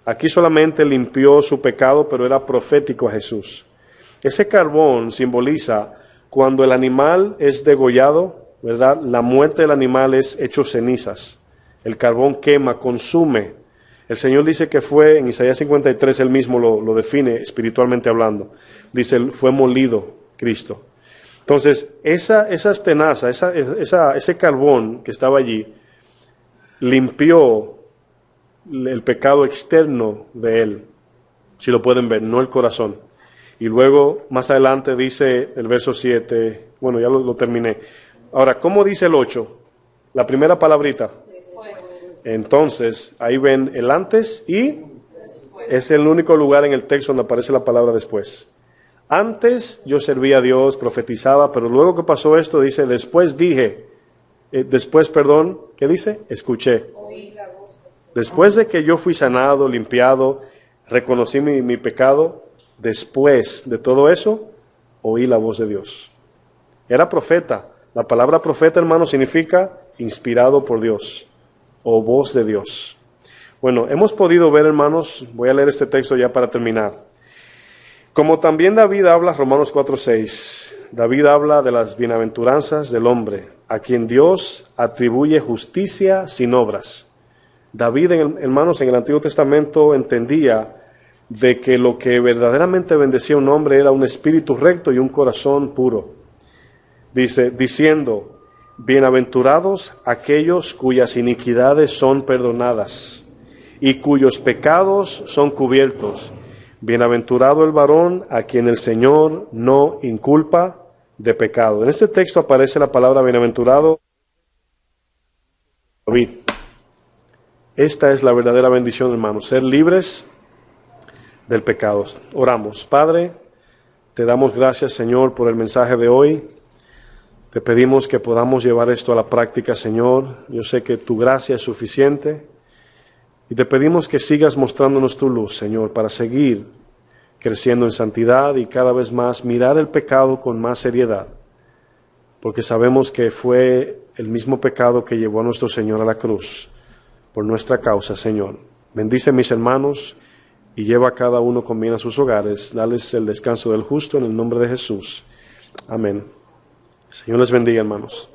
Aquí solamente limpió su pecado, pero era profético a Jesús. Ese carbón simboliza cuando el animal es degollado, ¿verdad? La muerte del animal es hecho cenizas. El carbón quema, consume. El Señor dice que fue, en Isaías 53, él mismo lo define espiritualmente hablando. Dice, fue molido Cristo. Entonces, esas tenazas, ese carbón que estaba allí, limpió el pecado externo de él, si lo pueden ver, no el corazón. Y luego, más adelante dice el verso 7, bueno, ya lo terminé. Ahora, ¿cómo dice el 8? La primera palabrita. Después. Entonces, ahí ven el antes y después. Es el único lugar en el texto donde aparece la palabra después. Antes yo servía a Dios, profetizaba, pero luego que pasó esto, dice, después dije, ¿qué dice? Escuché. Después de que yo fui sanado, limpiado, reconocí mi pecado, después de todo eso, oí la voz de Dios. Era profeta. La palabra profeta, hermano, significa inspirado por Dios o voz de Dios. Bueno, hemos podido ver, hermanos, voy a leer este texto ya para terminar. Como también David habla, Romanos 4:6, David habla de las bienaventuranzas del hombre, a quien Dios atribuye justicia sin obras. David, hermanos, en el Antiguo Testamento entendía de que lo que verdaderamente bendecía a un hombre era un espíritu recto y un corazón puro. Dice, diciendo, bienaventurados aquellos cuyas iniquidades son perdonadas y cuyos pecados son cubiertos. Bienaventurado el varón a quien el Señor no inculpa de pecado. En este texto aparece la palabra bienaventurado. David. Esta es la verdadera bendición, hermanos, ser libres del pecado. Oramos. Padre, te damos gracias, Señor, por el mensaje de hoy. Te pedimos que podamos llevar esto a la práctica, Señor. Yo sé que tu gracia es suficiente. Y te pedimos que sigas mostrándonos tu luz, Señor, para seguir creciendo en santidad y cada vez más mirar el pecado con más seriedad. Porque sabemos que fue el mismo pecado que llevó a nuestro Señor a la cruz por nuestra causa, Señor. Bendice mis hermanos y lleva a cada uno con bien a sus hogares. Dales el descanso del justo en el nombre de Jesús. Amén. El Señor les bendiga, hermanos.